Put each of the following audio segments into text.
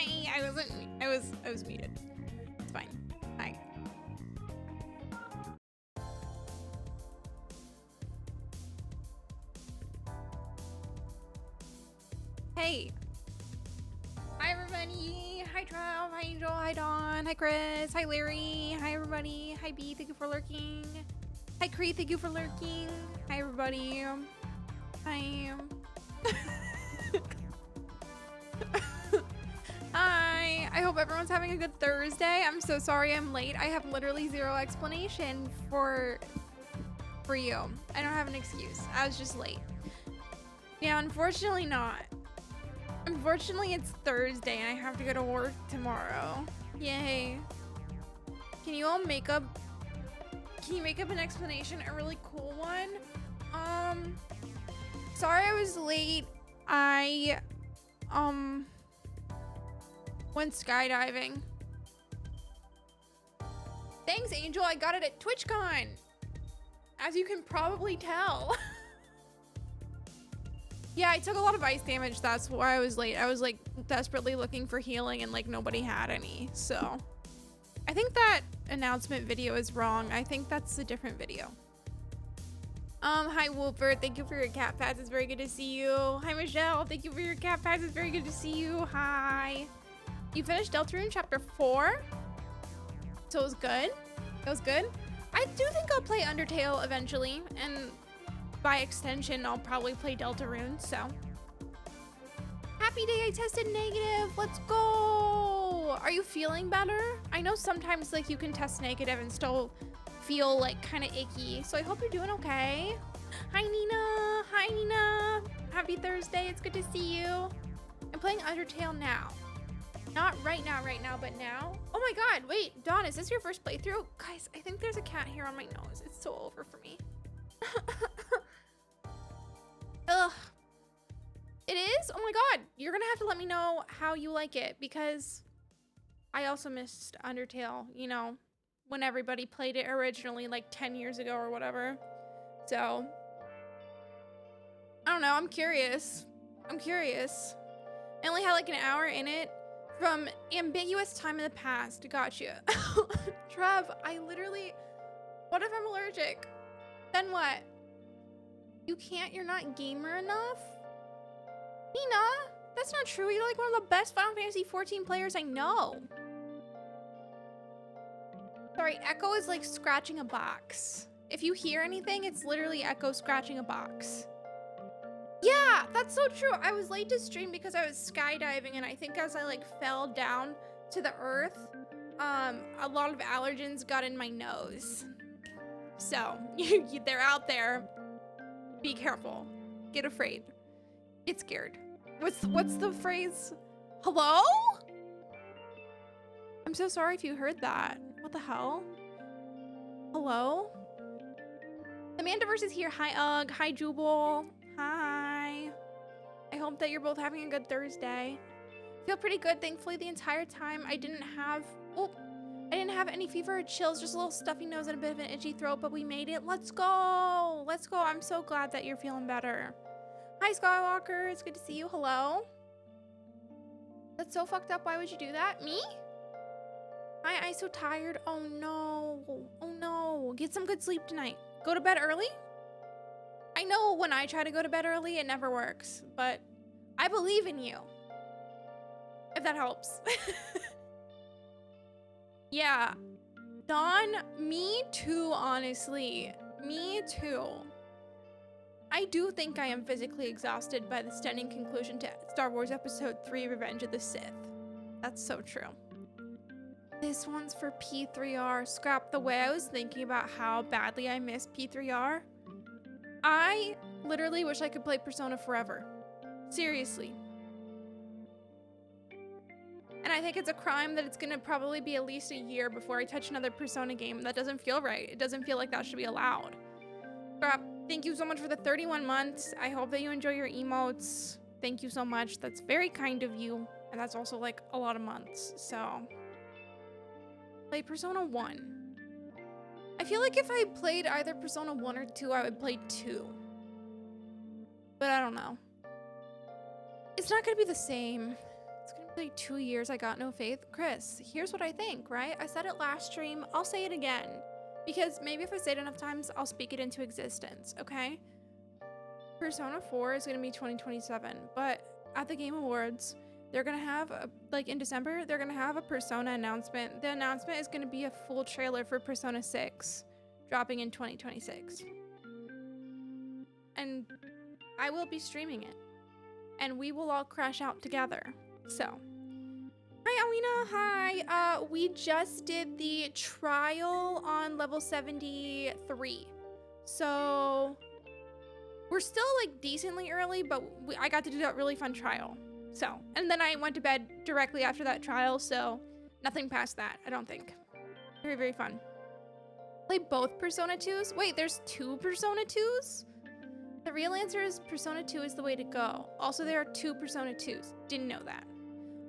Hi. I was muted. It's fine. Hi. Hey. Hi everybody. Hi Trav. Hi Angel. Hi Dawn. Hi Chris. Hi Larry. Hi everybody. Hi B. Thank you for lurking. Hi Cree. Thank you for lurking. Hi everybody. Hi. Hi. I hope everyone's having a good Thursday. I'm so sorry I'm late. I have literally zero explanation for you. I don't have an excuse. I was just late. Yeah, unfortunately not. Unfortunately, it's Thursday and I have to go to work tomorrow. Yay. Can you all make up an explanation, a really cool one? Sorry I was late. I went skydiving. Thanks, Angel. I got it at TwitchCon. As you can probably tell. Yeah, I took a lot of ice damage. That's why I was late. I was like desperately looking for healing and like nobody had any. So I think that announcement video is wrong. I think that's a different video. Hi Wolfer, thank you for your cat pads. It's very good to see you. Hi Michelle, thank you for your cat pads. It's very good to see you. Hi. You finished Deltarune chapter 4? So it was good? It was good? I do think I'll play Undertale eventually, and by extension, I'll probably play Deltarune, so. Happy day, I tested negative. Let's go. Are you feeling better? I know sometimes like you can test negative and still feel like kind of icky, so I hope you're doing okay. Hi Nina. Hi Nina. Happy Thursday. It's good to see you. I'm playing Undertale now. Not right now, but now. Oh my god, wait, Dawn, is this your first playthrough? Guys, I think there's a cat hair on my nose. It's so over for me. Ugh. It is? Oh my god, you're gonna have to let me know how you like it, because I also missed Undertale, you know, when everybody played it originally like 10 years ago or whatever. So I don't know, I'm curious. I only had like an hour in it. From ambiguous time in the past. Gotcha. Trev, I literally... What if I'm allergic? Then what? You're not gamer enough? Nina, that's not true. You're like one of the best Final Fantasy XIV players I know. Sorry, Echo is like scratching a box. If you hear anything, it's literally Echo scratching a box. Yeah, that's so true. I was late to stream because I was skydiving, and I think as I like fell down to the earth, a lot of allergens got in my nose. So they're out there. Be careful. Get afraid. Get scared. What's the phrase? Hello? I'm so sorry if you heard that. What the hell? Hello? Amandaverse is here. Hi Ugg. Hi Jubal. Hi. I hope that you're both having a good Thursday. Feel pretty good. Thankfully, the entire time I didn't have any fever or chills, just a little stuffy nose and a bit of an itchy throat, but we made it. Let's go. Let's go. I'm so glad that you're feeling better. Hi, Skywalker. It's good to see you. Hello. That's so fucked up. Why would you do that? Me? I'm so tired. Oh no. Oh no. Get some good sleep tonight. Go to bed early? I know when I try to go to bed early, it never works, but I believe in you. If that helps. Yeah. Dawn, me too, honestly. Me too. I do think I am physically exhausted by the stunning conclusion to Star Wars Episode 3, Revenge of the Sith. That's so true. This one's for P3R. Scrap the way I was thinking about how badly I miss P3R. I literally wish I could play Persona forever. Seriously. And I think it's a crime that it's gonna probably be at least a year before I touch another Persona game. That doesn't feel right. It doesn't feel like that should be allowed. Crap, thank you so much for the 31 months. I hope that you enjoy your emotes. Thank you so much. That's very kind of you. And that's also like a lot of months, so. Play Persona 1. I feel like if I played either Persona 1 or 2, I would play 2. But I don't know. It's not gonna be the same. It's gonna Like 2 years I got no faith. Chris, here's what I think, right? I said it last stream. I'll say it again. Because maybe if I say it enough times, I'll speak it into existence, okay? Persona 4 is going to be 2027, but at the Game Awards, they're going to have, like in December, they're going to have a Persona announcement. The announcement is going to be a full trailer for Persona 6, dropping in 2026. And I will be streaming it. And we will all crash out together. So, hi Alina, hi. We just did the trial on level 73. So, we're still like decently early, but I got to do that really fun trial. So, and then I went to bed directly after that trial, so nothing past that, I don't think. Very, very fun. Play both Persona 2s? Wait, there's 2 Persona 2s? The real answer is Persona 2 is the way to go. Also, there are 2 Persona 2s. Didn't know that.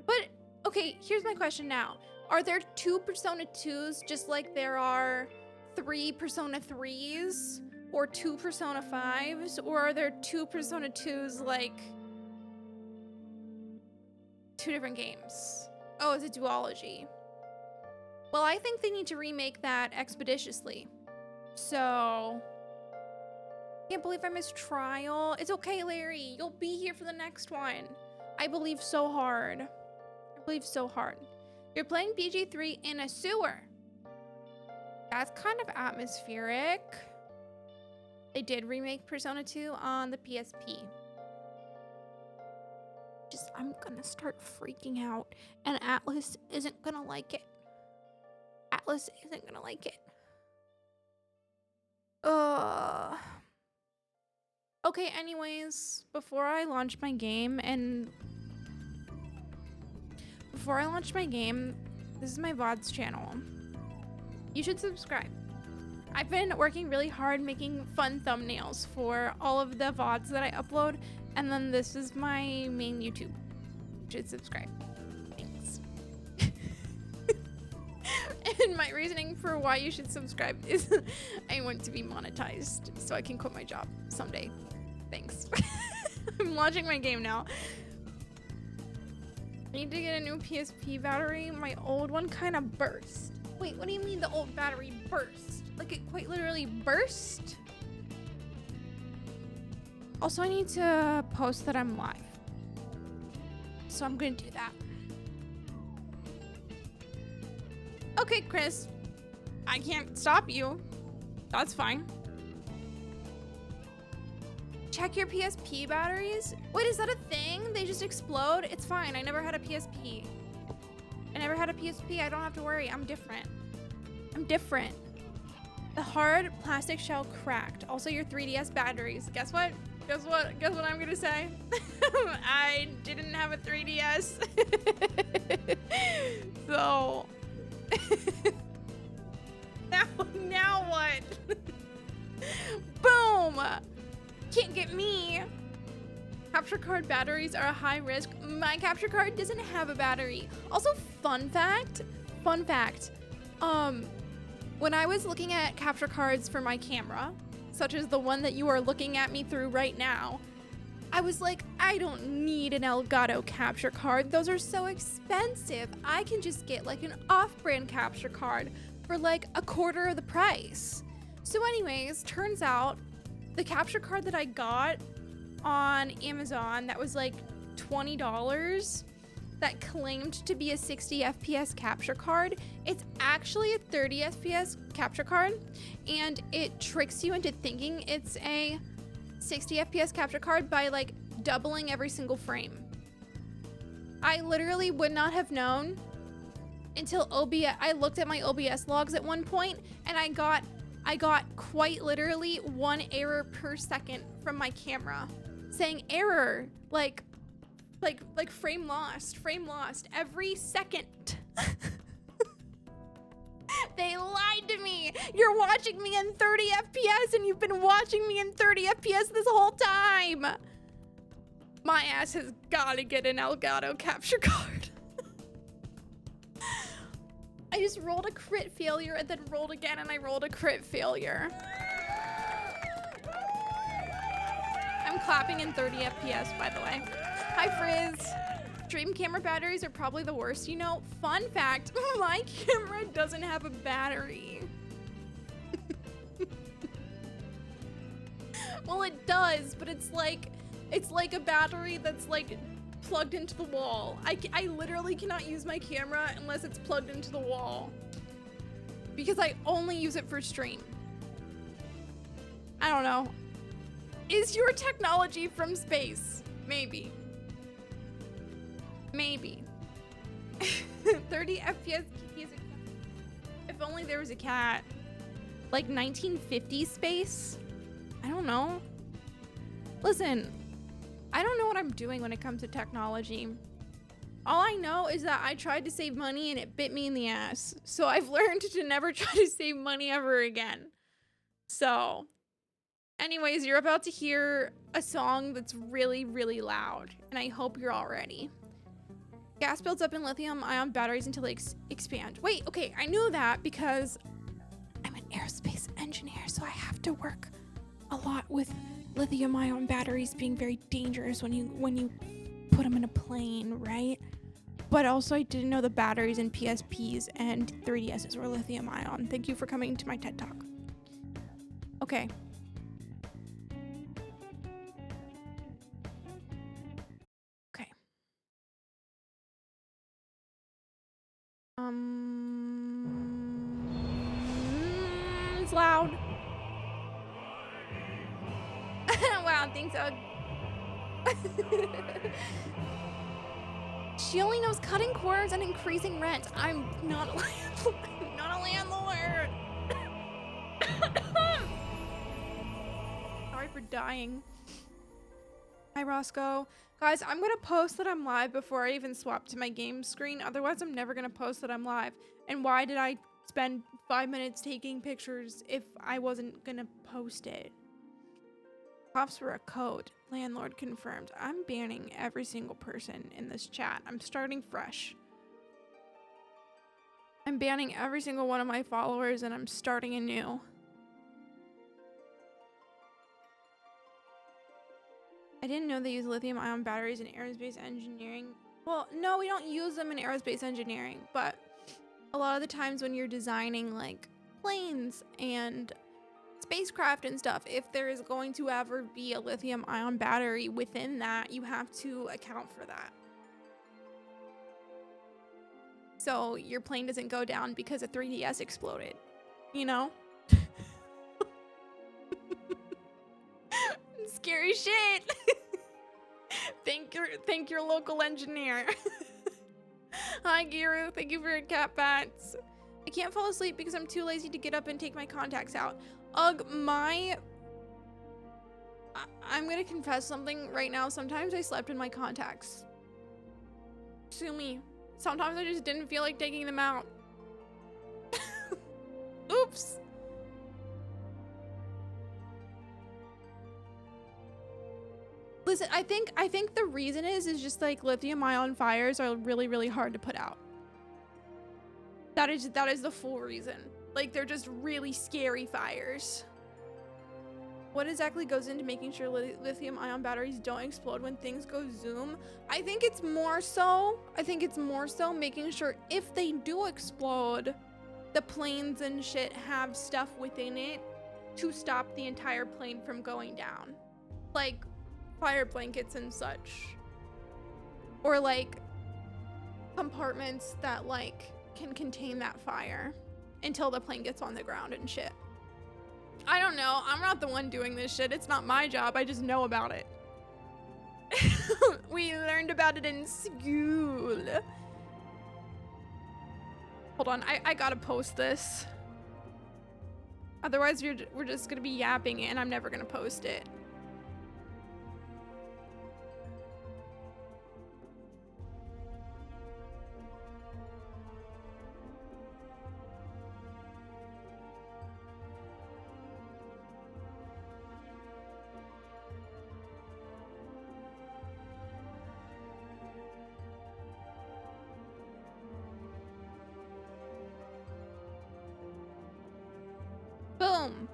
But, okay, here's my question now. Are there 2 Persona 2s just like there are 3 Persona 3s? Or 2 Persona 5s? Or are there 2 Persona 2s like 2 different games? Oh, it's a duology. Well, I think they need to remake that expeditiously. So, can't believe I missed trial. It's okay, Larry. You'll be here for the next one. I believe so hard. I believe so hard. You're playing PG3 in a sewer. That's kind of atmospheric. They did remake Persona 2 on the PSP. I'm gonna start freaking out, and Atlas isn't gonna like it. Atlas isn't gonna like it. Okay, anyways, before I launch my game, this is my VODs channel. You should subscribe. I've been working really hard making fun thumbnails for all of the VODs that I upload, and then this is my main YouTube. You should subscribe. Thanks. And my reasoning for why you should subscribe is I want to be monetized so I can quit my job someday. Thanks. I'm launching my game now. I need to get a new PSP battery. My old one kind of burst. Wait, what do you mean the old battery burst? Like it quite literally burst? Also, I need to post that I'm live. So I'm gonna do that. Okay, Chris. I can't stop you. That's fine. Check your PSP batteries? Wait, is that a thing? They just explode? It's fine. I never had a PSP. I don't have to worry. I'm different. The hard plastic shell cracked. Also, your 3DS batteries. Guess what? Guess what I'm gonna say? I didn't have a 3DS. So now what? Boom! Can't get me. Capture card batteries are a high risk. My capture card doesn't have a battery. Also, fun fact. When I was looking at capture cards for my camera, such as the one that you are looking at me through right now, I was like, I don't need an Elgato capture card. Those are so expensive. I can just get like an off-brand capture card for like a quarter of the price. So anyways, turns out the capture card that I got on Amazon that was like $20 that claimed to be a 60 FPS capture card, it's actually a 30 FPS capture card, and it tricks you into thinking it's a 60 FPS capture card by like doubling every single frame. I literally would not have known until OBS. I looked at my OBS logs at one point, and I got quite literally 1 error per second from my camera saying error, like frame lost every second. They lied to me. You're watching me in 30 FPS and you've been watching me in 30 FPS this whole time. My ass has gotta get an Elgato capture card. I just rolled a crit failure and then rolled again and I rolled a crit failure. I'm clapping in 30 FPS, by the way. Hi, Frizz. Stream camera batteries are probably the worst, you know. Fun fact, my camera doesn't have a battery. Well, it does, but it's like a battery that's like plugged into the wall. I literally cannot use my camera unless it's plugged into the wall because I only use it for stream. I don't know. Is your technology from space? Maybe. Maybe. 30 FPS. If only there was a cat. Like 1950 space? I don't know. Listen, I don't know what I'm doing when it comes to technology. All I know is that I tried to save money and it bit me in the ass. So I've learned to never try to save money ever again. So, anyways, you're about to hear a song that's really, really loud. And I hope you're all ready. Gas builds up in lithium-ion batteries until they expand. Wait, okay, I knew that because I'm an aerospace engineer, so I have to work a lot with lithium-ion batteries being very dangerous when you put them in a plane, right? But also I didn't know the batteries in PSPs and 3DSs were lithium-ion. Thank you for coming to my TED Talk. Okay. It's loud. Wow, thanks, Ugg. She only knows cutting corners and increasing rent. I'm not a landlord. Not a landlord. Sorry for dying. Hi, Roscoe. Guys, I'm gonna post that I'm live before I even swap to my game screen. Otherwise, I'm never gonna post that I'm live. And why did I spend 5 minutes taking pictures if I wasn't gonna post it? Cops were a code. Landlord confirmed. I'm banning every single person in this chat. I'm starting fresh. I'm banning every single one of my followers and I'm starting anew. I didn't know they use lithium-ion batteries in aerospace engineering. Well, no, we don't use them in aerospace engineering, but a lot of the times when you're designing like planes and spacecraft and stuff, if there is going to ever be a lithium-ion battery within that, you have to account for that. So your plane doesn't go down because a 3DS exploded, you know? Scary shit. Thank your local engineer. Hi Giru, thank you for your cat pats. I can't fall asleep because I'm too lazy to get up and take my contacts out. Ugh, I'm gonna confess something right now. Sometimes I slept in my contacts. Sue me. Sometimes I just didn't feel like taking them out. Oops. Listen, I think the reason is just like lithium-ion fires are really, really hard to put out. That is the full reason. Like, they're just really scary fires. What exactly goes into making sure lithium-ion batteries don't explode when things go zoom? I think it's more so making sure if they do explode, the planes and shit have stuff within it to stop the entire plane from going down. Like fire blankets and such. Or like compartments that like can contain that fire until the plane gets on the ground and shit. I don't know. I'm not the one doing this shit. It's not my job. I just know about it. We learned about it in school. Hold on. I gotta post this. Otherwise, we're just gonna be yapping it and I'm never gonna post it. Boom.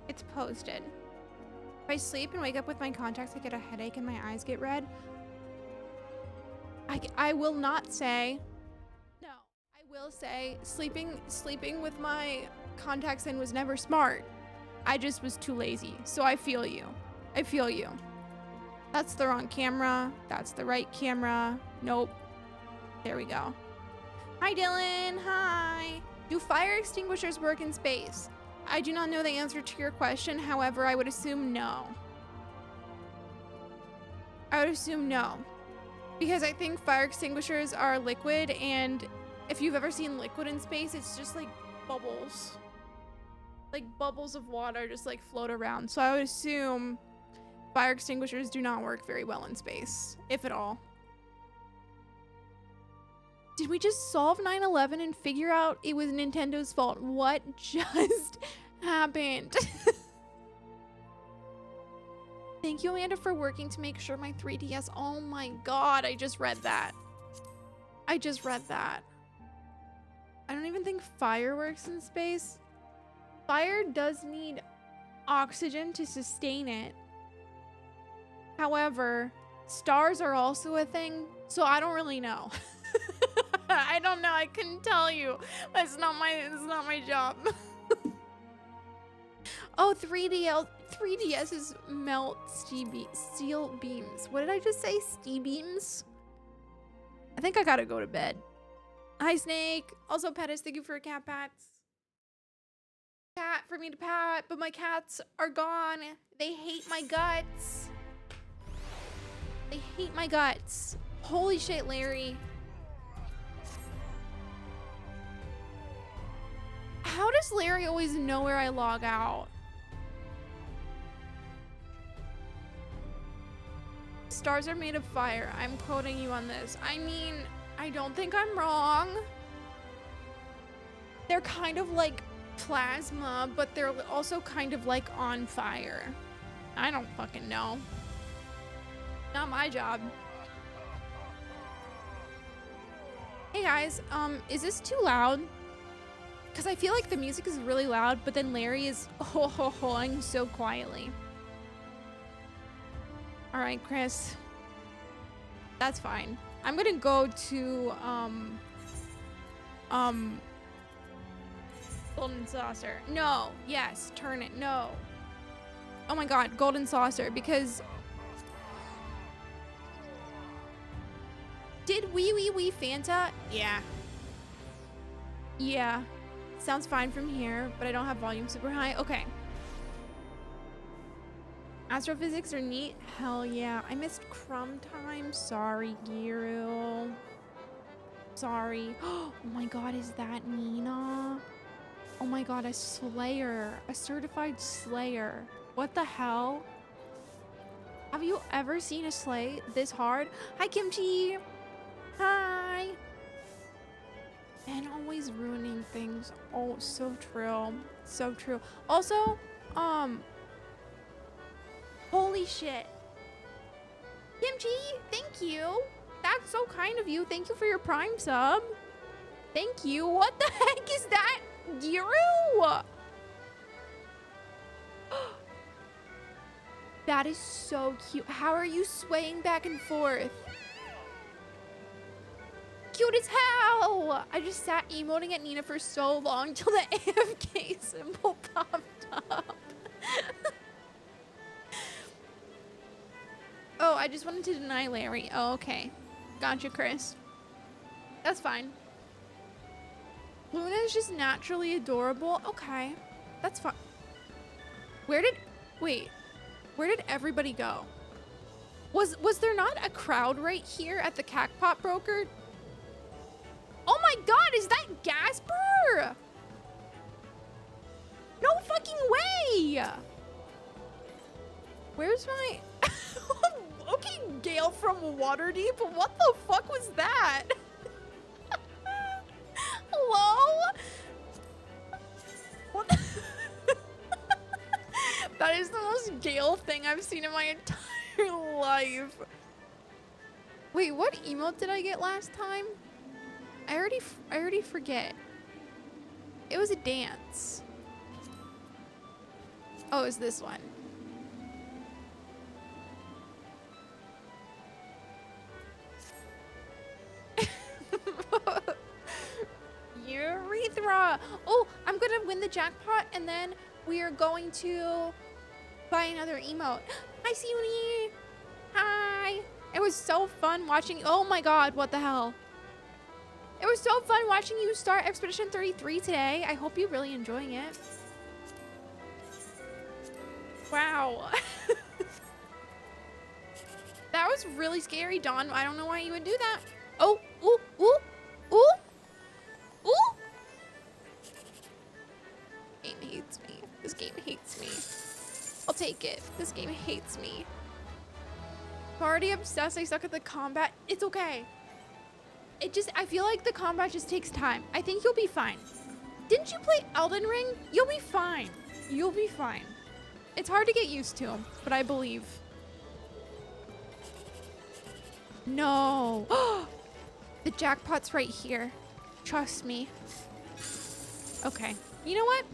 It's posted. If I sleep and wake up with my contacts, I get a headache and my eyes get red. I will not say, no, I will say sleeping with my contacts in was never smart. I just was too lazy. So I feel you. I feel you. That's the wrong camera. That's the right camera. Nope. There we go. Hi, Dylan. Hi. Do fire extinguishers work in space? I do not know the answer to your question. However, I would assume no. I would assume no. Because I think fire extinguishers are liquid, and if you've ever seen liquid in space, it's just like bubbles. Like bubbles of water just like float around. So I would assume fire extinguishers do not work very well in space, if at all. Did we just solve 9/11 and figure out it was Nintendo's fault? What just happened? Thank you, Amanda, for working to make sure my 3DS. Oh my god, I just read that. I just read that. I don't even think fire works in space. Fire does need oxygen to sustain it. However, stars are also a thing, so I don't really know. I don't know. I couldn't tell you. It's not my job. Oh, 3DS's melt steel beams. What did I just say? Steel beams? I think I gotta go to bed. Hi, Snake. Also, Pettis, thank you for cat pats. Cat for me to pat, but my cats are gone. They hate my guts. They hate my guts. Holy shit, Larry. How does Larry always know where I log out? Stars are made of fire. I'm quoting you on this. I mean, I don't think I'm wrong. They're kind of like plasma, but they're also kind of like on fire. I don't fucking know. Not my job. Hey guys, is this too loud? Because I feel like the music is really loud, but then Larry is ho-ho-hoing so quietly. All right, Chris. That's fine. I'm gonna go to, Golden Saucer. No. Yes. Turn it. No. Oh my god. Golden Saucer. Because... Did wee Fanta? Yeah. Yeah. Sounds fine from here, but I don't have volume super high. Okay. Astrophysics are neat. Hell yeah. I missed crumb time. Sorry, Giru. Sorry. Oh my god, is that Nina? Oh my god, a slayer. A certified slayer. What the hell? Have you ever seen a slay this hard? Hi, Kimchi. Hi. And always ruining things. Oh, so true. So true. Also, holy shit. Kimchi, thank you. That's so kind of you. Thank you for your Prime sub. Thank you. What the heck is that? Giru! That is so cute. How are you swaying back and forth? Cute as hell! I just sat emoting at Nina for so long till the AFK symbol popped up. Oh, I just wanted to deny Larry. Oh, okay. Gotcha, Chris. That's fine. Luna is just naturally adorable. Okay. That's fine. Wait. Where did everybody go? Was there not a crowd right here at the Cacpot Broker? Oh my god, is that Gasper? No fucking way! Where's my... Okay, Gale from Waterdeep. What the fuck was that? Hello? What the That is the most Gale thing I've seen in my entire life. Wait, what emote did I get last time? I already forget. It was a dance. Oh, it's this one. jackpot, and then we are going to buy another emote. Hi, Siuni. Hi. It was so fun watching. Oh my god, what the hell? It was so fun watching you start Expedition 33 today. I hope you're really enjoying it. Wow. That was really scary, Dawn. I don't know why you would do that. Oh, ooh, ooh, ooh, ooh. Game hates me. This game hates me. I'll take it. This game hates me. I'm already obsessed. I suck at the combat. It's okay. I feel like the combat just takes time. I think you'll be fine. Didn't you play Elden Ring? You'll be fine. You'll be fine. It's hard to get used to, but I believe. No. The jackpot's right here. Trust me. Okay. You know what?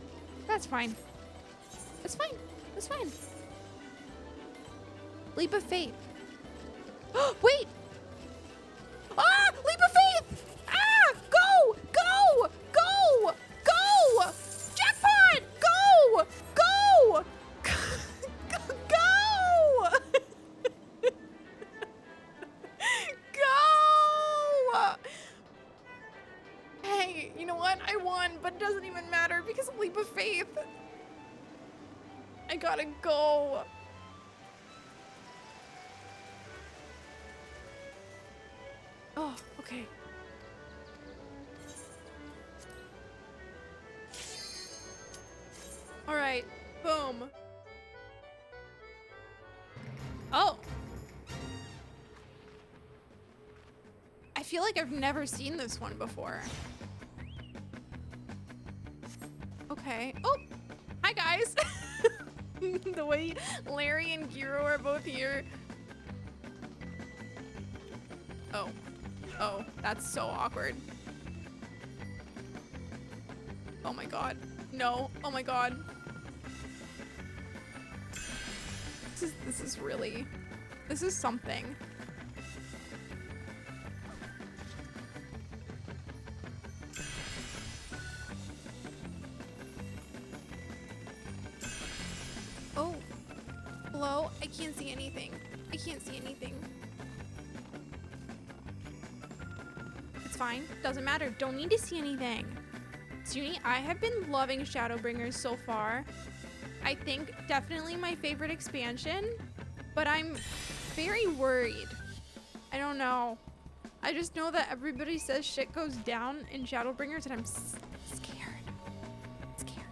That's fine. That's fine. That's fine. Leap of faith. Wait! Ah! Leap of faith! Ah! Go! Go! Go! Go! Jackpot! Go! Go! Go! Go! Hey, you know what? I won, but it doesn't even matter because of leap of faith. I gotta go. Oh, okay. All right, boom. Oh. I feel like I've never seen this one before. Okay. Oh, hi guys. The way Larry and Giro are both here. Oh. Oh, that's so awkward. Oh my god. No. Oh my god. This is really... This is something. Oh. Hello? I can't see anything. I can't see anything. Fine. Doesn't matter. Don't need to see anything. Suni, I have been loving Shadowbringers so far. I think definitely my favorite expansion, but I'm very worried. I don't know. I just know that everybody says shit goes down in Shadowbringers and I'm scared. Scared.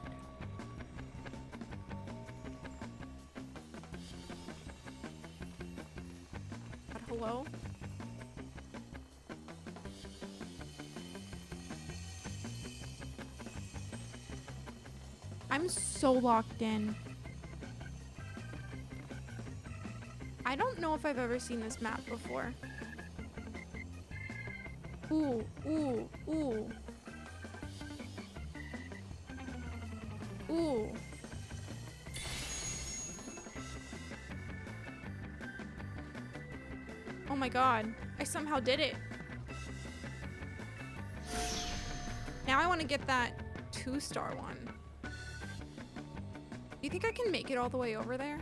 But hello? I'm so locked in. I don't know if I've ever seen this map before. Ooh, ooh, ooh. Ooh. Oh my god. I somehow did it. Now I want to get that 2-star one. You think I can make it all the way over there?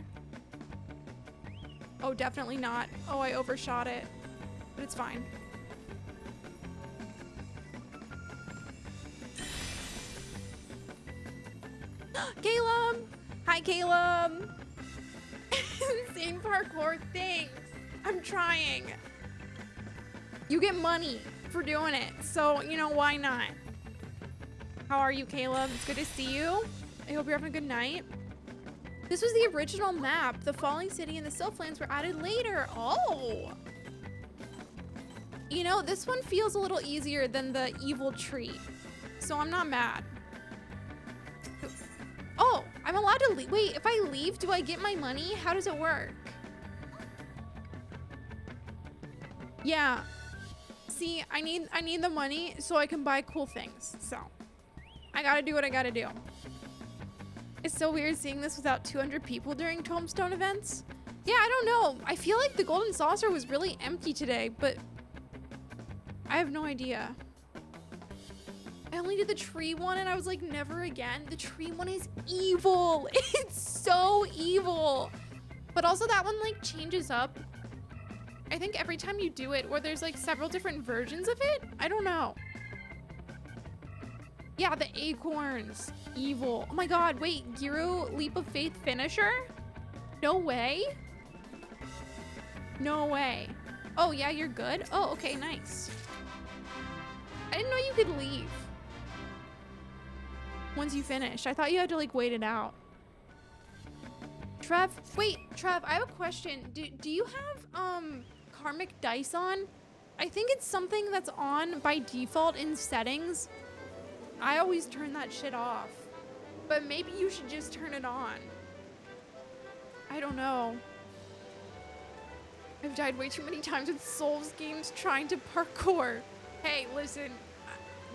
Oh, definitely not. Oh, I overshot it. But it's fine. Caleb! Hi, Caleb! Insane parkour, thanks. I'm trying. You get money for doing it, so, you know, why not? How are you, Caleb? It's good to see you. I hope you're having a good night. This was the original map. The Falling City and the Sylphlands were added later. Oh! You know, this one feels a little easier than the Evil Tree, so I'm not mad. Oh, I'm allowed to leave. Wait, if I leave, do I get my money? How does it work? Yeah. See, I need the money so I can buy cool things. So, I gotta do what I gotta do. It's so weird seeing this without 200 people during Tombstone events. Yeah, I don't know. I feel like the Golden Saucer was really empty today, but I have no idea. I only did the tree one and I was like, never again. The tree one is evil. It's so evil. But also that one like changes up. I think every time you do it, or there's like several different versions of it. I don't know. Yeah, the acorns. Evil. Oh my god, wait. Giro Leap of Faith finisher? No way. No way. Oh yeah, you're good? Oh, okay, nice. I didn't know you could leave once you finished. I thought you had to like wait it out. Trev, wait, Trev, I have a question. Do you have karmic dice on? I think it's something that's on by default in settings. I always turn that shit off, but maybe you should just turn it on. I don't know. I've died way too many times in Souls games trying to parkour. Hey, listen,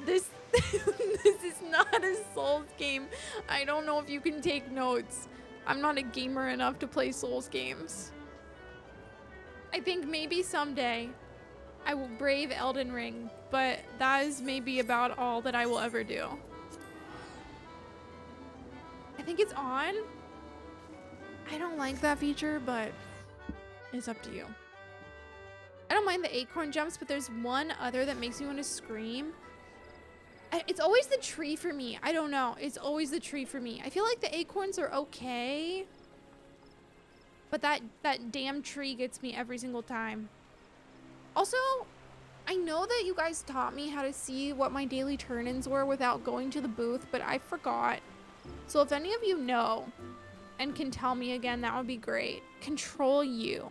this this is not a Souls game. I don't know if you can take notes. I'm not a gamer enough to play Souls games. I think maybe someday I will brave Elden Ring, but that is maybe about all that I will ever do. I think it's on. I don't like that feature, but it's up to you. I don't mind the acorn jumps, but there's one other that makes me want to scream. It's always the tree for me. I don't know. It's always the tree for me. I feel like the acorns are okay, but that damn tree gets me every single time. Also, I know that you guys taught me how to see what my daily turn-ins were without going to the booth, but I forgot. So if any of you know and can tell me again, that would be great. Control you.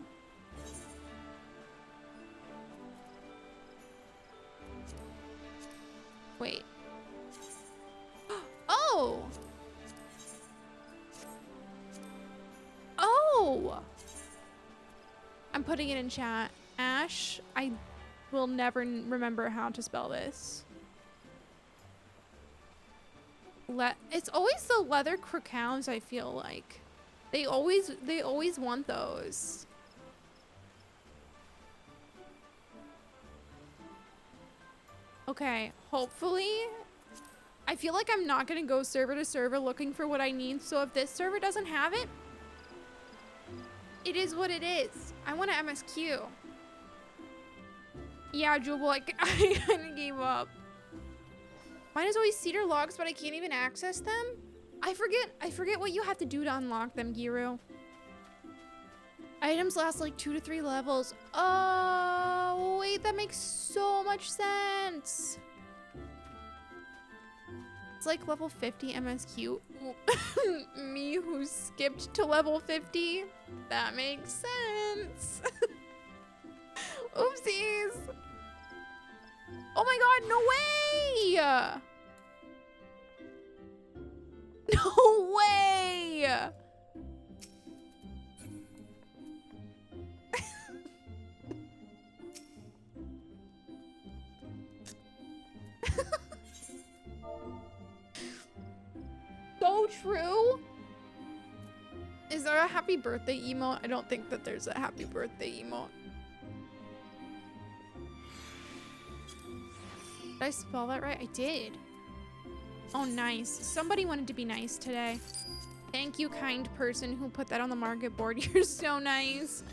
Wait. Oh! Oh! I'm putting it in chat. Ash, I will never remember how to spell this. It's always the leather crocowns, I feel like. They always want those. Okay, hopefully. I feel like I'm not gonna go server to server looking for what I need, so if this server doesn't have it, it is what it is. I want an MSQ. Yeah, Jubal, I kind of gave up. Mine is always cedar logs, but I can't even access them. I forget what you have to do to unlock them, Giru. Items last like 2 to 3 levels. Oh, wait, that makes so much sense. It's like level 50 MSQ. Me who skipped to level 50. That makes sense. Oopsies. Oh my god, no way! No way! So true. Is there a happy birthday emote? I don't think that there's a happy birthday emote. Did I spell that right? I did. Oh, nice. Somebody wanted to be nice today. Thank you, kind person who put that on the market board. You're so nice.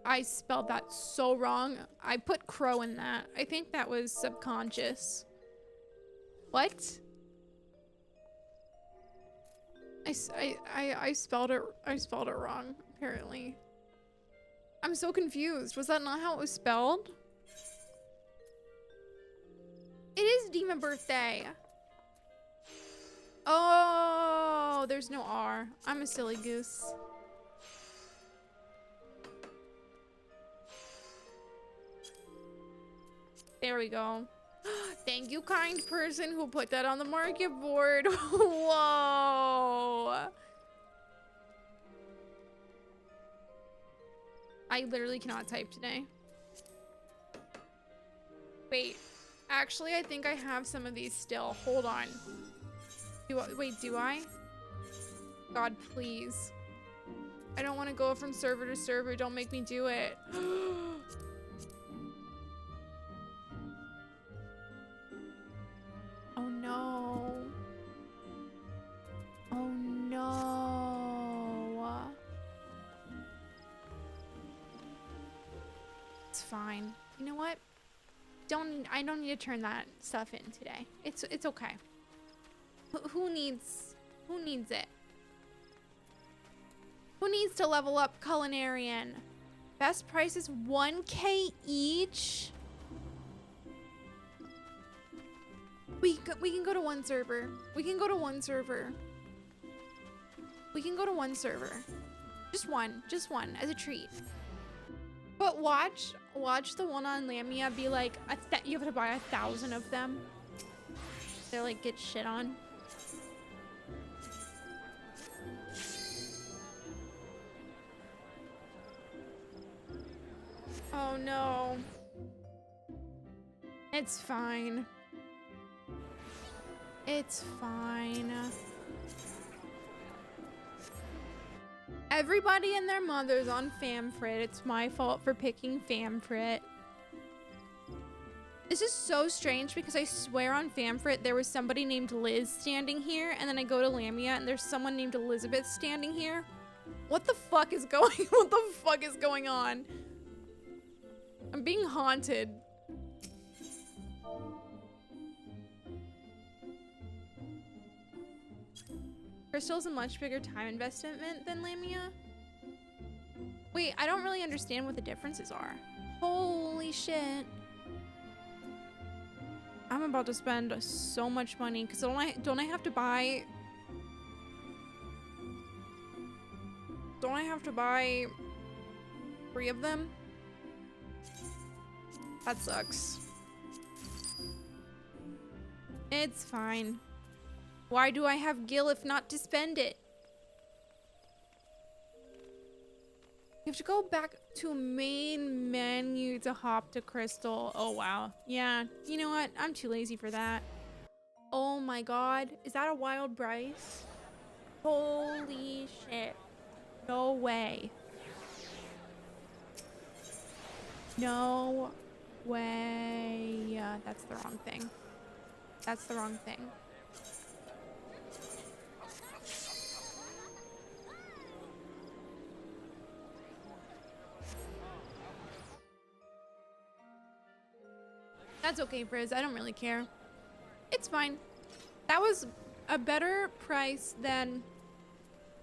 I spelled that so wrong. I put crow in that. I think that was subconscious. What? I spelled it wrong, apparently. I'm so confused. Was that not how it was spelled? It is Demon birthday. Oh, there's no R. I'm a silly goose. There we go. Thank you, kind person who put that on the market board. Whoa. I literally cannot type today. Wait, actually, I think I have some of these still. Hold on. Wait, do I? God, please. I don't want to go from server to server. Don't make me do it. Oh no. Oh no. It's fine. You know what? I don't need to turn that stuff in today. It's okay. Who needs it? Who needs to level up culinarian? Best price is 1K each. We can go to one server. We can go to one server. We can go to one server. Just one as a treat. But watch the one on Lamia be like, you have to buy 1,000 of them. They're like, get shit on. Oh no. It's fine. It's fine. Everybody and their mother's on Famfrit. It's my fault for picking Famfrit. This is so strange because I swear on Famfrit there was somebody named Liz standing here, and then I go to Lamia and there's someone named Elizabeth standing here. What the fuck is going on? I'm being haunted. Crystal's a much bigger time investment than Lamia. Wait, I don't really understand what the differences are. Holy shit. I'm about to spend so much money because don't I have to buy 3 of them? That sucks. It's fine. Why do I have Gil if not to spend it? You have to go back to main menu to hop to Crystal. Oh, wow. Yeah, you know what? I'm too lazy for that. Oh my god. Is that a wild Bryce? Holy shit. No way. No way. Yeah, that's the wrong thing. That's the wrong thing. That's okay, Briz. I don't really care. It's fine. That was a better price than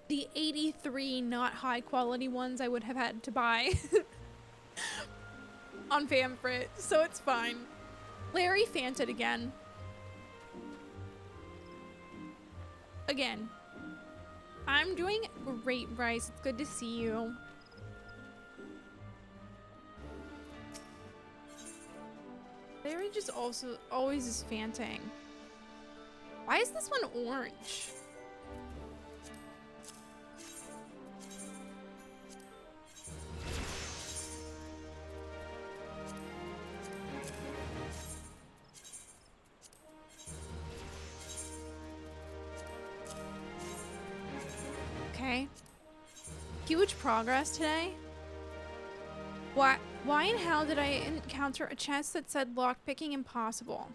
the 83 not high quality ones I would have had to buy on Famfrit, so it's fine. Larry Fanted again. Again. I'm doing great, Bryce. It's good to see you. Larry just also always is fanting. Why is this one orange? Okay. Huge progress today. Why and how did I encounter a chest that said lockpicking impossible?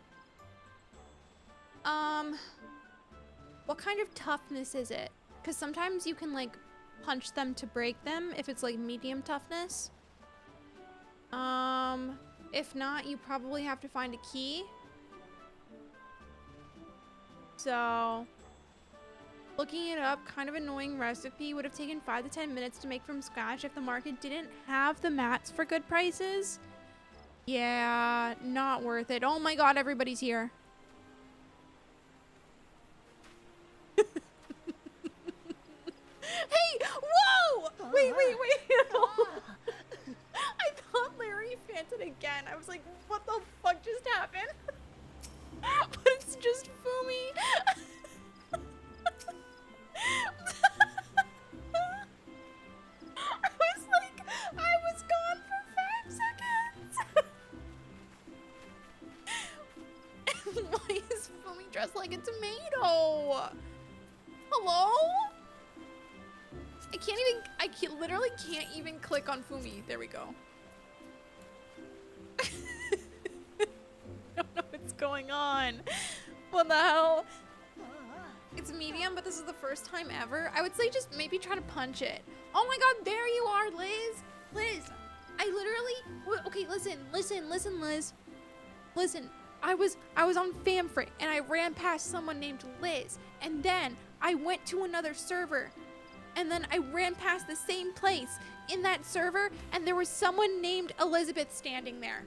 What kind of toughness is it? Because sometimes you can like punch them to break them if it's like medium toughness. If not, you probably have to find a key. So, looking it up, kind of annoying recipe, would have taken 5 to 10 minutes to make from scratch if the market didn't have the mats for good prices. Yeah, not worth it. Oh my god, everybody's here. Hey, whoa! Wait. I thought Larry fainted again. I was like, what the fuck just happened? But it's just Fumi. I was gone for 5 seconds. Why is Fumi dressed like a tomato? Hello? I literally can't even click on Fumi. There we go. I don't know what's going on. What the hell? It's medium, but this is the first time ever. I would say just maybe try to punch it. Oh my god, there you are, Liz. Liz, I literally, okay, listen, Liz. Listen, I was on Famfrit and I ran past someone named Liz, and then I went to another server, and then I ran past the same place in that server, and there was someone named Elizabeth standing there.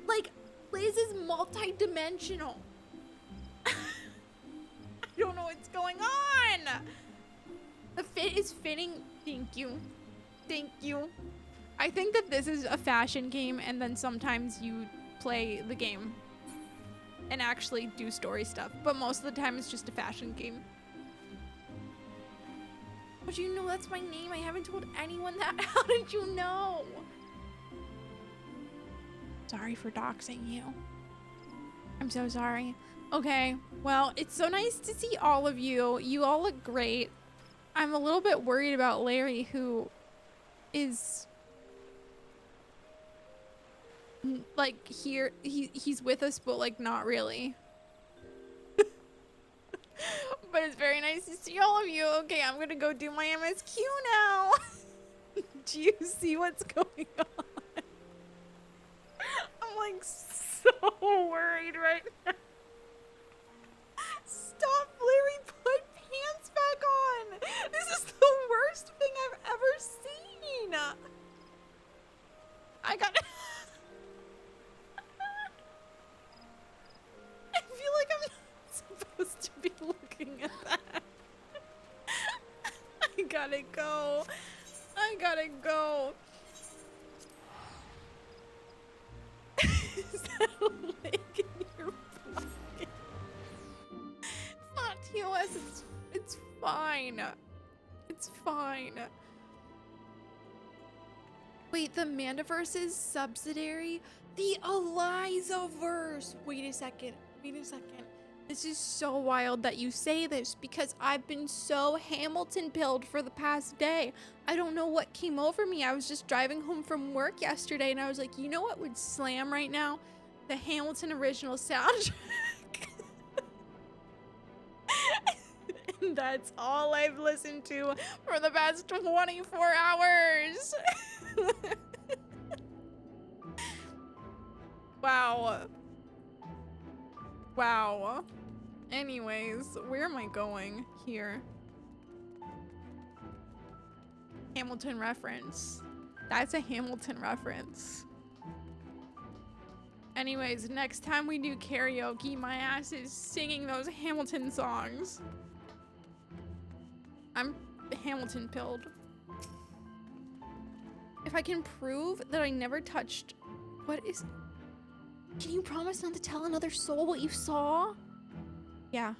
Like, Liz is multi-dimensional. I don't know what's going on. The fit is fitting. Thank you. Thank you. I think that this is a fashion game, and then sometimes you play the game and actually do story stuff, but most of the time it's just a fashion game. How did you know that's my name? I haven't told anyone that. How did you know? Sorry for doxing you. I'm so sorry. Okay, well, it's so nice to see all of you. You all look great. I'm a little bit worried about Larry, who is like here. He's with us, but like not really. But it's very nice to see all of you. Okay, I'm gonna go do my MSQ now. Do you see what's going on? I'm like so worried right now. Stop, Larry, put pants back on. This is the worst thing I've ever seen. I got I feel like I'm not supposed to be looking at that. I gotta go. I gotta go. Is that a leg in your pocket? It's not TOS, it's fine. It's fine. Wait, the Mandiverse is subsidiary? The Elizaverse! Wait a second. This is so wild that you say this, because I've been so Hamilton pilled for the past day. I don't know what came over me. I was just driving home from work yesterday and I was like, you know what would slam right now? The Hamilton original soundtrack. And that's all I've listened to for the past 24 hours. Wow. Anyways, where am I going? Here. Hamilton reference. That's a Hamilton reference. Anyways, next time we do karaoke, my ass is singing those Hamilton songs. I'm Hamilton pilled. If I can prove that I never touched... What is... Can you promise not to tell another soul what you saw? Yeah.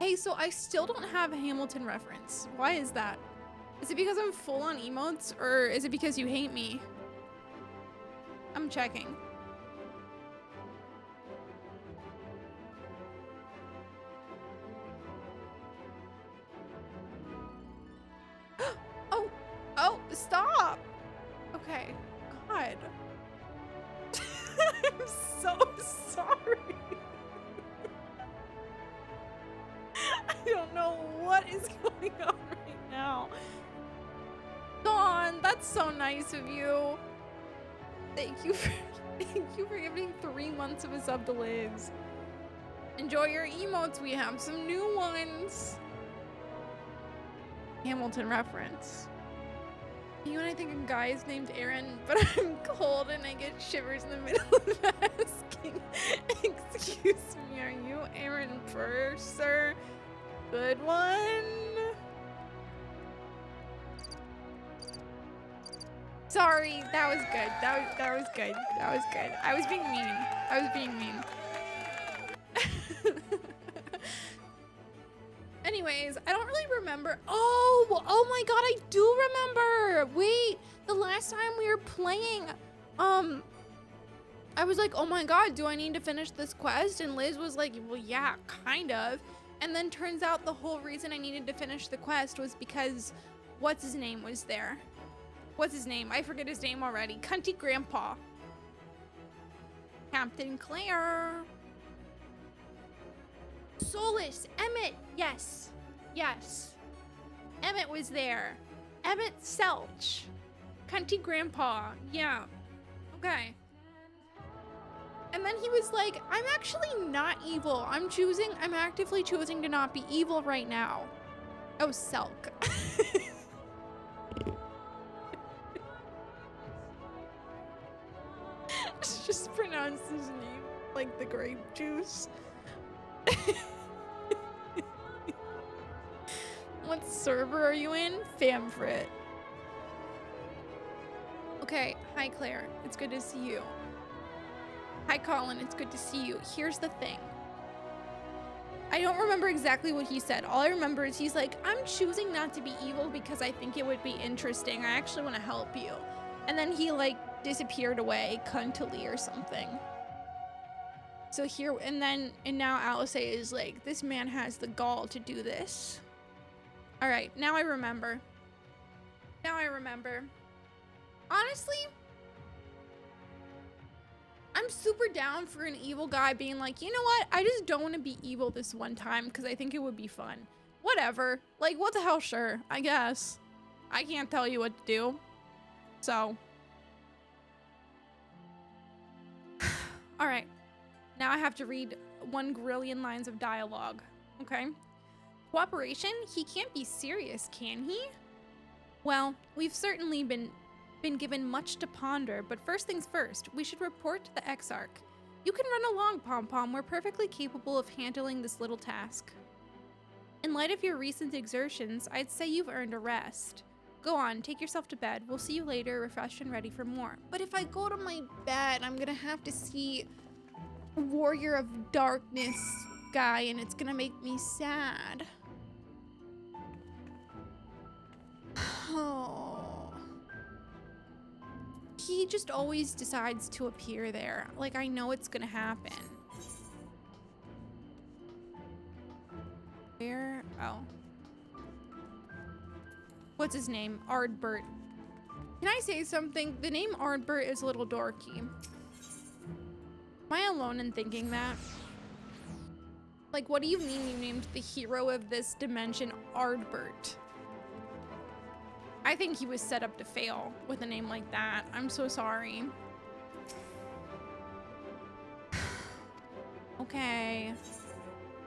Hey, so I still don't have a Hamilton reference. Why is that? Is it because I'm full on emotes, or is it because you hate me? I'm checking. Oh, stop! Okay, God. I'm so sorry. I don't know what is going on right now. Dawn, that's so nice of you. Thank you for giving 3 months of a sub to Liz. Enjoy your emotes. We have some new ones. Hamilton reference. You and I think a guy is named Aaron, but I'm cold and I get shivers in the middle of asking. Excuse me, are you Aaron Purser? Good one. Sorry, that was good. That was good. That was good. I was being mean. Anyways, I don't really remember. Oh my god, I do remember. Wait, the last time we were playing, I was like, oh my god, do I need to finish this quest? And Liz was like, well, yeah, kind of. And then turns out the whole reason I needed to finish the quest was because what's his name was there. What's his name? I forget his name already. Cunty Grandpa. Captain Claire. Solus, Emmett, yes, yes. Emmett was there. Emet-Selch. Cunty grandpa, yeah. Okay. And then he was like, I'm actually not evil. I'm actively choosing to not be evil right now. Oh, Selk. Just pronounce his name like the grape juice. What server are you in? Famfrit. Okay, hi Claire, it's good to see you. Hi Colin, it's good to see you. Here's the thing. I don't remember exactly what he said. All I remember is he's like, I'm choosing not to be evil because I think it would be interesting. I actually want to help you. And then he like disappeared away, cuntily or something. So here, and now Alice is like, this man has the gall to do this. All right, now I remember. Now I remember. Honestly, I'm super down for an evil guy being like, you know what? I just don't want to be evil this one time because I think it would be fun. Whatever. Like, what the hell? Sure, I guess. I can't tell you what to do. So. All right. Now I have to read 1 grillion lines of dialogue. Okay. Cooperation? He can't be serious, can he? Well, we've certainly been given much to ponder, but first things first, we should report to the Exarch. You can run along, Pom-Pom. We're perfectly capable of handling this little task. In light of your recent exertions, I'd say you've earned a rest. Go on, take yourself to bed. We'll see you later, refreshed and ready for more. But if I go to my bed, I'm gonna have to see Warrior of Darkness guy, and it's gonna make me sad. Oh. He just always decides to appear there. Like, I know it's gonna happen. Where? Oh. What's his name? Ardbert. Can I say something? The name Ardbert is a little dorky. Am I alone in thinking that? Like, what do you mean you named the hero of this dimension Ardbert? I think he was set up to fail with a name like that. I'm so sorry. Okay.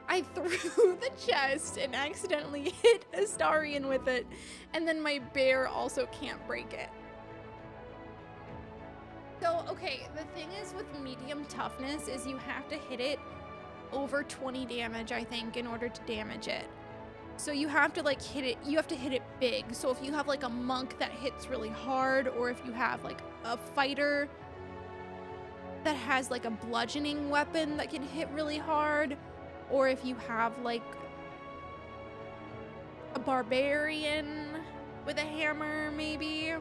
I threw the chest and accidentally hit Astarion with it, and then my bear also can't break it. So, okay, the thing is with medium toughness is you have to hit it over 20 damage, I think, in order to damage it. So you have to like hit it, you have to hit it big. So if you have like a monk that hits really hard, or if you have like a fighter that has like a bludgeoning weapon that can hit really hard, or if you have like a barbarian with a hammer, maybe.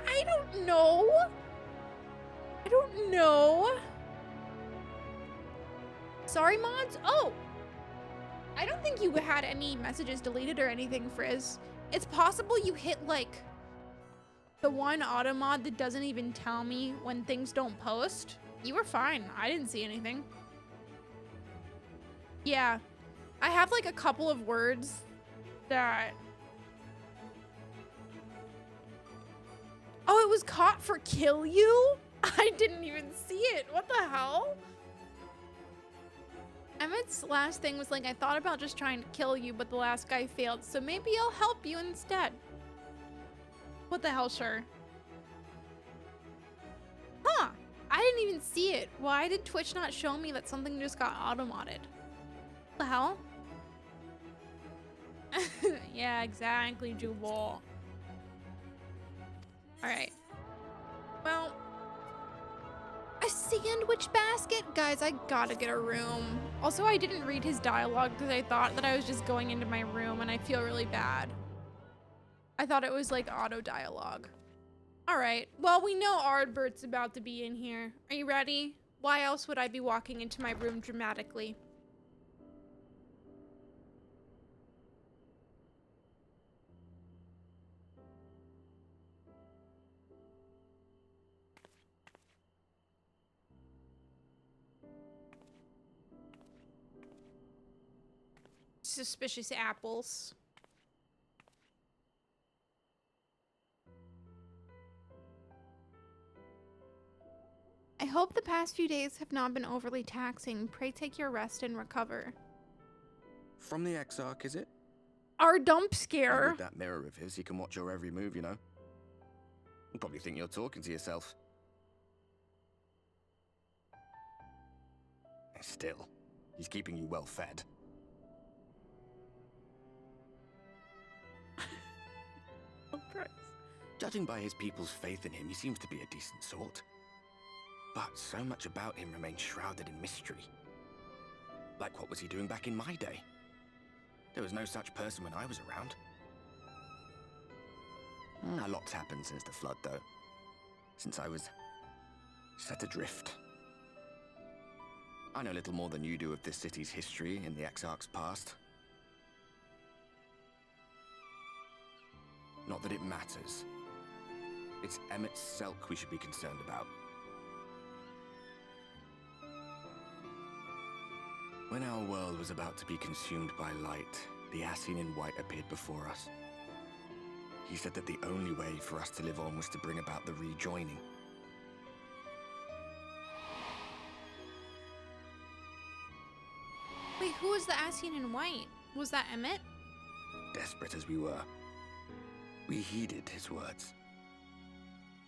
I don't know. I don't know. Sorry, mods? Oh! I don't think you had any messages deleted or anything, Frizz. It's possible you hit, like, the one auto mod that doesn't even tell me when things don't post. You were fine. I didn't see anything. Yeah. I have, like, a couple of words that... Oh, it was caught for kill you? I didn't even see it. What the hell? Emmett's last thing was like, I thought about just trying to kill you, but the last guy failed, so maybe I'll help you instead. What the hell, sure. Huh, I didn't even see it. Why did Twitch not show me that something just got auto-modded? What the hell? Yeah, exactly, Jubal. Alright. Well... A sandwich basket? Guys, I gotta get a room. Also, I didn't read his dialogue because I thought that I was just going into my room and I feel really bad. I thought it was like auto dialogue. All right, well, we know Ardbert's about to be in here. Are you ready? Why else would I be walking into my room dramatically? Suspicious apples. I hope the past few days have not been overly taxing. Pray take your rest and recover. From the Exarch, is it? Our dump And scare. with that mirror of his, he can watch your every move, you know? You probably think you're talking to yourself. Still, he's keeping you well fed. Judging by his people's faith in him, he seems to be a decent sort. But so much about him remains shrouded in mystery. Like, what was he doing back in my day? There was no such person when I was around. A lot's happened since the flood, though. Since I was set adrift. I know little more than you do of this city's history and the Exarch's past. Not that it matters. It's Emet-Selch we should be concerned about. When our world was about to be consumed by light, the Ashen in White appeared before us. He said that the only way for us to live on was to bring about the rejoining. Wait, who was the Ashen in White? Was that Emmett? Desperate as we were, we heeded his words.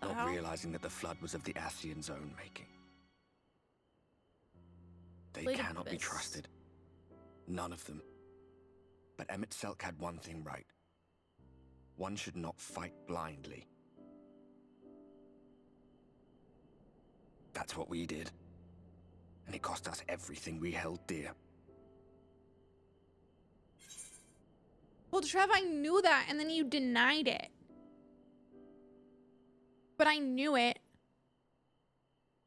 Not realizing that the flood was of the Ascian's own making. They cannot be trusted. None of them. But Emet-Selch had one thing right. One should not fight blindly. That's what we did. And it cost us everything we held dear. Well, Trev, I knew that, and then you denied it. But I knew it.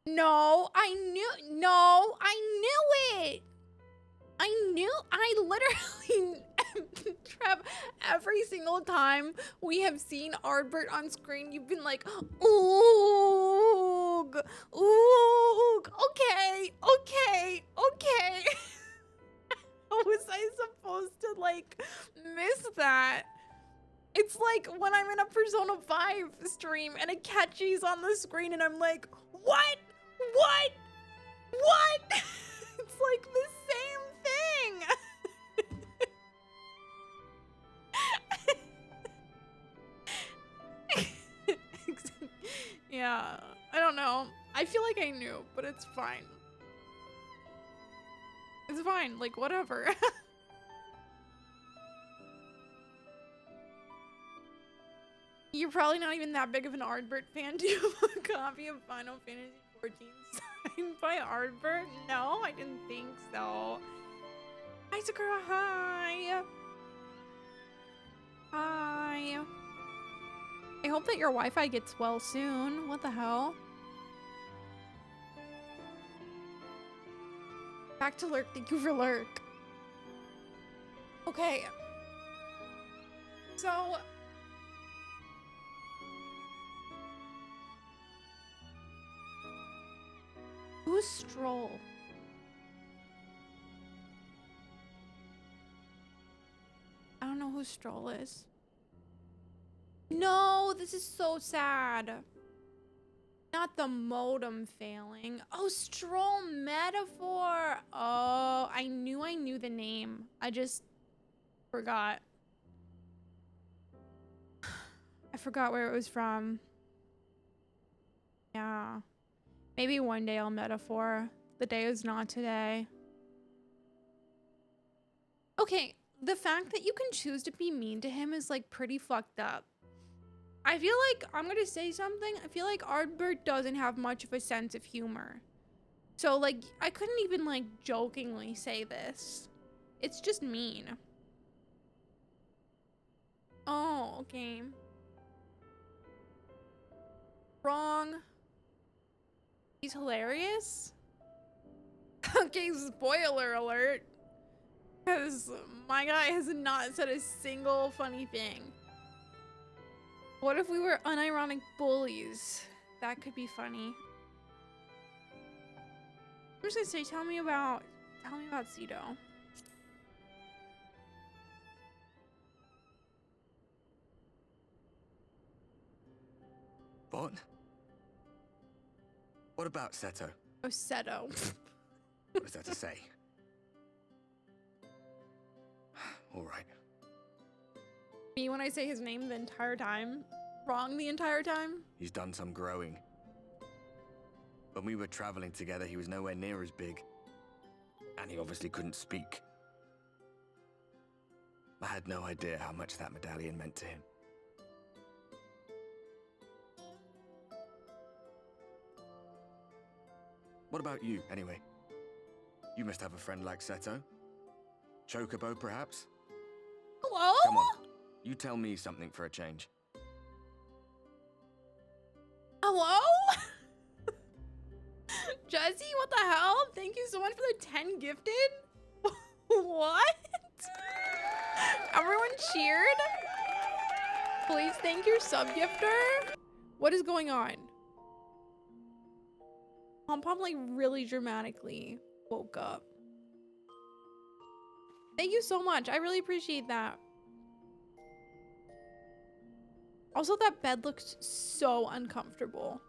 No, I knew it. I literally, Trev, every single time we have seen Ardbert on screen, you've been like, oog, okay. How was I supposed to, like, miss that? It's like when I'm in a Persona 5 stream and a catchy's on the screen and I'm like, what? It's like the same thing. Yeah, I don't know. I feel like I knew, but it's fine. It's fine, like, whatever. You're probably not even that big of an Ardbert fan. Do you have a copy of Final Fantasy XIV signed by Ardbert? No, I didn't think so. Hi, Sakura. Hi. Hi. I hope that your Wi-Fi gets well soon. What the hell? Back to Lurk. Thank you for Lurk. Okay. So... who's Stroll? I don't know who Stroll is. No, this is so sad. Not the modem failing. Oh, Stroll metaphor. Oh, I knew the name. I just forgot. I forgot where it was from. Yeah. Maybe one day I'll metaphor. The day is not today. Okay, the fact that you can choose to be mean to him is, like, pretty fucked up. I feel like, I'm gonna say something. I feel like Ardbert doesn't have much of a sense of humor. So, like, I couldn't even, like, jokingly say this. It's just mean. Oh, okay. Wrong. He's hilarious? Okay, spoiler alert. Because my guy has not said a single funny thing. What if we were unironic bullies? That could be funny. I'm just gonna say, tell me about Cedo. What? What about Seto? Oh, Seto. What is that to say? All right. Me when I say his name the entire time. Wrong the entire time. He's done some growing. When we were traveling together, he was nowhere near as big. And he obviously couldn't speak. I had no idea how much that medallion meant to him. What about you, anyway? You must have a friend like Seto? Chocobo, perhaps? Hello? Come on, you tell me something for a change. Hello? Jesse, what the hell? Thank you so much for the 10 gifted. What? Everyone cheered? Please thank your sub-gifter. What is going on? Pom-Pom like really dramatically woke up. Thank you so much. I really appreciate that. Also, that bed looks so uncomfortable.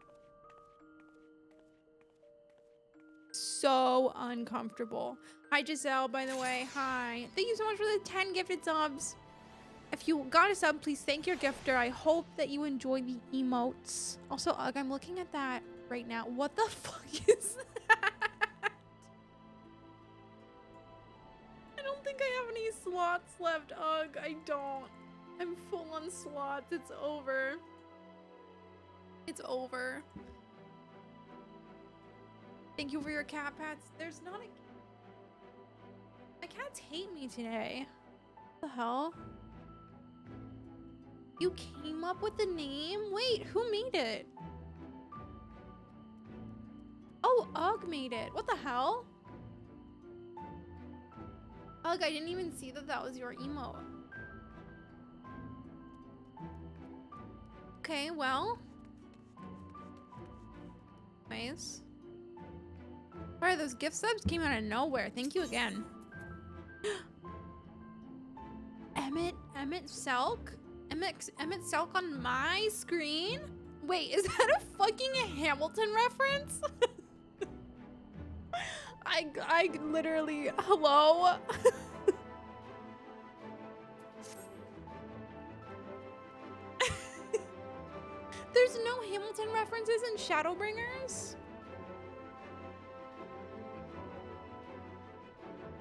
So uncomfortable. Hi, Giselle, by the way. Hi. Thank you so much for the 10 gifted subs. If you got a sub, please thank your gifter. I hope that you enjoy the emotes. Also, Ugh, I'm looking at that right now. What the fuck is that? I don't think I have any slots left, Ugh. I don't. I'm full on slots. It's over. It's over. Thank you for your cat pats. There's not a... My cats hate me today. What the hell? You came up with the name? Wait, who made it? Oh, Ugh made it. What the hell? Ugh, I didn't even see that that was your emote. Okay, well. Nice. Sorry, those gift subs came out of nowhere. Thank you again. Emet-Selch? Emet-Selch on my screen? Wait, is that a fucking Hamilton reference? I literally, hello? There's no Hamilton references in Shadowbringers?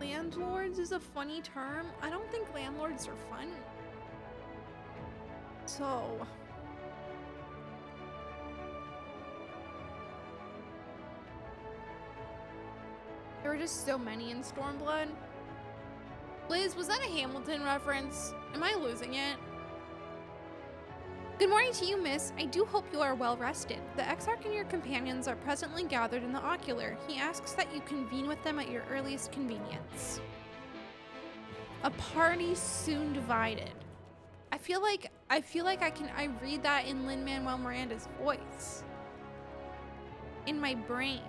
Landlords is a funny term. I don't think landlords are funny. So... There were just so many in Stormblood. Liz, was that a Hamilton reference? Am I losing it? Good morning to you, miss. I do hope you are well rested. The Exarch and your companions are presently gathered in the ocular. He asks that you convene with them at your earliest convenience. A party soon divided. I feel like I read that in Lin-Manuel Miranda's voice. In my brain.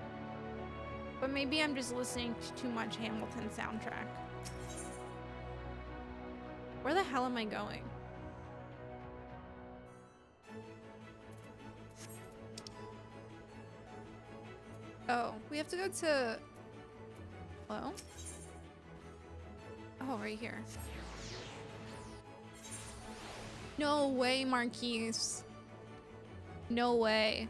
But maybe I'm just listening to too much Hamilton soundtrack. Where the hell am I going? Oh, we have to go to... Hello? Oh, right here. No way, Marquise. No way.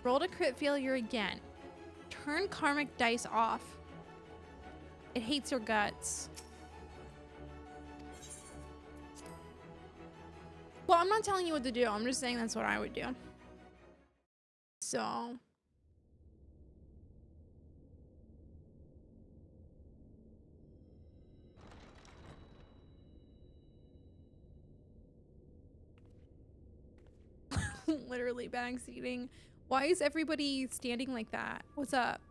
Roll to crit failure again. Turn karmic dice off. It hates your guts. Well, I'm not telling you what to do. I'm just saying that's what I would do. So... Literally backseating. Why is everybody standing like that? What's up?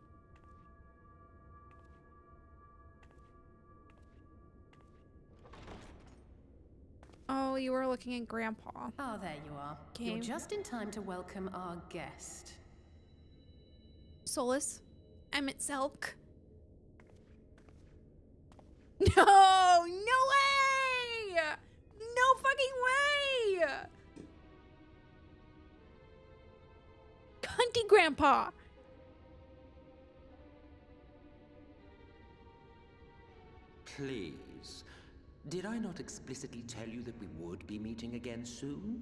Oh, you were looking at Grandpa. Ah, there you are. Okay. You're just in time to welcome our guest. Solus. Emet-Selch. No! No way! No fucking way! Cunty grandpa. Please. Did I not explicitly tell you that we would be meeting again soon?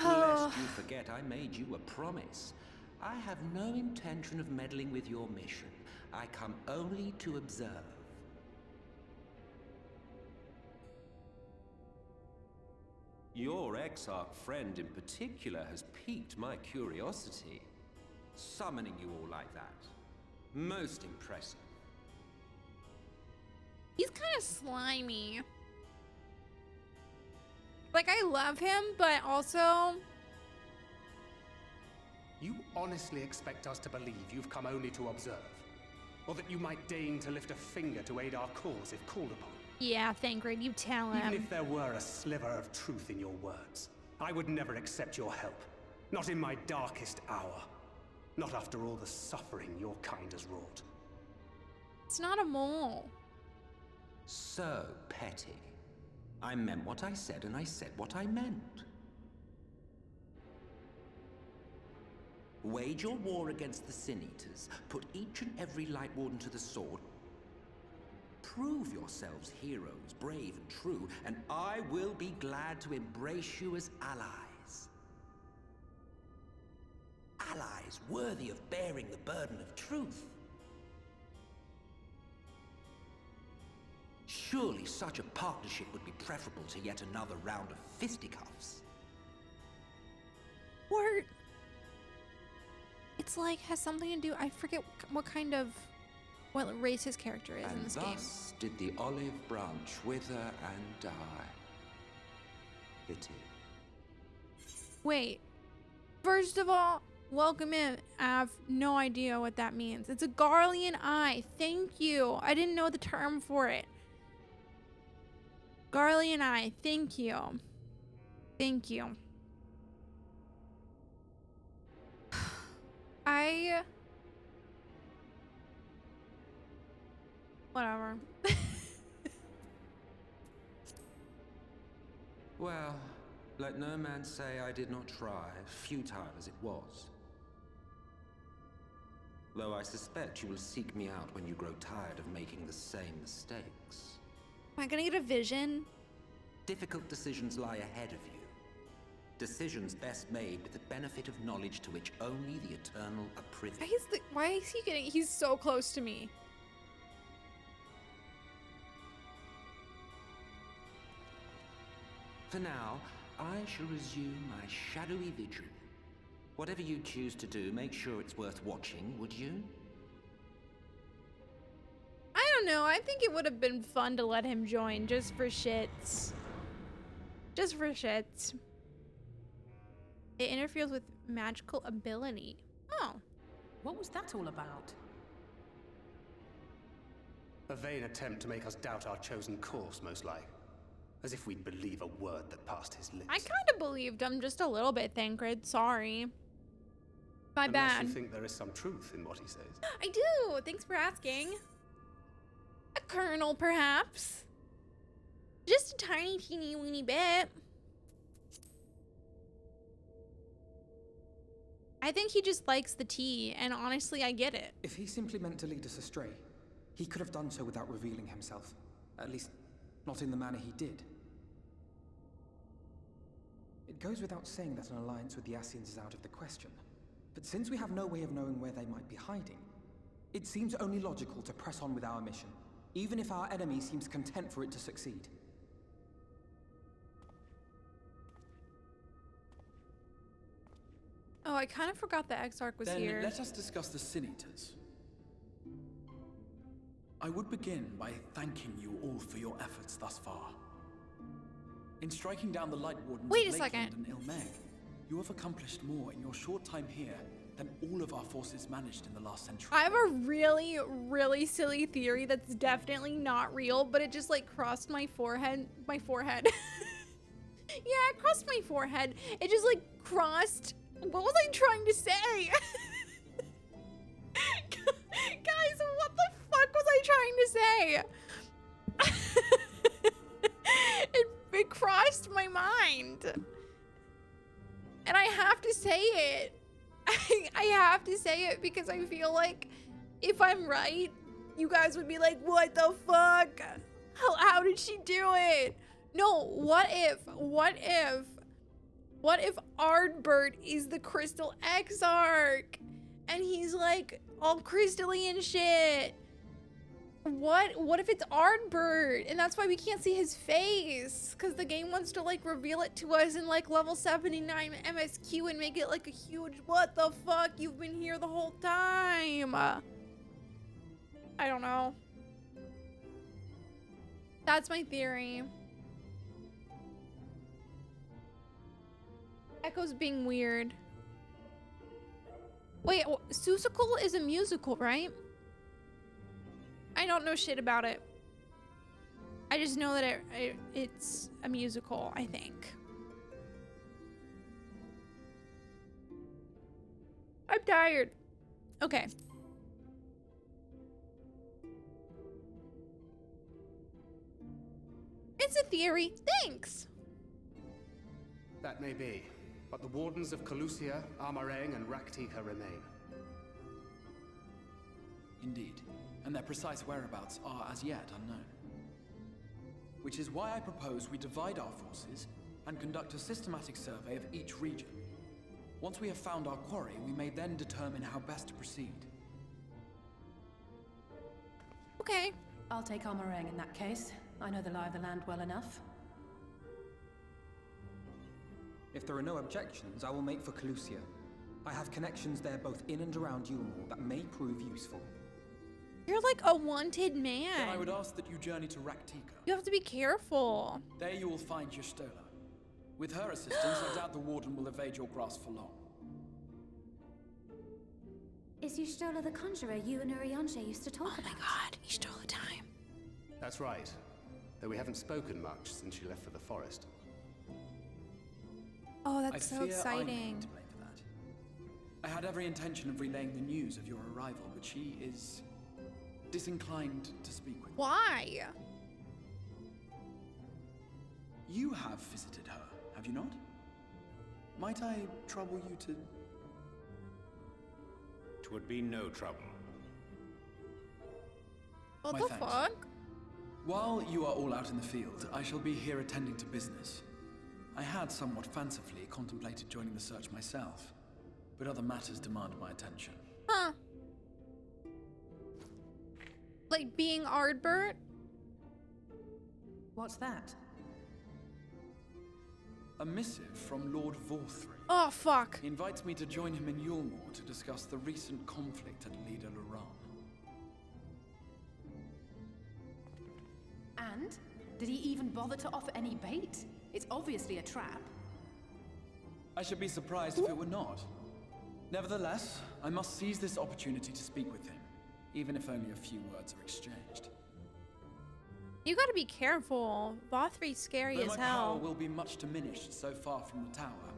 Lest you forget, I made you a promise. I have no intention of meddling with your mission. I come only to observe. Your Exarch friend in particular has piqued my curiosity. Summoning you all like that. Most impressive. He's kind of slimy. Like, I love him, but also... You honestly expect us to believe you've come only to observe? Or that you might deign to lift a finger to aid our cause if called upon? Yeah, Thancred, you tell him. Even if there were a sliver of truth in your words, I would never accept your help. Not in my darkest hour. Not after all the suffering your kind has wrought. It's not a mole. So petty. I meant what I said, and I said what I meant. Wage your war against the Sin Eaters. Put each and every Light Warden to the sword. Prove yourselves heroes, brave and true, and I will be glad to embrace you as allies. Allies worthy of bearing the burden of truth. Surely such a partnership would be preferable to yet another round of fisticuffs. Or... it's like, has something to do... I forget what kind of... what race his character is in this game. And thus did the olive branch wither and die. Pity. Wait. First of all, welcome in. I have no idea what that means. It's a Garlean eye. Thank you. I didn't know the term for it. Garlean eye. Thank you. Thank you. Whatever. Well, let no man say I did not try, futile as it was. Though I suspect you will seek me out when you grow tired of making the same mistakes. Am I gonna get a vision? Difficult decisions lie ahead of you. Decisions best made with the benefit of knowledge to which only the eternal are privy. Why is he getting... he's so close to me. For now, I shall resume my shadowy vigil. Whatever you choose to do, make sure it's worth watching, would you? I don't know. I think it would have been fun to let him join just for shits. Just for shits. It interferes with magical ability. Oh. What was that all about? A vain attempt to make us doubt our chosen course, most like. As if we'd believe a word that passed his lips. I kind of believed him just a little bit, Thancred. Sorry. My Unless bad. you think there is some truth in what he says. I do. Thanks for asking. A kernel, perhaps. Just a tiny, teeny, weeny bit. I think he just likes the tea, and honestly, I get it. If he simply meant to lead us astray, he could have done so without revealing himself. At least, not in the manner he did. It goes without saying that an alliance with the Ascians is out of the question. But since we have no way of knowing where they might be hiding, it seems only logical to press on with our mission, even if our enemy seems content for it to succeed. Oh, I kind of forgot the Exarch was Then here. let us discuss the Sin Eaters. I would begin by thanking you all for your efforts thus far. In striking down the Light Wardens Wait a of Lakeland second. and Ilmeg, you have accomplished more in your short time here than all of our forces managed in the last century. I have a really, really silly theory that's definitely not real, but it just like crossed my forehead. Yeah, it crossed my forehead. It just like crossed. What was I trying to say? Guys, what the fuck was I trying to say? It crossed my mind. And I have to say it. I have to say it because I feel like if I'm right, you guys would be like, what the fuck? How did she do it? No, what if Ardbert is the Crystal Exarch and he's like all crystally and shit? What if it's Ardbert and that's why we can't see his face? Because the game wants to like reveal it to us in like level 79 MSQ and make it like a huge what the fuck, you've been here the whole time. I don't know. That's my theory. Echo's being weird. Wait, Seussical is a musical, right? I don't know shit about it. I just know that it's a musical, I think. I'm tired. Okay. It's a theory. Thanks. That may be, but the wardens of Calusia, Amarang, and Raktika remain. Indeed, and their precise whereabouts are as yet unknown. Which is why I propose we divide our forces and conduct a systematic survey of each region. Once we have found our quarry, we may then determine how best to proceed. Okay. I'll take Amarang in that case. I know the lie of the land well enough. If there are no objections, I will make for Calusia. I have connections there both in and around Yulmore that may prove useful. You're like a wanted man. Then I would ask that you journey to Raktika. You have to be careful. There you will find Y'shtola. With her assistance, I doubt the Warden will evade your grasp for long. Is Y'shtola the conjurer you and Urianger used to talk about? Oh my god, he stole the time. That's right. Though we haven't spoken much since she left for the forest. Oh, I that's so fear exciting. I'm to blame for that. I had every intention of relaying the news of your arrival, but she is disinclined to speak with me. Why? You have visited her, have you not? Might I trouble you to... 'Twould be no trouble. What My the thanks. fuck? While you are all out in the field, I shall be here attending to business. I had somewhat fancifully contemplated joining the search myself, but other matters demand my attention. Huh. Like being Ardbert? What's that? A missive from Lord Vorthry. Oh, fuck. He invites me to join him in Yulmore to discuss the recent conflict at Lida Luran. And? Did he even bother to offer any bait? It's obviously a trap. I should be surprised if it were not. Nevertheless, I must seize this opportunity to speak with him, even if only a few words are exchanged. You gotta be careful. Vothry's scary Though as my hell. power will be much diminished so far from the tower,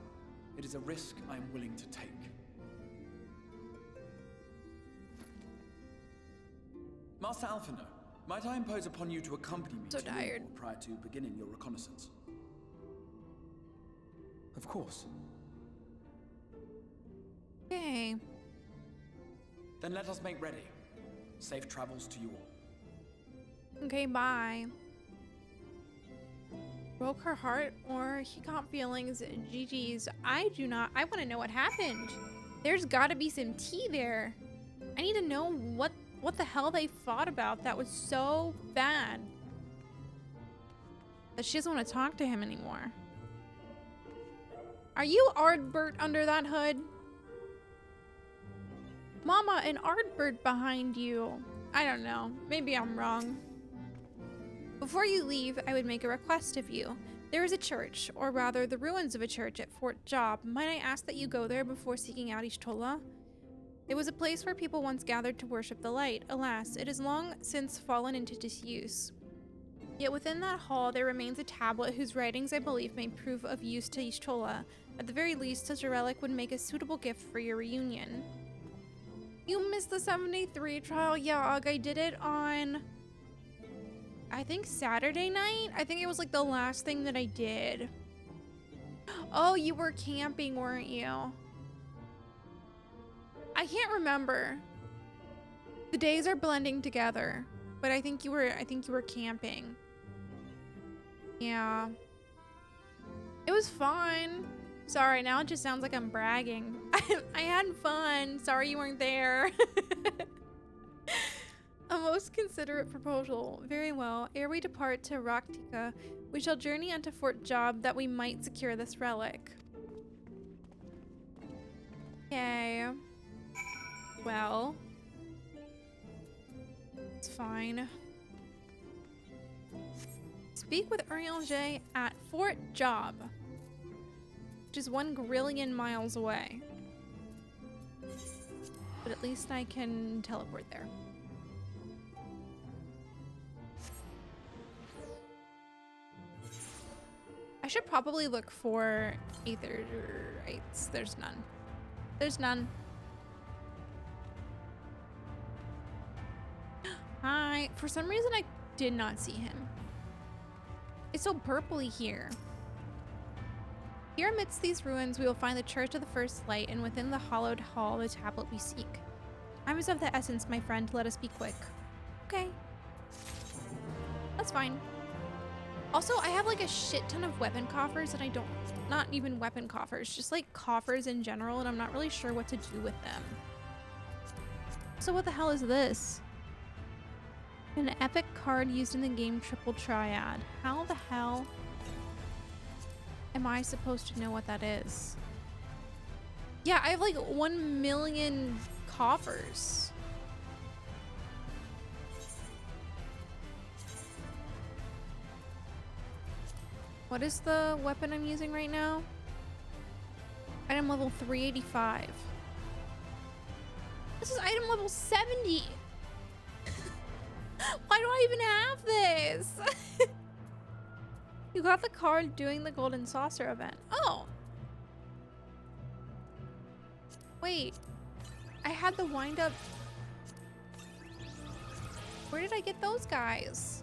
it is a risk I am willing to take. Master Alphino, might I impose upon you to accompany me So to tired. Yulmore prior to beginning your reconnaissance? Of course. Okay. Then let us make ready. Safe travels to you all. Okay, bye. Broke her heart or he got feelings. GG's. I do not. I want to know what happened. There's got to be some tea there. I need to know what the hell they fought about that was so bad that she doesn't want to talk to him anymore. Are you Ardbert under that hood? Mama, an Ardbert behind you. I don't know. Maybe I'm wrong. Before you leave, I would make a request of you. There is a church, or rather the ruins of a church at Fort Job. Might I ask that you go there before seeking out Y'shtola? It was a place where people once gathered to worship the light. Alas, it has long since fallen into disuse. Yet within that hall there remains a tablet whose writings I believe may prove of use to Y'shtola. At the very least, such a relic would make a suitable gift for your reunion. You missed the 73 trial, Yogg. I did it on I think Saturday night. I think it was like the last thing that I did. Oh, you were camping, weren't you? I can't remember. The days are blending together, but I think you were camping. Yeah. It was fun. Sorry, now it just sounds like I'm bragging. I had fun. Sorry you weren't there. A most considerate proposal. Very well. Ere we depart to Raktika, we shall journey unto Fort Job that we might secure this relic. Okay. Well. It's fine. Speak with Urianger at Fort Job, which is 1 grillion miles away. But at least I can teleport there. I should probably look for aetherites. There's none. There's none. Hi. For some reason, I did not see him. It's so purpley here. Here amidst these ruins, we will find the Church of the First Light, and within the hollowed hall, the tablet we seek. Time is of the essence, my friend. Let us be quick. Okay. That's fine. Also, I have like a shit ton of weapon coffers and I don't, not even weapon coffers, just like coffers in general, and I'm not really sure what to do with them. So what the hell is this? An epic card used in the game Triple Triad. How the hell am I supposed to know what that is? Yeah, I have like 1 million coffers. What is the weapon I'm using right now? Item level 385. This is item level 70. Why do I even have this? You got the card doing the Golden Saucer event. Oh. Wait. I had the wind up. Where did I get those guys?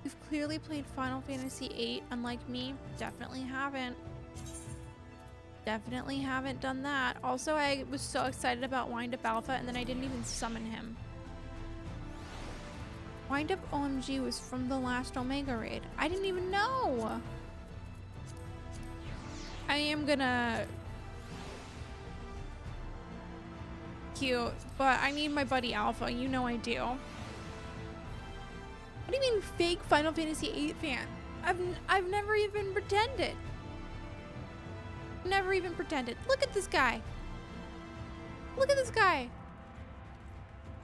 You've clearly played Final Fantasy VIII, unlike me. Definitely haven't. Definitely haven't done that. Also, I was so excited about Wind Up Alpha, and then I didn't even summon him. Wind Up OMG was from the last Omega raid. I didn't even know. I am gonna... Cute, but I need my buddy Alpha. You know I do. What do you mean fake Final Fantasy VIII fan? I've never even pretended. Never even pretended. Look at this guy. Look at this guy.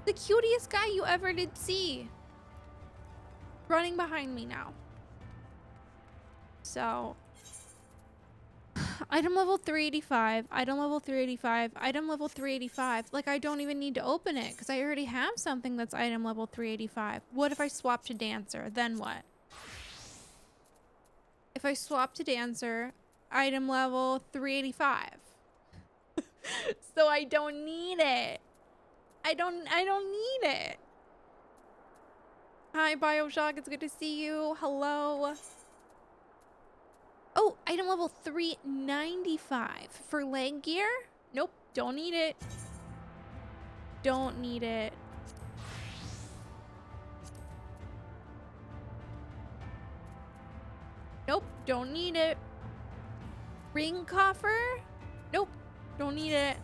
The cutest guy you ever did see. Running behind me now. So, item level 385, item level 385, item level 385. Like, I don't even need to open it because I already have something that's item level 385. What if I swap to Dancer? Then what? If I swap to Dancer, item level 385. So I don't need it. I don't need it. Hi, Bioshock. It's good to see you. Hello. Oh, item level 395 for leg gear? Nope, don't need it. Don't need it. Nope, don't need it. Ring coffer? Nope, don't need it.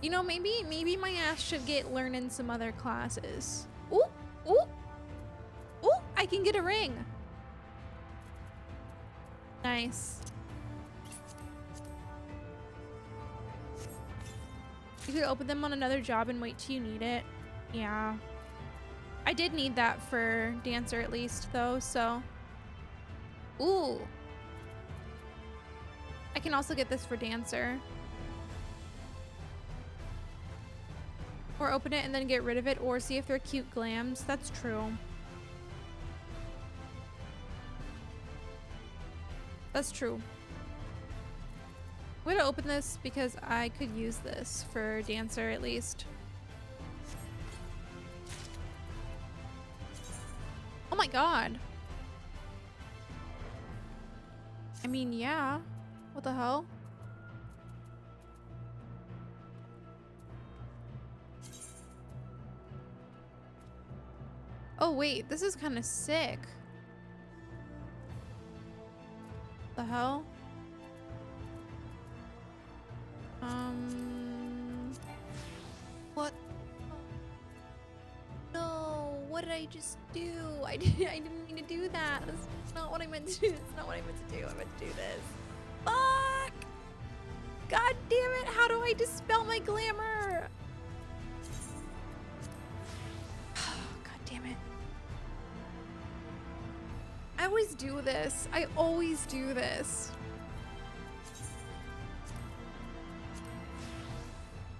You know, maybe my ass should get learning some other classes. Ooh, ooh. Ooh, I can get a ring. Nice. You could open them on another job and wait till you need it. Yeah. I did need that for Dancer at least, though, so. Ooh. I can also get this for Dancer. Or open it and then get rid of it, or see if they're cute glams. That's true. That's true. I'm gonna open this because I could use this for Dancer at least. my god. I mean, yeah. What the hell? Oh wait, this is kind of sick. The hell? What? No, what did I just do? I didn't mean to do that. That's not what I meant to do. That's not what I meant to do. I meant to do this. Fuck! God damn it, how do I dispel my glamour? God damn it. I always do this. I always do this.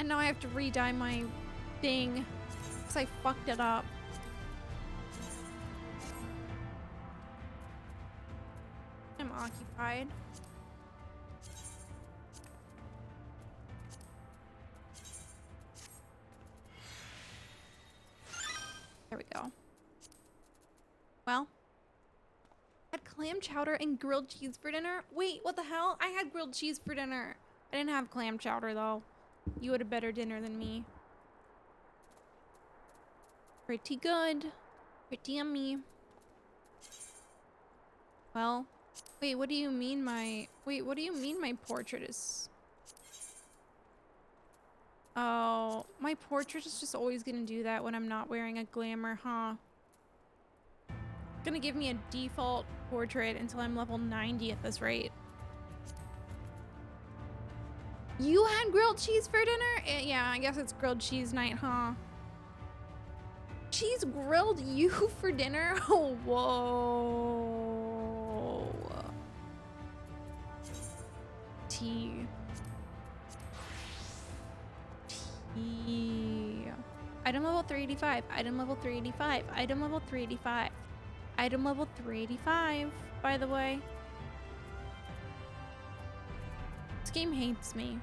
And now I have to re-dye my thing because I fucked it up. I'm occupied. There we go. Well, I had clam chowder and grilled cheese for dinner. Wait, what the hell? I had grilled cheese for dinner. I didn't have clam chowder though. You had a better dinner than me. Pretty good. Pretty yummy. Well, wait, what do you mean my portrait is... Oh, my portrait is just always gonna do that when I'm not wearing a glamour, huh? Gonna give me a default portrait until I'm level 90 at this rate. You had grilled cheese for dinner? Yeah, I guess it's grilled cheese night, huh? Cheese grilled you for dinner? Oh, whoa. Tea. Item level 385. Item level 385. Item level 385. Item level 385, by the way. This game hates me.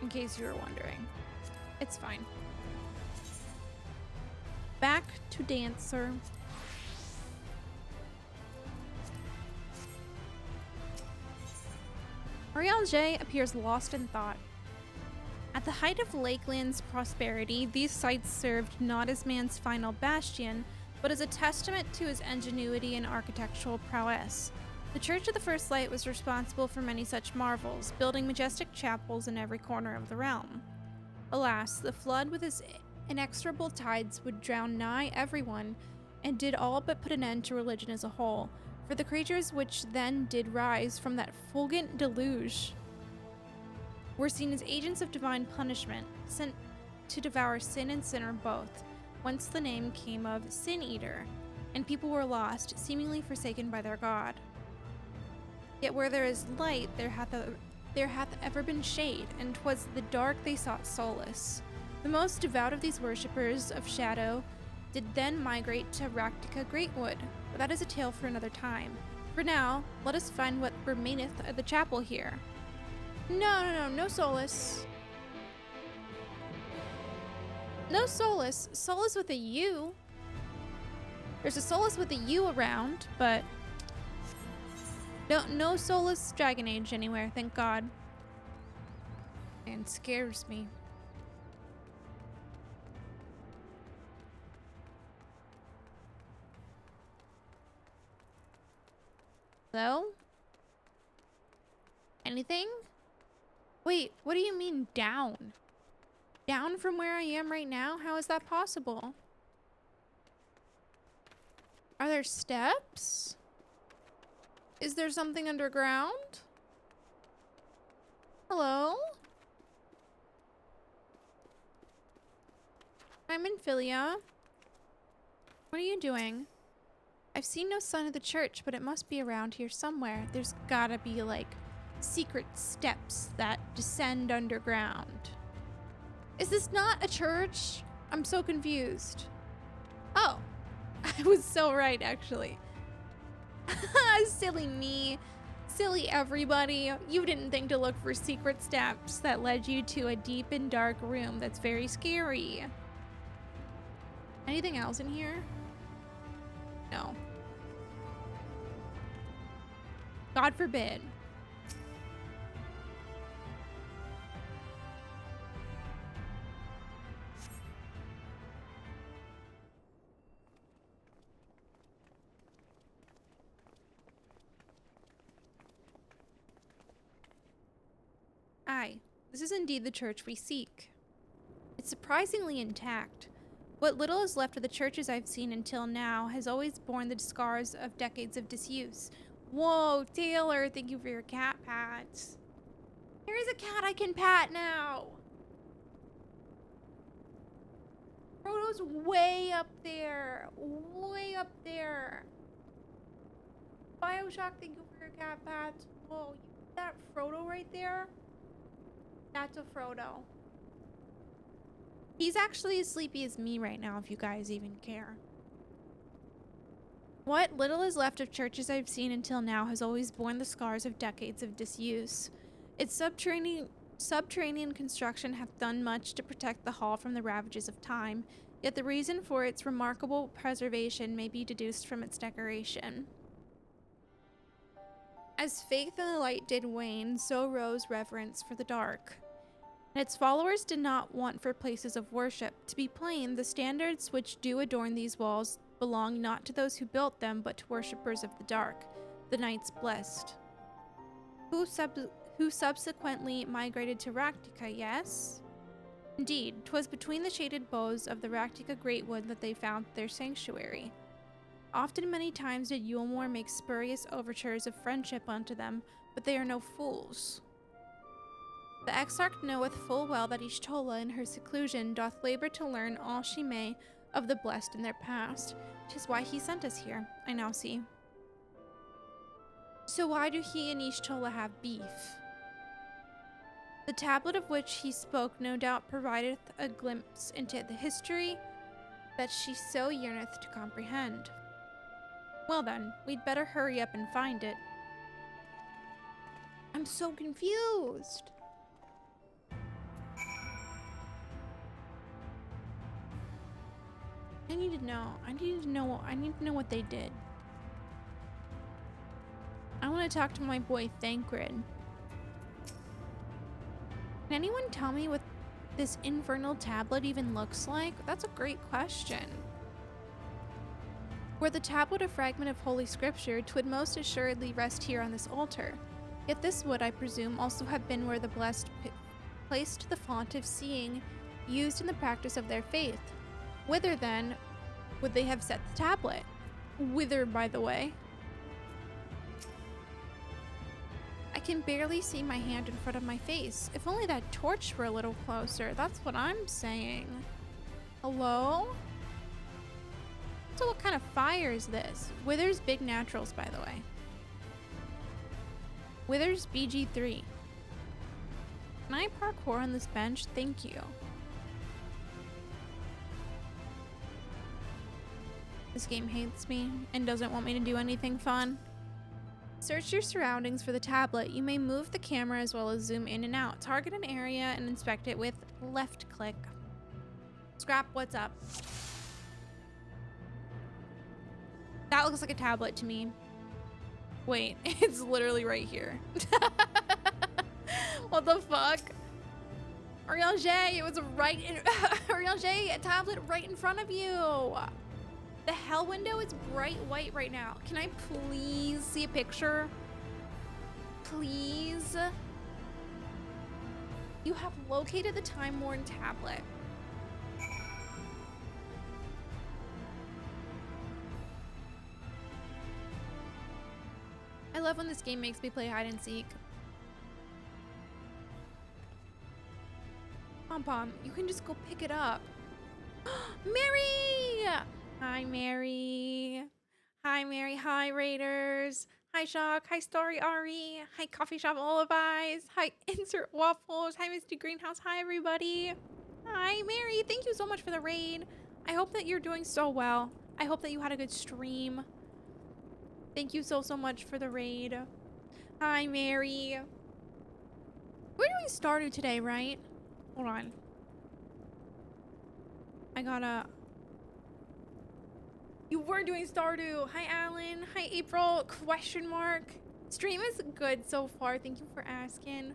In case you were wondering. It's fine. Back to Dancer. Ariane appears lost in thought. At the height of Lakeland's prosperity, these sites served not as man's final bastion, but as a testament to his ingenuity and architectural prowess. The Church of the First Light was responsible for many such marvels, building majestic chapels in every corner of the realm. Alas, the flood with its inexorable tides would drown nigh everyone, and did all but put an end to religion as a whole, for the creatures which then did rise from that fulgent deluge were seen as agents of divine punishment, sent to devour sin and sinner both, whence the name came of Sin Eater, and people were lost, seemingly forsaken by their god. Yet where there is light, there hath ever been shade, and 'twas the dark they sought solace. The most devout of these worshippers of shadow did then migrate to Raktika Greatwood, but that is a tale for another time. For now, let us find what remaineth of the chapel here. No solace. No solace. Solace with a U. There's a solace with a U around, but no solace Dragon Age anywhere, thank God. And scares me. Hello? Anything? Wait, what do you mean down? Down from where I am right now? How is that possible? Are there steps? Is there something underground? Hello? I'm in Philia. What are you doing? I've seen no sign of the church, but it must be around here somewhere. There's gotta be, like, secret steps that descend underground. Is this not a church? I'm so confused. Oh, I was so right, actually. Silly me. Silly everybody. You didn't think to look for secret steps that led you to a deep and dark room that's very scary. Anything else in here? No. God forbid. Aye, this is indeed the church we seek. It's surprisingly intact. What little is left of the churches I've seen until now has always borne the scars of decades of disuse. Whoa, Taylor, thank you for your cat pats. Here's a cat I can pat now. Frodo's way up there. Way up there. Bioshock, thank you for your cat pats. Whoa, that Frodo right there? That's a Frodo. He's actually as sleepy as me right now, if you guys even care. What little is left of churches I've seen until now has always borne the scars of decades of disuse. Its subterranean construction hath done much to protect the hall from the ravages of time, yet the reason for its remarkable preservation may be deduced from its decoration. As faith in the light did wane, so rose reverence for the dark. And its followers did not want for places of worship. To be plain, the standards which do adorn these walls belong not to those who built them, but to worshippers of the dark, the knights blessed, who subsequently migrated to Raktika, yes? Indeed, 'twas between the shaded boughs of the Raktika Greatwood that they found their sanctuary. Often many times did Yulmore make spurious overtures of friendship unto them, but they are no fools. The Exarch knoweth full well that Y'shtola in her seclusion doth labor to learn all she may of the blessed in their past. 'Tis why he sent us here, I now see. So why do he and Y'shtola have beef? The tablet of which he spoke no doubt provideth a glimpse into the history that she so yearneth to comprehend. Well then, we'd better hurry up and find it. I'm so confused. I need to know. I need to know what they did. I want to talk to my boy Thancred. Can anyone tell me what this infernal tablet even looks like? That's a great question. Were the tablet a fragment of Holy Scripture, 'twould most assuredly rest here on this altar. Yet this would, I presume, also have been where the blessed placed the font of seeing used in the practice of their faith. Whither, then, would they have set the tablet? Whither, by the way? I can barely see my hand in front of my face. If only that torch were a little closer. That's what I'm saying. Hello? So what kind of fire is this? Wither's Big Naturals, by the way. Wither's BG3. Can I parkour on this bench? Thank you. This game hates me and doesn't want me to do anything fun. Search your surroundings for the tablet. You may move the camera as well as zoom in and out. Target an area and inspect it with left click. Scrap, what's up? That looks like a tablet to me. Wait, it's literally right here. What the fuck? Oriange, it was right in Oriange, a tablet right in front of you. The hell window is bright white right now. Can I please see a picture? Please? You have located the time-worn tablet. I love when this game makes me play hide and seek. Pom-pom, you can just go pick it up. Mary! Hi, Mary. Hi, Mary. Hi, Raiders. Hi, Shock. Hi, Story Ari. Hi, Coffee Shop Olive Eyes. Hi, Insert Waffles. Hi, Misty Greenhouse. Hi, everybody. Hi, Mary. Thank you so much for the raid. I hope that you're doing so well. I hope that you had a good stream. Thank you so much for the raid. Hi, Mary. We're doing Stardew today, right? Hold on. I gotta... You were doing Stardew. Hi, Alan. Hi, April. Question mark. Stream is good so far. Thank you for asking.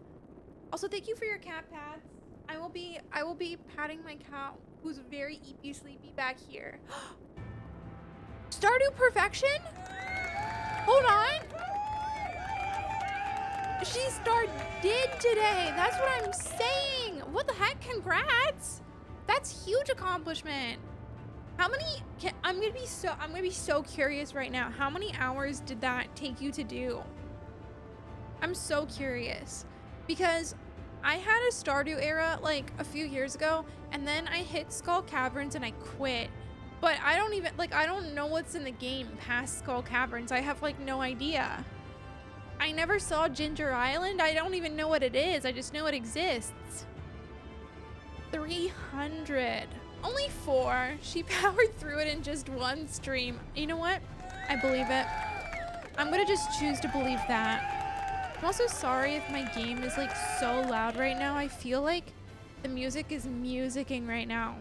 Also, thank you for your cat pats. I will be patting my cat, who's very eepy sleepy back here. Stardew perfection? Hold on. She did today. That's what I'm saying. What the heck? Congrats. That's huge accomplishment. How many I'm gonna be so curious right now. How many hours did that take you to do? I'm so curious because I had a Stardew era like a few years ago, and then I hit Skull Caverns and I quit. But I don't even I don't know what's in the game past Skull Caverns. I have like no idea. I never saw Ginger Island. I don't even know what it is. I just know it exists. 300. Only 4. She powered through it in just one stream. You know what? I believe it. I'm gonna just choose to believe that. I'm also sorry if my game is like so loud right now. I feel like the music is musicking right now.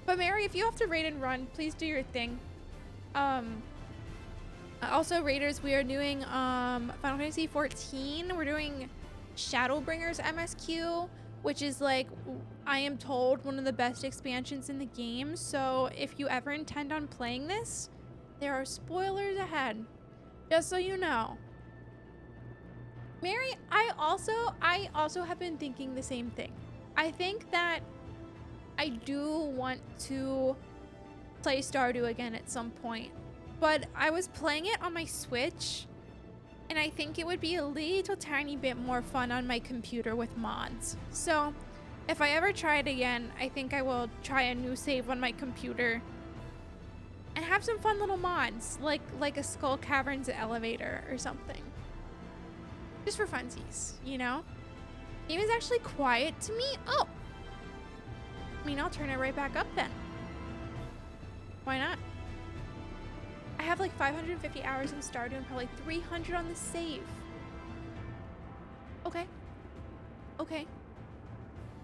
But Mary, if you have to raid and run, please do your thing. Also, raiders, we are doing Final Fantasy 14. We're doing Shadowbringers MSQ, which is like, I am told, one of the best expansions in the game. So if you ever intend on playing this, there are spoilers ahead, just so you know. Mary, I also have been thinking the same thing. I think that I do want to play Stardew again at some point, but I was playing it on my Switch, and I think it would be a little tiny bit more fun on my computer with mods. So if I ever try it again, I think I will try a new save on my computer and have some fun little mods, like a Skull Caverns elevator or something. Just for funsies, you know? Game is actually quiet to me. Oh, I mean, I'll turn it right back up then. Why not? I have like 550 hours in Stardew and probably 300 on the save. Okay. Okay.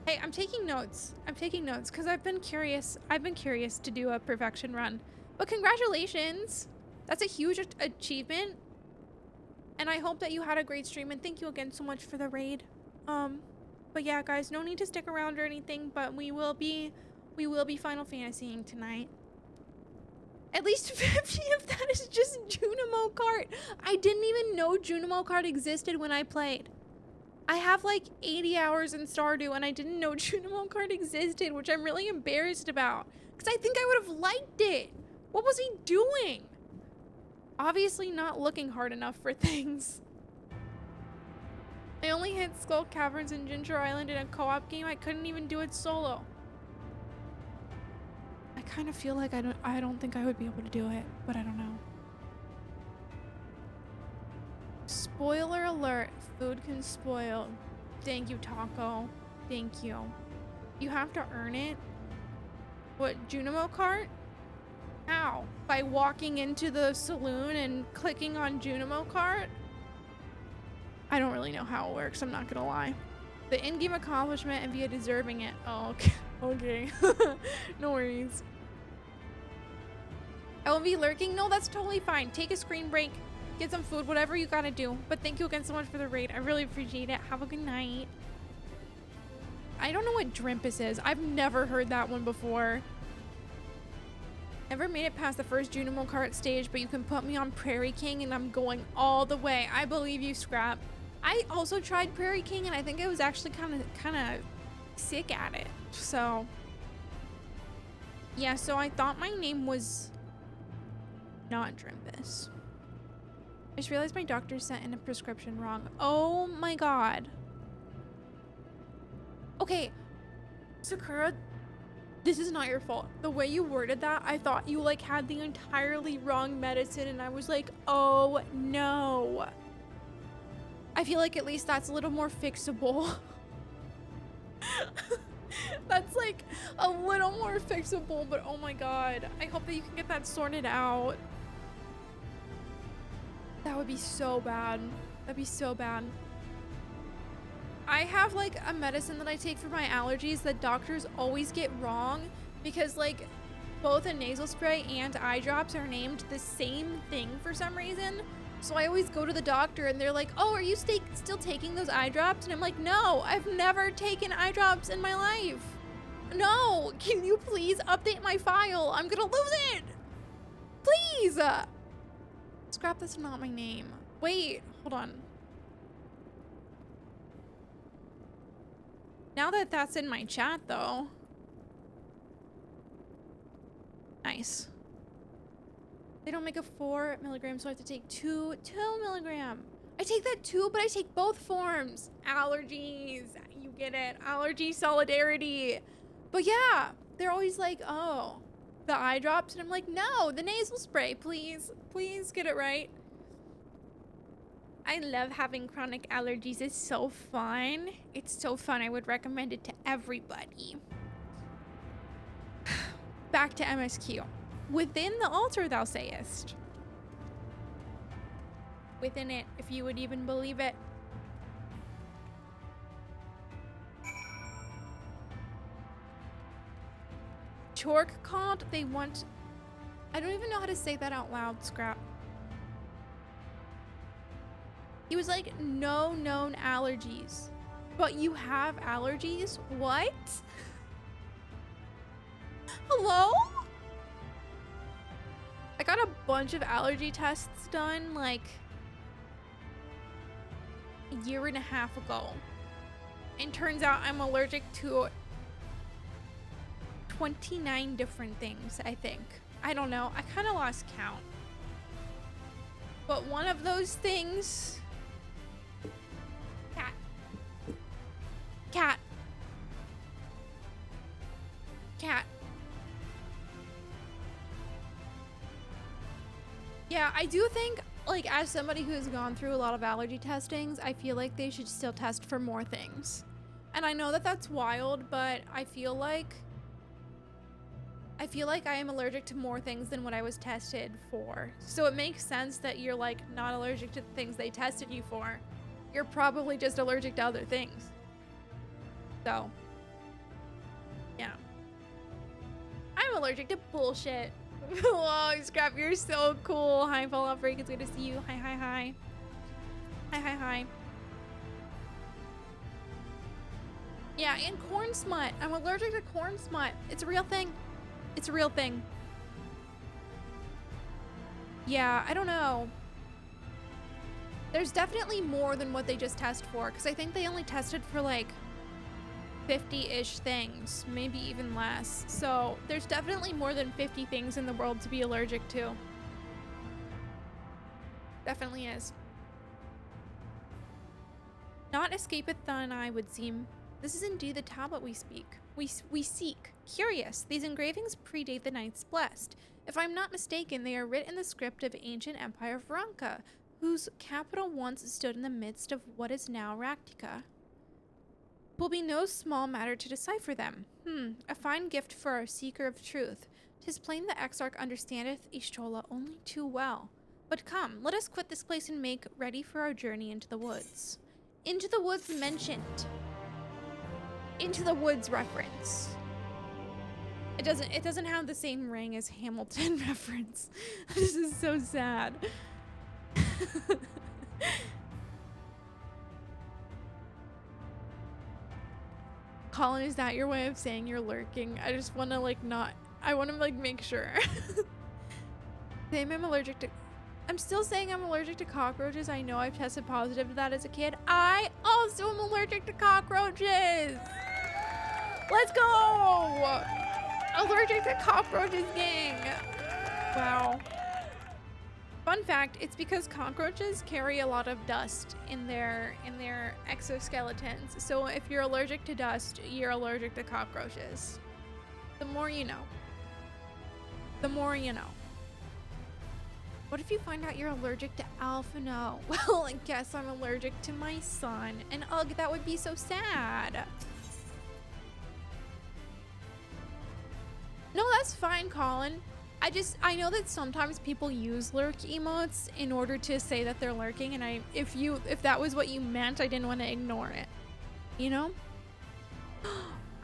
Hey, I'm taking notes. I'm taking notes because I've been curious. I've been curious to do a perfection run. But congratulations. That's a huge achievement. And I hope that you had a great stream, and thank you again so much for the raid. But yeah, guys, no need to stick around or anything, but we will be Final Fantasying tonight. At least 50 of that is just Junimo Kart. I didn't even know Junimo Kart existed when I played. I have like 80 hours in Stardew, and I didn't know Junimo Kart existed, which I'm really embarrassed about, because I think I would have liked it. What was he doing? Obviously not looking hard enough for things. I only hit Skull Caverns and Ginger Island in a co-op game. I couldn't even do it solo. I kind of feel like I don't think I would be able to do it, but I don't know. Spoiler alert, food can spoil. Thank you, Taco. Thank you. You have to earn it. What, Junimo Kart? How? By walking into the saloon and clicking on Junimo Kart? I don't really know how it works, I'm not gonna lie. The in-game accomplishment and via deserving it. Oh, okay. Okay. No worries. I will be lurking. No, that's totally fine. Take a screen break, get some food, whatever you gotta do. But thank you again so much for the raid. I really appreciate it. Have a good night. I don't know what Drimpus is. I've never heard that one before. Never made it past the first Junimo Kart stage, but you can put me on Prairie King and I'm going all the way. I believe you, Scrap. I also tried Prairie King and I think I was actually kind of sick at it. So yeah, so I thought my name was not Drimpus. I just realized my doctor sent in a prescription wrong. Oh my god. Okay, Sakura, this is not your fault. The way you worded that, I thought you like had the entirely wrong medicine, and I was like, oh no. I feel like at least that's a little more fixable. That's like a little more fixable, but oh my god. I hope that you can get that sorted out. That would be so bad. That'd be so bad. I have like a medicine that I take for my allergies that doctors always get wrong because like both a nasal spray and eye drops are named the same thing for some reason. So I always go to the doctor and they're like, oh, are you still taking those eye drops? And I'm like, no, I've never taken eye drops in my life. No, can you please update my file? I'm gonna lose it. Please. Scrap, that's not my name. Wait, hold on. Now that that's in my chat though. Nice. They don't make a 4 milligram, so I have to take 2 milligram. I take that too, but I take both forms. Allergies, you get it. Allergy solidarity. But yeah, they're always like, oh, the eye drops. And I'm like, no, the nasal spray, please. Please get it right. I love having chronic allergies. It's so fun. It's so fun. I would recommend it to everybody. Back to MSQ. Within the altar thou sayest. Within it, if you would even believe it. Chork called, they want... I don't even know how to say that out loud, Scrap. He was like, no known allergies. But you have allergies? What? Hello? I got a bunch of allergy tests done like a year and a half ago. And turns out I'm allergic to 29 different things, I think. I don't know. I kind of lost count. But one of those things... Cat. Cat. Cat. Yeah, I do think, like, as somebody who has gone through a lot of allergy testings, I feel like they should still test for more things. And I know that that's wild, but I feel like I am allergic to more things than what I was tested for. So it makes sense that you're, like, not allergic to the things they tested you for. You're probably just allergic to other things. So, yeah. I'm allergic to bullshit. Whoa, Scrap, you're so cool. Hi, Fallout Freak. It's good to see you. Hi, hi, hi. Hi, hi, hi. Yeah, and corn smut. I'm allergic to corn smut. It's a real thing. It's a real thing. Yeah, I don't know. There's definitely more than what they just test for, because I think they only tested for like 50-ish things, maybe even less. So there's definitely more than 50 things in the world to be allergic to. Definitely is. Not escapeth thine eye would seem. This is indeed the tablet we speak. We seek. Curious, these engravings predate the Knights Blessed. If I'm not mistaken, they are writ in the script of ancient Empire Franca, whose capital once stood in the midst of what is now Raktika. Will be no small matter to decipher them. A fine gift for our seeker of truth. 'Tis plain the Exarch understandeth Ishtola only too well. But come, let us quit this place and make ready for our journey into the woods. Into the woods mentioned. Into the woods reference. It doesn't have the same ring as Hamilton reference. This is so sad. Colin, is that your way of saying you're lurking? I just want to I want to make sure. I'm allergic to... I'm still saying I'm allergic to cockroaches. I know I've tested positive to that as a kid. I also am allergic to cockroaches. Let's go. Allergic to cockroaches, gang. Wow. Fun fact, it's because cockroaches carry a lot of dust in their exoskeletons. So if you're allergic to dust, you're allergic to cockroaches. The more you know. The more you know. What if you find out you're allergic to Alphino? Well, I guess I'm allergic to my son. And ugh, that would be so sad. No, that's fine, Colin. I know that sometimes people use lurk emotes in order to say that they're lurking, and if that was what you meant, I didn't want to ignore it. You know?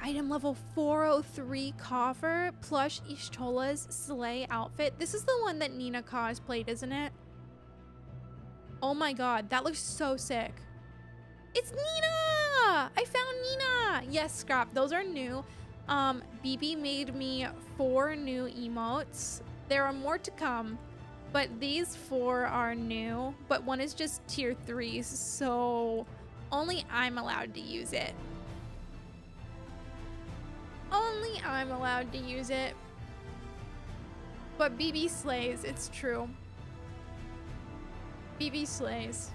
Item level 403 coffer, plush Ishtola's sleigh outfit. This is the one that Nina cosplayed, isn't it? Oh my god, that looks so sick. It's Nina! I found Nina! Yes, Scrap, those are new. BB made me 4 new emotes. There are more to come, but these 4 are new, but one is just tier 3, so only I'm allowed to use it. Only I'm allowed to use it. But BB slays, it's true. BB slays.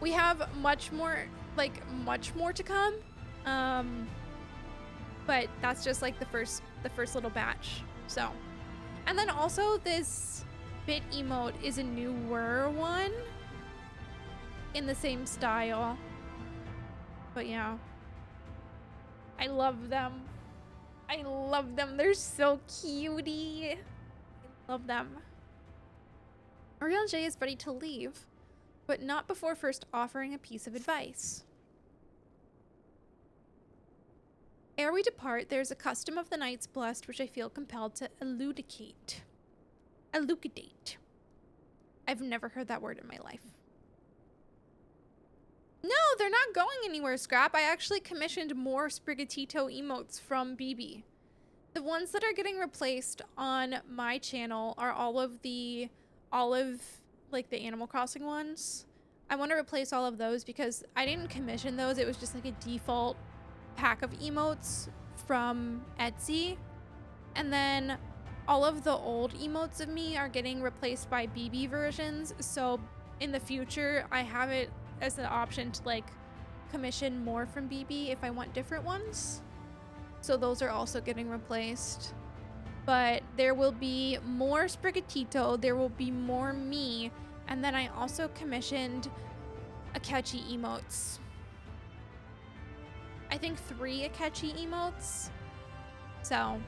We have much more to come. But that's just like the first little batch. So, and then also this bit emote is a newer one in the same style. But yeah. I love them. I love them. They're so cutie. I love them. Oriange is ready to leave, but not before first offering a piece of advice. Ere we depart, there's a custom of the Knights Blessed which I feel compelled to elucidate. Elucidate. I've never heard that word in my life. No, they're not going anywhere, Scrap. I actually commissioned more Sprigatito emotes from BB. The ones that are getting replaced on my channel are all of the like the Animal Crossing ones. I want to replace all of those because I didn't commission those. It was just like a default pack of emotes from Etsy. And then all of the old emotes of me are getting replaced by BB versions. So in the future, I have it as an option to like commission more from BB if I want different ones. So those are also getting replaced. But there will be more Sprigatito, there will be more me, and then I also commissioned Akechi emotes. I think 3 Akechi emotes. So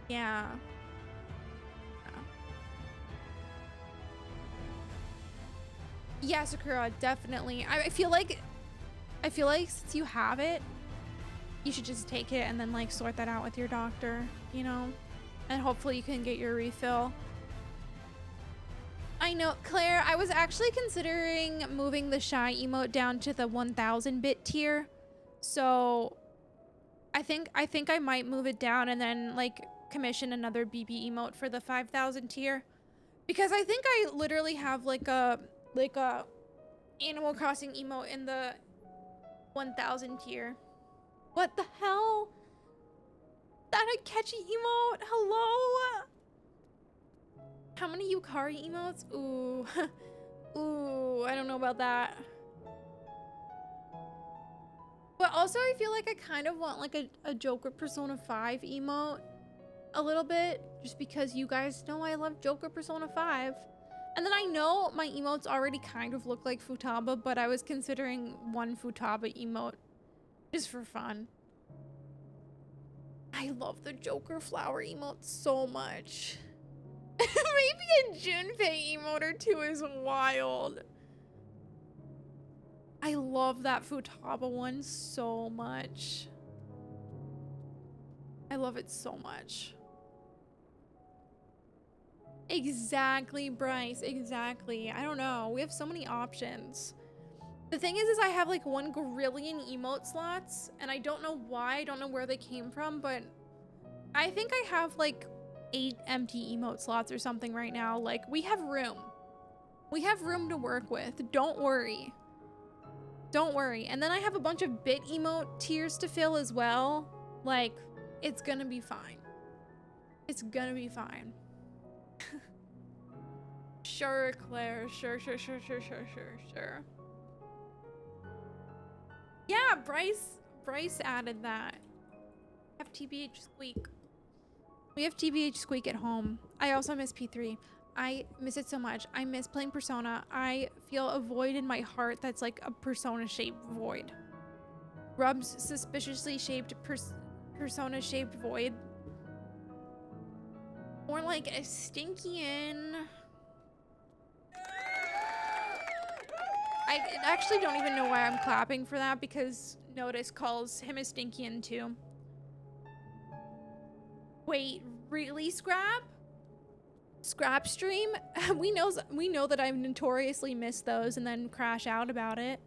yeah. Yeah, Sakura, definitely. I feel like since you have it, you should just take it and then like sort that out with your doctor, you know? And hopefully you can get your refill. I know, Claire, I was actually considering moving the shy emote down to the 1000 bit tier. So I think I might move it down and then like commission another BB emote for the 5000 tier. Because I think I literally have like a Animal Crossing emote in the 1000 tier. What the hell? That Akechi emote? Hello? How many Yukari emotes? Ooh. Ooh, I don't know about that. But also I feel like I kind of want like a Joker Persona 5 emote a little bit. Just because you guys know I love Joker Persona 5. And then I know my emotes already kind of look like Futaba, but I was considering one Futaba emote just for fun. I love the Joker flower emote so much. Maybe a Junpei emote or 2 is wild. I love that Futaba one so much. I love it so much. Exactly, Bryce, exactly. I don't know. We have so many options. The thing is I have like 1 grillion emote slots, and I don't know why. I don't know where they came from, but I think I have like 8 empty emote slots or something right now. Like, we have room. We have room to work with. Don't worry. Don't worry. And then I have a bunch of bit emote tiers to fill as well. Like, it's gonna be fine. It's gonna be fine. Sure, Claire. Sure. Yeah, Bryce added that. I have TBH Squeak. We have TBH Squeak at home. I also miss P3. I miss it so much. I miss playing Persona. I feel a void in my heart that's like a Persona-shaped void. Rub's suspiciously shaped Persona-shaped void. Or like a Stinkian. I actually don't even know why I'm clapping for that, because Notice calls him a Stinkian too. Wait, really, Scrap? Scrap stream? we know that I've notoriously missed those and then crash out about it.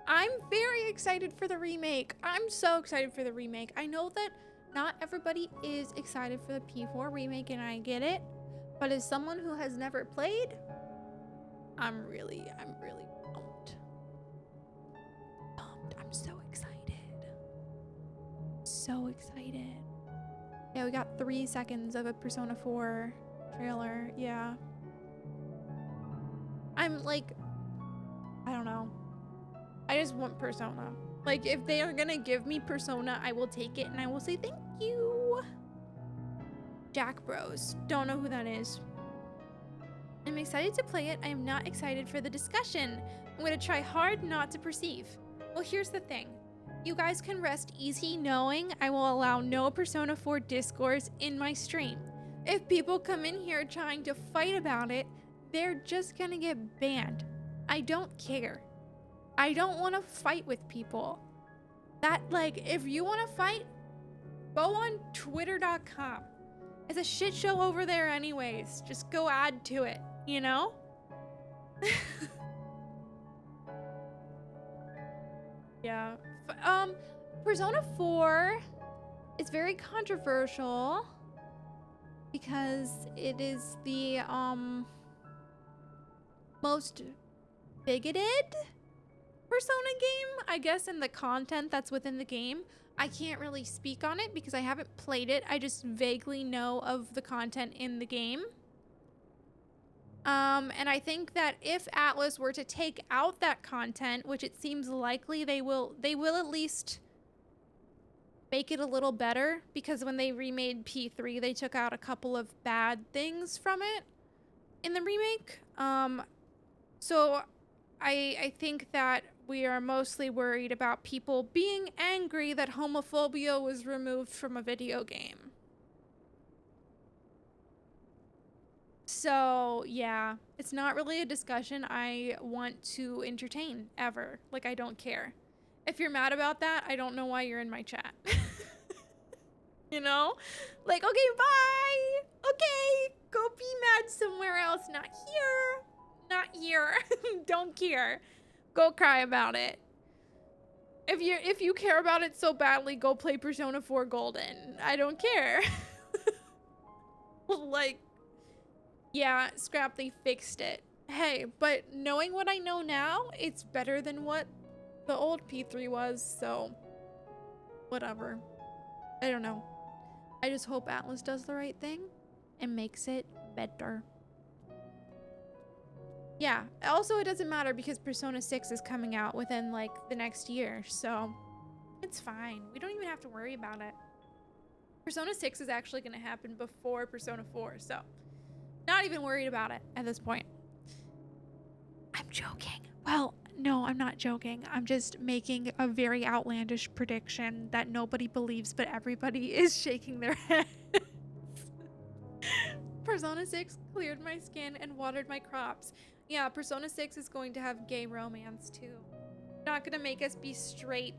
I'm very excited for the remake. I'm so excited for the remake. I know that not everybody is excited for the P4 remake, and I get it. But as someone who has never played, I'm really pumped. I'm so excited. So excited. Yeah, we got 3 seconds of a Persona 4 trailer. Yeah. I'm like, I don't know. I just want Persona. Like, if they are gonna give me Persona, I will take it and I will say thank you. Jack Bros. Don't know who that is. I'm excited to play it. I am not excited for the discussion. I'm gonna try hard not to perceive. Well, here's the thing. You guys can rest easy knowing I will allow no Persona 4 discourse in my stream. If people come in here trying to fight about it, they're just gonna get banned. I don't care. I don't want to fight with people. That, like, if you want to fight, go on twitter.com. It's a shit show over there anyways. Just go add to it, you know? Yeah. Persona 4 is very controversial because it is the most bigoted Persona game, I guess, in the content that's within the game. I can't really speak on it because I haven't played it. I just vaguely know of the content in the game. And I think that if Atlas were to take out that content, which it seems likely they will at least make it a little better, because when they remade P3, they took out a couple of bad things from it in the remake. So I think that we are mostly worried about people being angry that homophobia was removed from a video game. So, yeah, it's not really a discussion I want to entertain, ever. Like, I don't care. If you're mad about that, I don't know why you're in my chat. You know? Like, okay, bye! Okay, go be mad somewhere else. Not here. Not here. Don't care. Go cry about it. If you care about it so badly, go play Persona 4 Golden. I don't care. Like, yeah, Scrap, they fixed it. Hey, but knowing what I know now, it's better than what the old P3 was, so whatever. I don't know. I just hope Atlas does the right thing and makes it better. Yeah, also it doesn't matter because Persona 6 is coming out within like the next year, so it's fine. We don't even have to worry about it. Persona 6 is actually going to happen before Persona 4, so not even worried about it at this point. I'm joking. Well, no, I'm not joking. I'm just making a very outlandish prediction that nobody believes, but everybody is shaking their heads. Persona 6 cleared my skin and watered my crops. Yeah, Persona 6 is going to have gay romance too. Not gonna make us be straight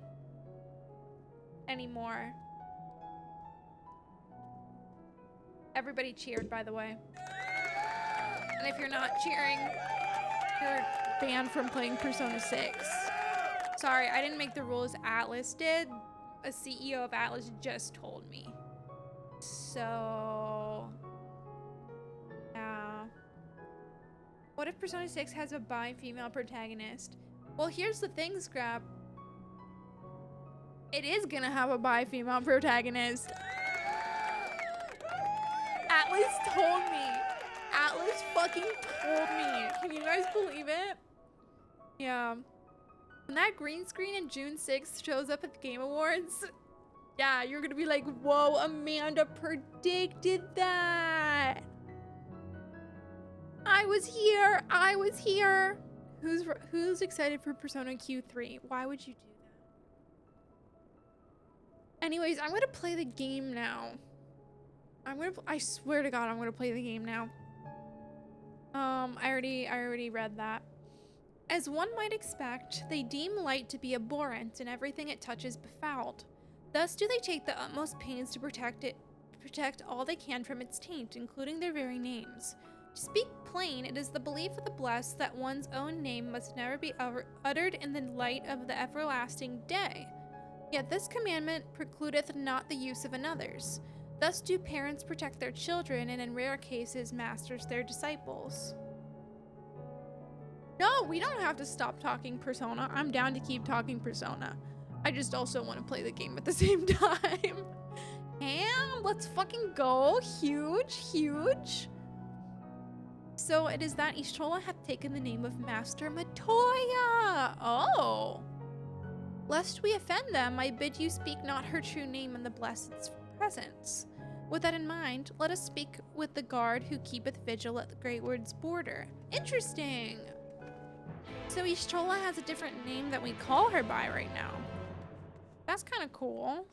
anymore. Everybody cheered, by the way. And if you're not cheering, you're banned from playing Persona 6. Sorry, I didn't make the rules. Atlas did. A CEO of Atlas just told me. So, yeah. What if Persona 6 has a bi-female protagonist? Well, here's the thing, Scrap. It is gonna have a bi-female protagonist. Atlas told me. Atlas fucking told me. Can you guys believe it? Yeah. When that green screen in June 6th shows up at the Game Awards, yeah, you're gonna be like, whoa, Amanda predicted that. I was here. I was here. Who's excited for Persona Q3? Why would you do that? Anyways, I'm gonna play the game now. I swear to God, I'm gonna play the game now. I already read that. As one might expect, they deem light to be abhorrent and everything it touches befouled. Thus do they take the utmost pains to protect all they can from its taint, including their very names. To speak plain, it is the belief of the blessed that one's own name must never be uttered in the light of the everlasting day. Yet this commandment precludeth not the use of another's. Thus do parents protect their children, and in rare cases, masters their disciples. No, we don't have to stop talking Persona. I'm down to keep talking Persona. I just also want to play the game at the same time. And let's fucking go. Huge, huge. So it is that Y'shtola hath taken the name of Master Matoya. Oh. Lest we offend them, I bid you speak not her true name in the blessed's presence. With that in mind, let us speak with the guard who keepeth vigil at the Greatwood's border. Interesting. So Y'shtola has a different name that we call her by right now. That's kind of cool.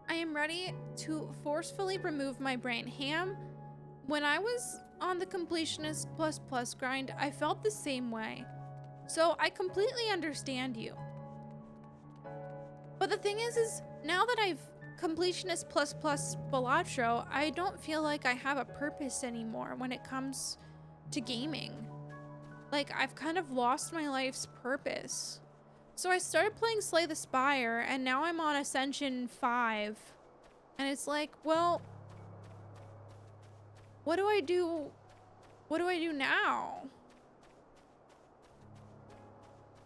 I am ready to forcefully remove my brain ham. When I was on the completionist ++ grind, I felt the same way. So I completely understand you. But the thing is now that I've completionist ++ Balatro, I don't feel like I have a purpose anymore when it comes to gaming. Like, I've kind of lost my life's purpose. So I started playing Slay the Spire, and now I'm on Ascension 5. And it's like, well, what do I do? What do I do now?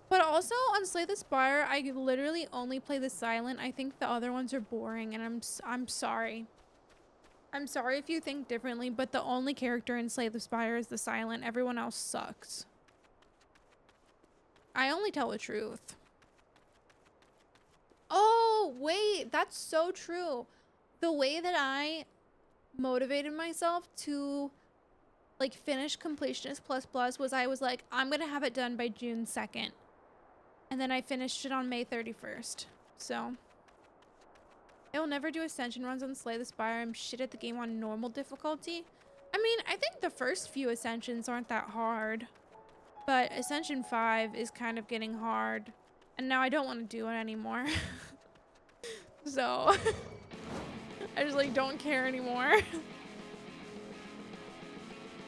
But also on Slay the Spire, I literally only play the silent. I think the other ones are boring, and I'm sorry. I'm sorry if you think differently, but the only character in Slay the Spire is the silent. Everyone else sucks. I only tell the truth. Oh, wait, that's so true. The way that I motivated myself to like finish completionist ++ was I was like, I'm gonna have it done by June 2nd. And then I finished it on May 31st. So I will never do Ascension runs on Slay the Spire. I'm shit at the game on normal difficulty. I mean, I think the first few Ascensions aren't that hard. But Ascension 5 is kind of getting hard. And now I don't want to do it anymore. So I just like don't care anymore.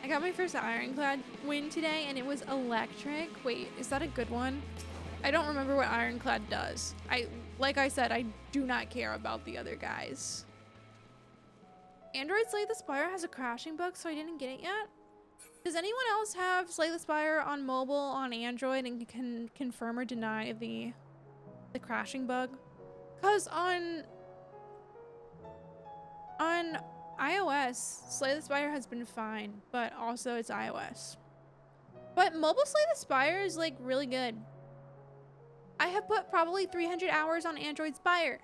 I got my first Ironclad win today and it was electric. Wait, is that a good one? I don't remember what Ironclad does. Like I said, I do not care about the other guys. Android Slay the Spire has a crashing bug, so I didn't get it yet. Does anyone else have Slay the Spire on mobile, on Android, and can confirm or deny the crashing bug? Because on iOS, Slay the Spire has been fine, but also it's iOS. But mobile Slay the Spire is like really good. I have put probably 300 hours on Android Spire.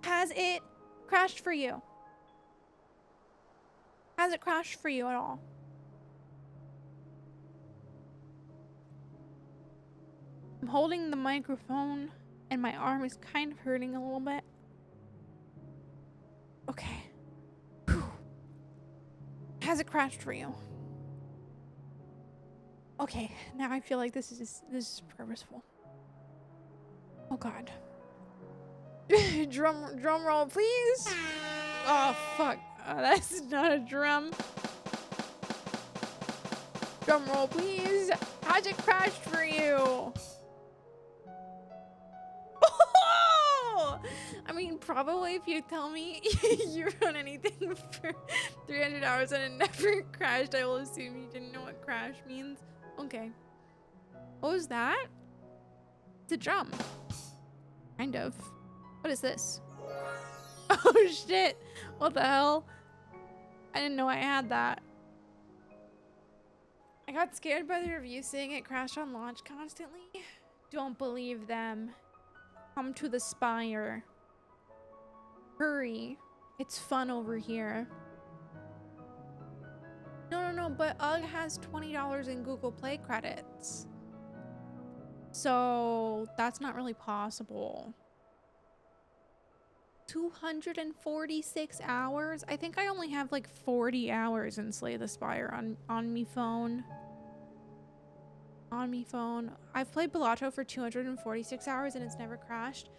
Has it crashed for you? Has it crashed for you at all? I'm holding the microphone and my arm is kind of hurting a little bit. Okay. Whew. Has it crashed for you? Okay, now I feel like this is purposeful. Oh god. drum roll, please. Oh fuck. That's not a drum. Drum roll, please. How's it crashed for you? I mean, probably if you tell me you run anything for 300 hours and it never crashed, I will assume you didn't know what crash means. Okay. What was that? It's a drum. Kind of. What is this? Oh shit. What the hell? I didn't know I had that. I got scared by the review saying it crashed on launch constantly. Don't believe them. Come to the Spire. Hurry. It's fun over here. No, but UGG has $20 in Google Play credits. So that's not really possible. 246 hours? I think I only have like 40 hours in Slay the Spire on me phone. On me phone. I've played Balatro for 246 hours and it's never crashed.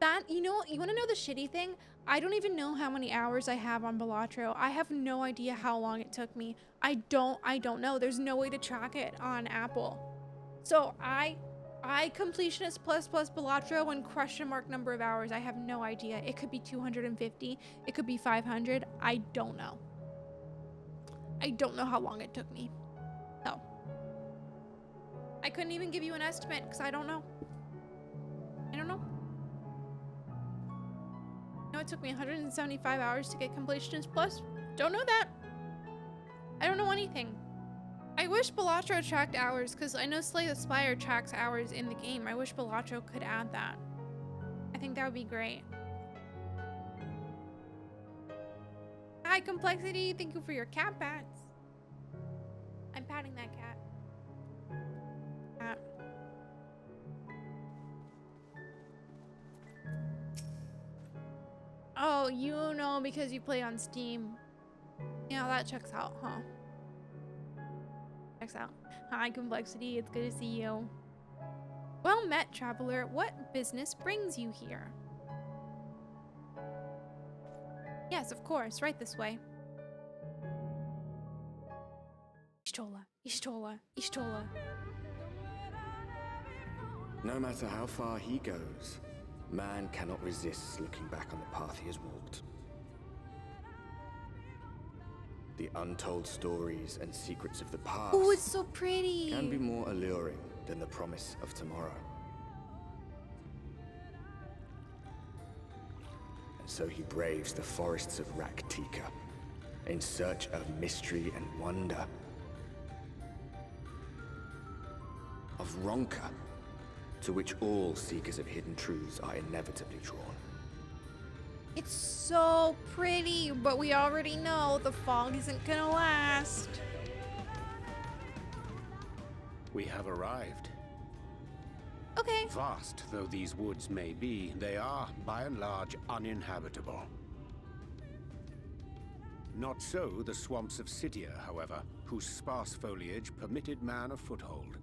That, you know, you want to know the shitty thing? I don't even know how many hours I have on Balatro. I have no idea how long it took me. I don't know. There's no way to track it on Apple. So I completionist plus Balatro and question mark number of hours. I have no idea. It could be 250. It could be 500. I don't know. I don't know how long it took me. So I couldn't even give you an estimate because I don't know. I don't know. No, it took me 175 hours to get completionist plus. Don't know that. I don't know anything. I wish Balatro tracked hours because I know Slay the Spire tracks hours in the game. I wish Balatro could add that. I think that would be great. Hi, Complexity. Thank you for your cat pats. I'm patting that cat. Cat. Oh, you know because you play on Steam. Yeah, that checks out, huh? Checks out. Hi, Complexity. It's good to see you. Well met, traveler. What business brings you here? Yes, of course. Right this way. Ishtola. No matter how far he goes, man cannot resist looking back on the path he has walked. The untold stories and secrets of the past Oh, it's so pretty. can be more alluring than the promise of tomorrow. And so he braves the forests of Raktika in search of mystery and wonder. Of Ronka, to which all seekers of hidden truths are inevitably drawn. It's so pretty, but we already know the fog isn't gonna last. We have arrived. Okay. Vast though these woods may be, they are, by and large, uninhabitable. Not so the swamps of Cydia, however, whose sparse foliage permitted man a foothold.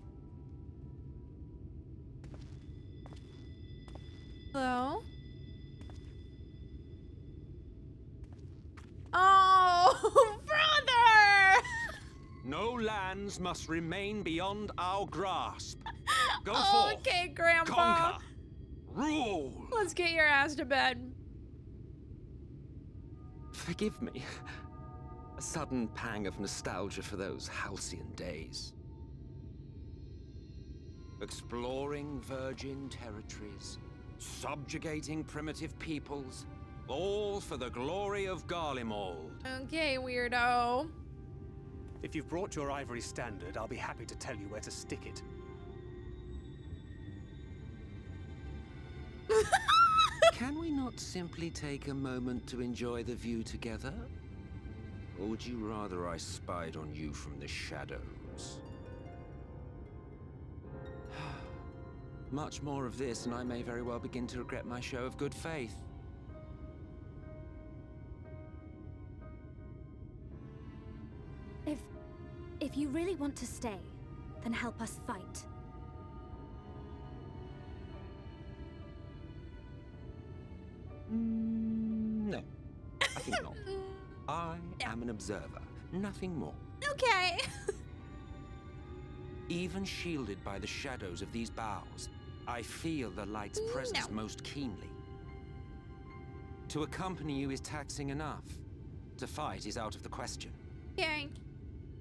Hello? Oh, brother! No lands must remain beyond our grasp. Go forth. Oh, okay, Grandpa. Conquer. Rule. Let's get your ass to bed. Forgive me. A sudden pang of nostalgia for those halcyon days. Exploring virgin territories, subjugating primitive peoples, all for the glory of Garlemald. Okay, weirdo. If you've brought your ivory standard, I'll be happy to tell you where to stick it. Can we not simply take a moment to enjoy the view together? Or would you rather I spied on you from the shadows? Much more of this, and I may very well begin to regret my show of good faith. If you really want to stay, then help us fight. No, I think not. I am an observer, nothing more. Okay. Even shielded by the shadows of these boughs, I feel the light's presence most keenly. To accompany you is taxing enough. To fight is out of the question. Okay.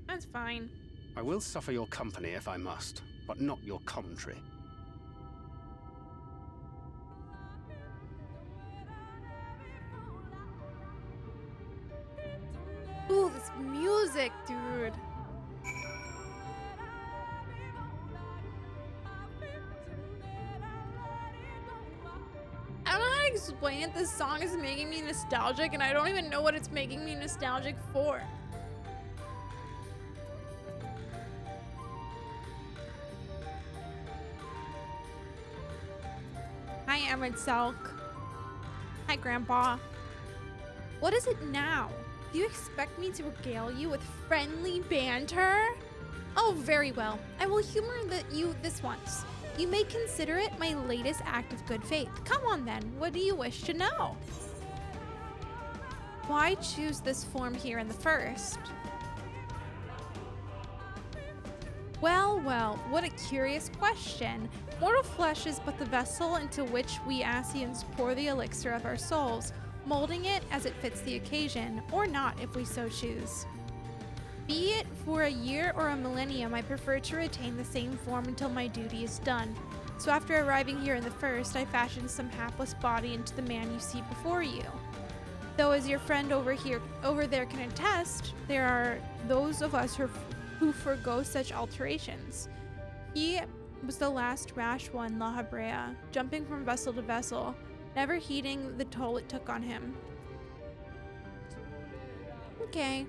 That's fine. I will suffer your company if I must, but not your commentary. Ooh, this music, dude. I don't know how to explain it. This song is making me nostalgic, and I don't even know what it's making me nostalgic for. Hi, Emet-Selch. Hi, Grandpa. What is it now? Do you expect me to regale you with friendly banter? Oh, very well. I will humor you this once. You may consider it my latest act of good faith. Come on then, what do you wish to know? Why choose this form here in the first? Well, well, what a curious question. Mortal flesh is but the vessel into which we Asians pour the elixir of our souls, molding it as it fits the occasion, or not if we so choose. Be it for a year or a millennium, I prefer to retain the same form until my duty is done. So after arriving here in the first, I fashioned some hapless body into the man you see before you. Though as your friend over there can attest, there are those of us who forgo such alterations. He was the last rash one, La Habrea, jumping from vessel to vessel, never heeding the toll it took on him. Okay.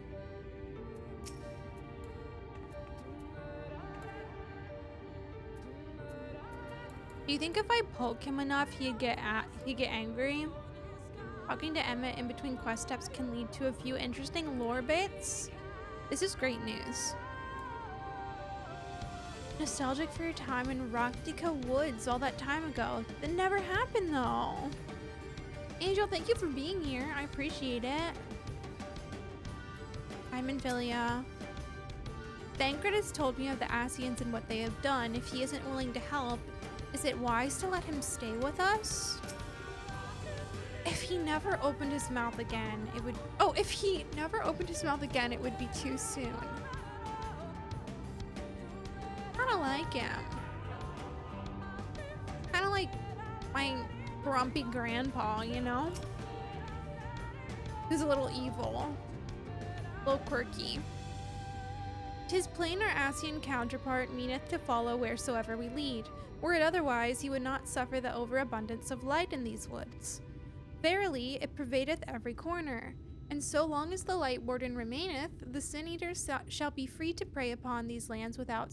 Do you think if I poke him enough, he'd get angry? Talking to Emmett in between quest steps can lead to a few interesting lore bits. This is great news. Nostalgic for your time in Rocktica Woods all that time ago. That never happened though. Angel, thank you for being here. I appreciate it. I'm in Philia. Thancred has told me of the Asians and what they have done. If he isn't willing to help, is it wise to let him stay with us? If he never opened his mouth again, it would... Oh, if he never opened his mouth again, it would be too soon. Kinda like him. Kinda like my grumpy grandpa, you know? He's a little evil. A little quirky. 'Tis plain our Asian counterpart meaneth to follow wheresoever we lead. Were it otherwise, he would not suffer the overabundance of light in these woods. Verily, it pervadeth every corner, and so long as the Light Warden remaineth, the Sin Eaters shall be free to prey upon these lands without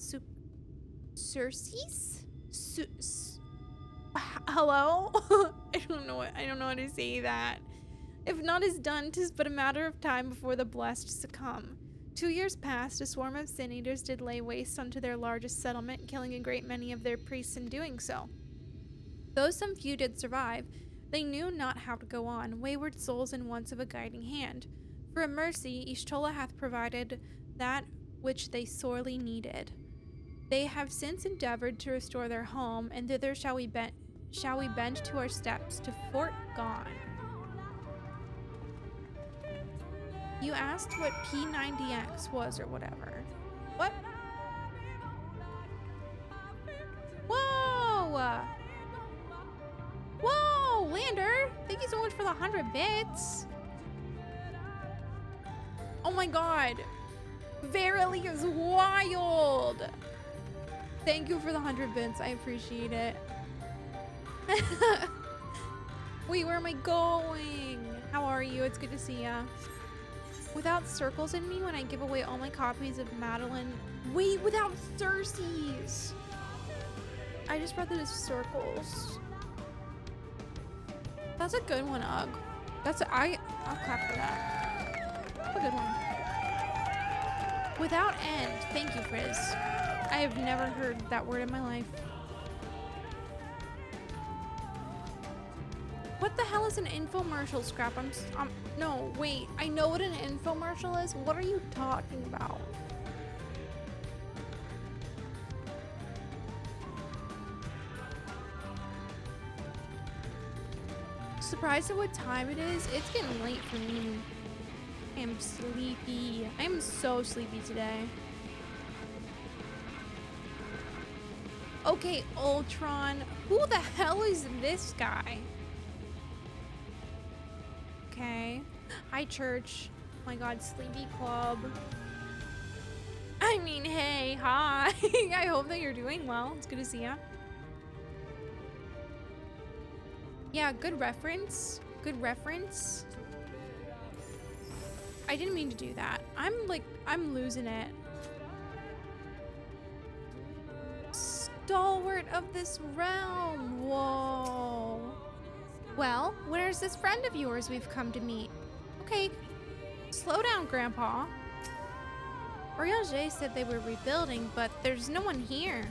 surcease? Hello? I don't know how to say that. If naught is done, 'tis but a matter of time before the blessed succumb. 2 years past, a swarm of Sin Eaters did lay waste unto their largest settlement, killing a great many of their priests in doing so. Though some few did survive, they knew not how to go on, wayward souls in want of a guiding hand. For a mercy, Y'shtola hath provided that which they sorely needed. They have since endeavored to restore their home, and thither shall we bend to our steps, to Fort Gone. You asked what P90X was or whatever. What? Whoa! Whoa, Lander! Thank you so much for the 100 bits. Oh my god. Verily is wild. Thank you for the 100 bits. I appreciate it. Wait, where am I going? How are you? It's good to see ya. Without circles in me when I give away all my copies of Madeline. Wait, without Cersei's. I just brought those circles. That's a good one, Ugg. I'll clap for that. That's a good one. Without end. Thank you, Frizz. I have never heard that word in my life. What the hell is an infomercial, Scrap? No, wait. I know what an infomercial is. What are you talking about? Surprised at what time it is? It's getting late for me. I am sleepy. I am so sleepy today. Okay, Ultron. Who the hell is this guy? Okay. Hi, church. Oh my god, Sleepy Club. I mean, hey, hi. I hope that you're doing well. It's good to see ya. Yeah, good reference. Good reference. I didn't mean to do that. I'm losing it. Stalwart of this realm. Whoa. Well, where's this friend of yours we've come to meet? Okay, slow down, Grandpa. Oriange said they were rebuilding, but there's no one here.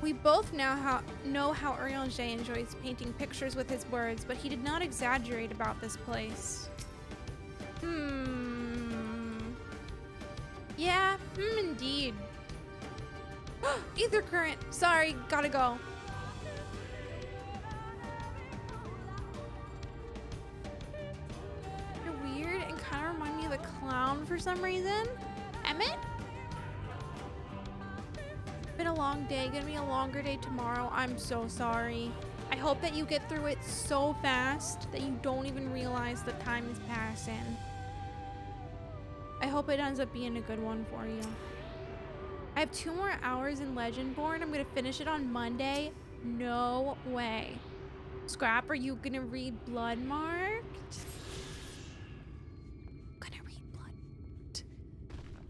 We both now know how Oriange enjoys painting pictures with his words, but he did not exaggerate about this place. Yeah, indeed. Ether current. Sorry, gotta go. You're weird and kind of remind me of the clown for some reason. Emmett? It's been a long day. Gonna be a longer day tomorrow. I'm so sorry. I hope that you get through it so fast that you don't even realize the time is passing. I hope it ends up being a good one for you. I have 2 more hours in Legendborn. I'm gonna finish it on Monday. No way. Scrap, are you gonna read Bloodmarked? Gonna read Bloodmarked.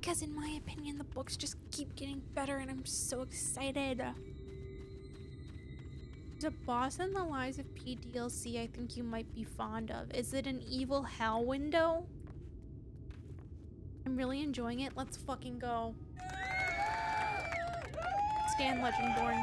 Because in my opinion, the books just keep getting better and I'm so excited. There's a boss in the Lies of P DLC I think you might be fond of. Is it an evil hell window? I'm really enjoying it. Let's fucking go. Scan Legendborn.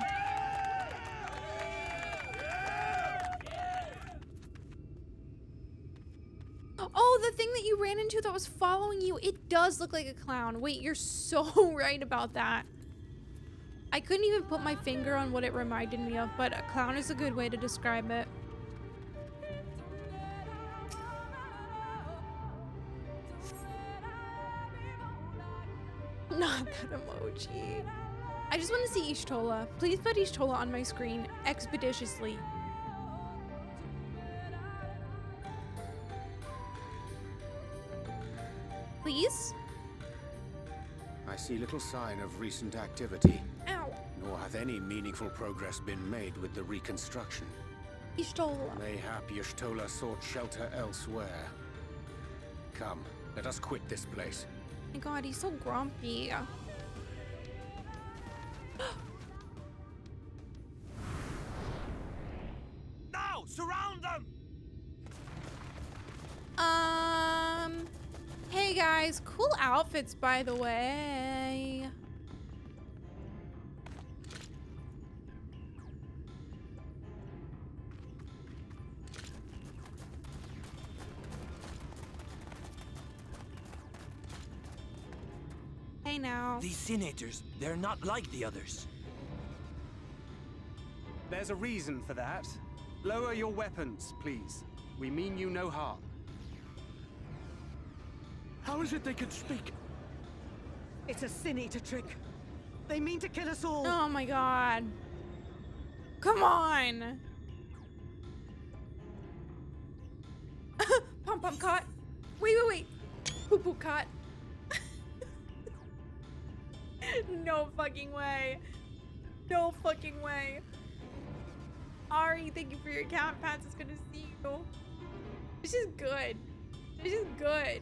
Oh, the thing that you ran into that was following you, it does look like a clown. Wait, you're so right about that. I couldn't even put my finger on what it reminded me of, but a clown is a good way to describe it. Not that emoji. I just want to see Ishtola. Please put Ishtola on my screen expeditiously. Please? I see little sign of recent activity. Ow. Nor hath any meaningful progress been made with the reconstruction. Ishtola. Mayhap Y'shtola sought shelter elsewhere. Come, let us quit this place. My god, he's so grumpy. Now, surround them! Hey guys, cool outfits by the way. Hey now. These senators, they're not like the others. There's a reason for that. Lower your weapons, please. We mean you no harm. How is it they can speak? It's a Sin Eater trick. They mean to kill us all. Oh my god. Come on. Pom pom cot. Wait. Poo poo cot. No fucking way. No fucking way. Ari, thank you for your cat pats. It's good to see you. This is good. This is good.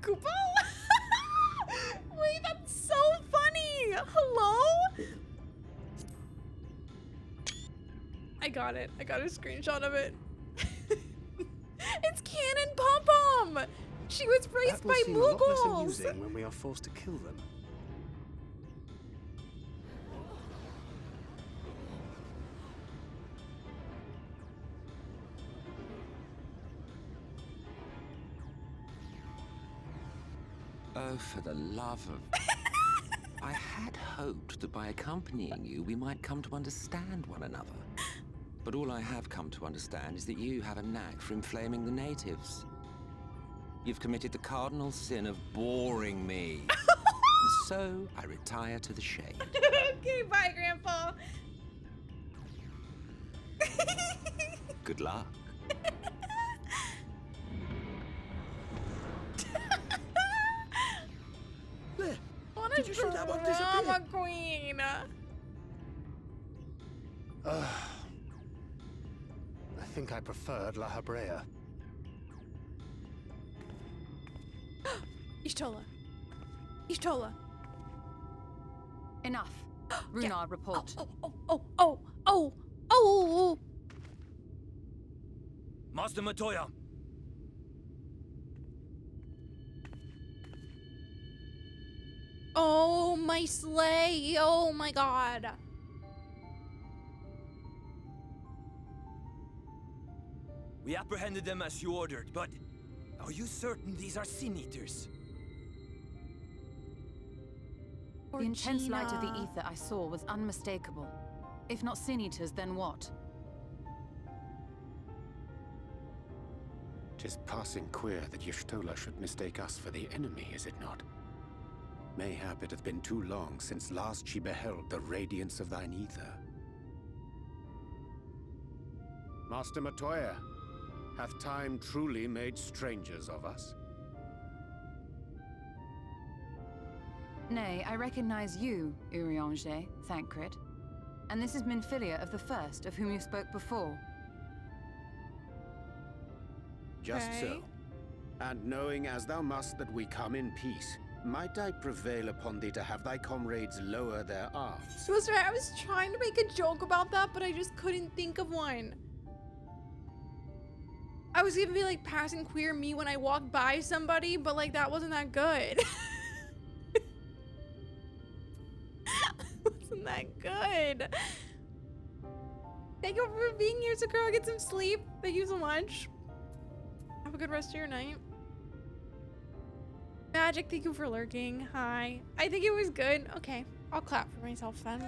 Koopa? Wait, that's so funny. Hello? I got it. I got a screenshot of it. It's Cannon Pom Pom. She was raised by That will seem a lot less Moogles. amusing when we are forced to kill them. Oh, for the love of... I had hoped that by accompanying you, we might come to understand one another. But all I have come to understand is that you have a knack for inflaming the natives. You've committed the cardinal sin of boring me. And so, I retire to the shade. Okay, bye, Grandpa. Good luck. There. What a Did you see that one drama disappear? queen. I think I preferred La Habrea. Ishtola. Ishtola. Enough. Runar, report. Oh. Master Matoya, Oh, my sleigh. Oh my god. We apprehended them as you ordered, but are you certain these are Sin Eaters? The intense light of the Georgina. ether I saw was unmistakable. If not Sin Eaters, then what? 'Tis passing queer that Y'shtola should mistake us for the enemy, is it not? Mayhap it hath been too long since last she beheld the radiance of thine ether. Master Matoya, hath time truly made strangers of us? Nay, I recognize you, Urianger, Thancred. And this is Minfilia of the First, of whom you spoke before. Just Okay. so. And knowing as thou must that we come in peace, might I prevail upon thee to have thy comrades lower their arms? So sorry, I was trying to make a joke about that, but I just couldn't think of one. I was gonna be like passing queer me when I walked by somebody, but like that wasn't that good. Wasn't that good. Thank you for being here, Sakura. Get some sleep. Thank you so much. Have a good rest of your night. Magic, thank you for lurking. Hi. I think it was good. Okay, I'll clap for myself then.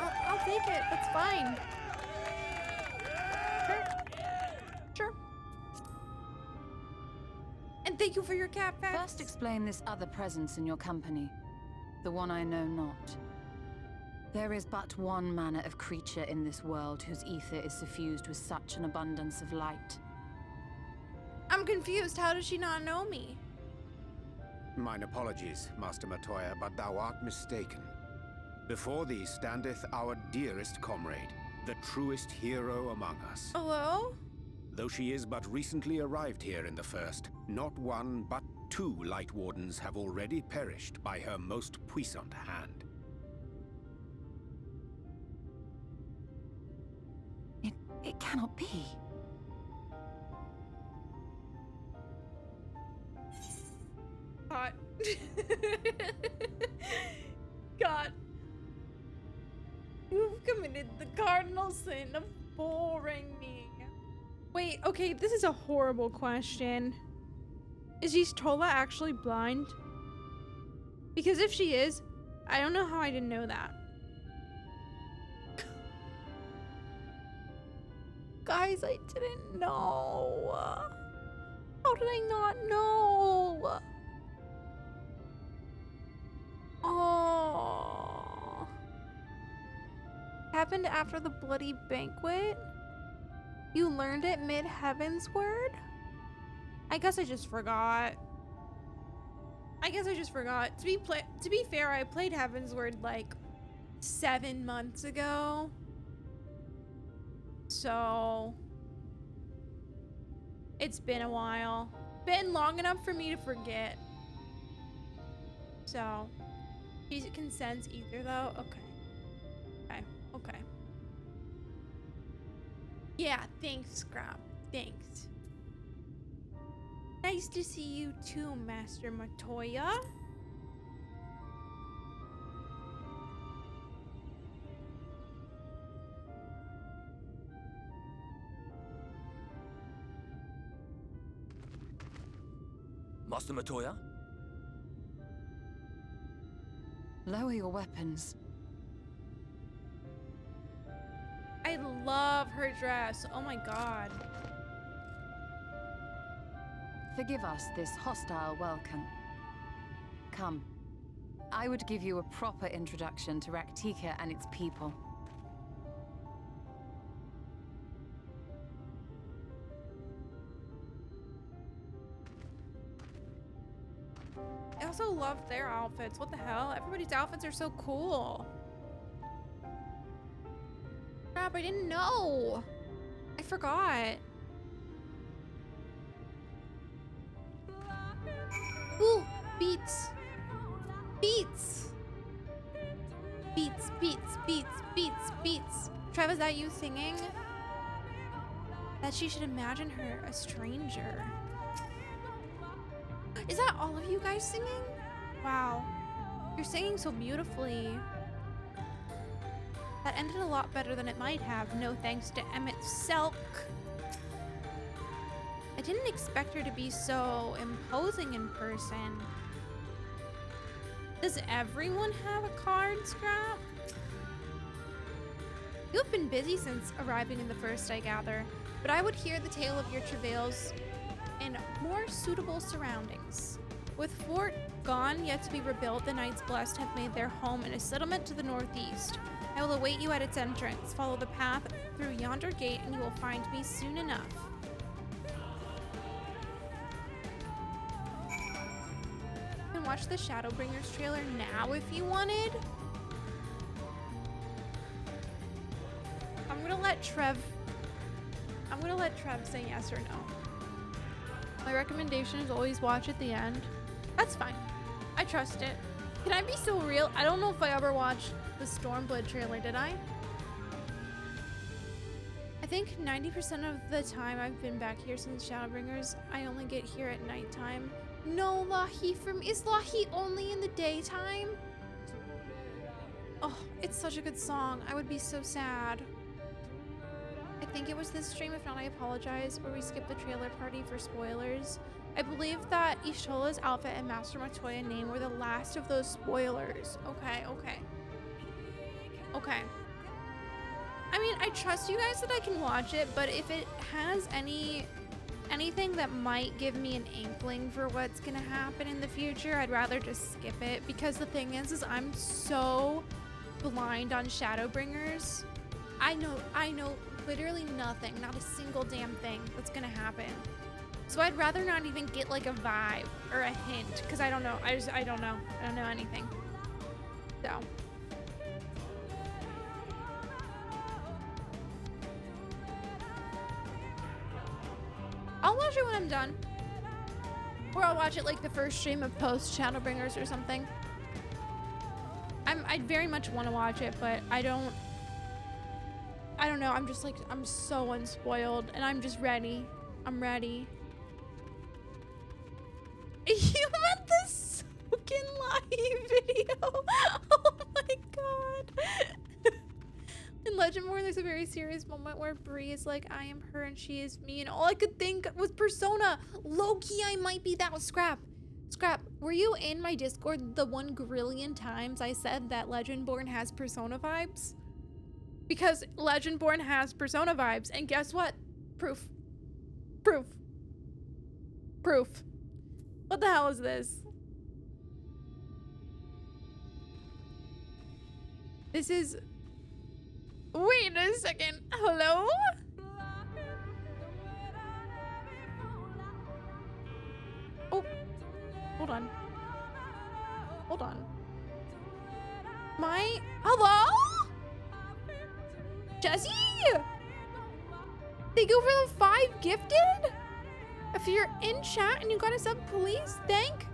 I'll take it. That's fine. Sure. Sure. And thank you for your cat facts. First explain this other presence in your company. The one I know not. There is but one manner of creature in this world whose ether is suffused with such an abundance of light. I'm confused. How does she not know me? Mine apologies, Master Matoya, but thou art mistaken. Before thee standeth our dearest comrade, the truest hero among us. Hello? Though she is but recently arrived here in the First, not one but two Light Wardens have already perished by her most puissant hand. It cannot be. God. God. You've committed the cardinal sin of boring me. Wait, okay, this is a horrible question. Is Y'shtola actually blind? Because if she is, I don't know how I didn't know that. Guys, I didn't know. How did I not know? Oh. Happened after the bloody banquet? You learned it mid-Heavensward? I guess I just forgot. To be fair, I played Heavensward like 7 months ago. So it's been a while. Been long enough for me to forget. So she consents either though? Okay. Yeah, thanks, Scrap. Thanks. Nice to see you too, Master Matoya. Master Matoya? Lower your weapons. I love her dress. Oh my god. Forgive us this hostile welcome. Come. I would give you a proper introduction to Raktika and its people. I also love their outfits. What the hell? Everybody's outfits are so cool. Crap, I didn't know. I forgot. Ooh, beats. Beats. Beats, beats, beats, beats, beats. Trev, is that you singing? That she should imagine her a stranger. Is that all of you guys singing? Wow. You're singing so beautifully. That ended a lot better than it might have, no thanks to Emet-Selch. I didn't expect her to be so imposing in person. Does everyone have a card, Scrap? You've been busy since arriving in the first, I gather, but I would hear the tale of your travails in more suitable surroundings. With Fort gone, yet to be rebuilt, the Knights Blessed have made their home in a settlement to the northeast. I will await you at its entrance. Follow the path through yonder gate and you will find me soon enough. You can watch the Shadowbringers trailer now if you wanted. I'm gonna let Trev say yes or no. My recommendation is always watch at the end. That's fine. I trust it. Can I be so real? I don't know if I ever watched the Stormblood trailer, did I? I think 90% of the time I've been back here since Shadowbringers, I only get here at nighttime. No, Lahi, is Lahi only in the daytime? Oh, it's such a good song. I would be so sad. I think it was this stream, if not I apologize, where we skipped the trailer party for spoilers. I believe that Y'shtola's outfit and Master Matoya name were the last of those spoilers. Okay. I mean, I trust you guys that I can watch it, but if it has anything that might give me an inkling for what's gonna happen in the future, I'd rather just skip it, because the thing is I'm so blind on Shadowbringers. I know literally nothing, not a single damn thing that's gonna happen. So I'd rather not even get like a vibe or a hint, because I don't know. I don't know. I don't know anything. So. I'll watch it when I'm done. Or I'll watch it like the first stream of post Shadowbringers or something. I very much want to watch it, but I don't know. I'm just like, I'm so unspoiled and I'm just ready. I'm ready. You meant this fucking live video. Oh my god. In Legendborn, there's a very serious moment where Bree is like, I am her and she is me, and all I could think was Persona. Low-key, I might be that. Scrap, were you in my Discord the 1 grillion times I said that Legendborn has Persona vibes? Because Legendborn has Persona vibes, and guess what? Proof. What the hell is this? This is... Wait a second. Hello? Oh. Hold on. Hello? Jesse? Thank you for the 5 gifted? If you're in chat and you got a sub, please thank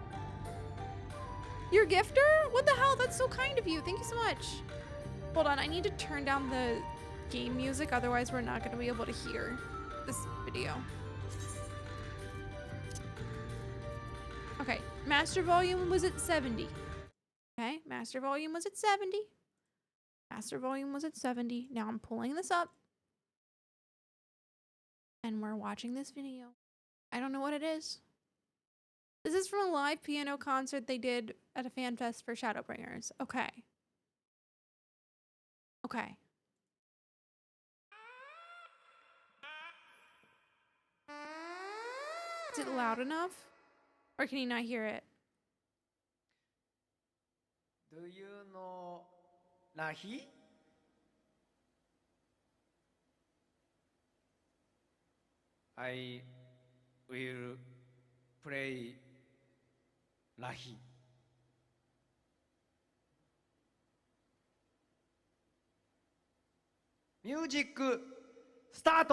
your gifter. What the hell? That's so kind of you. Thank you so much. Hold on, I need to turn down the game music, otherwise we're not going to be able to hear this video. Okay, master volume was at 70. Okay, master volume was at 70. Now I'm pulling this up. And we're watching this video. I don't know what it is. This is from a live piano concert they did at a fan fest for Shadowbringers. Okay. Is it loud enough? Or can you not hear it? Do you know Lahi? I will play Lahi. Music start!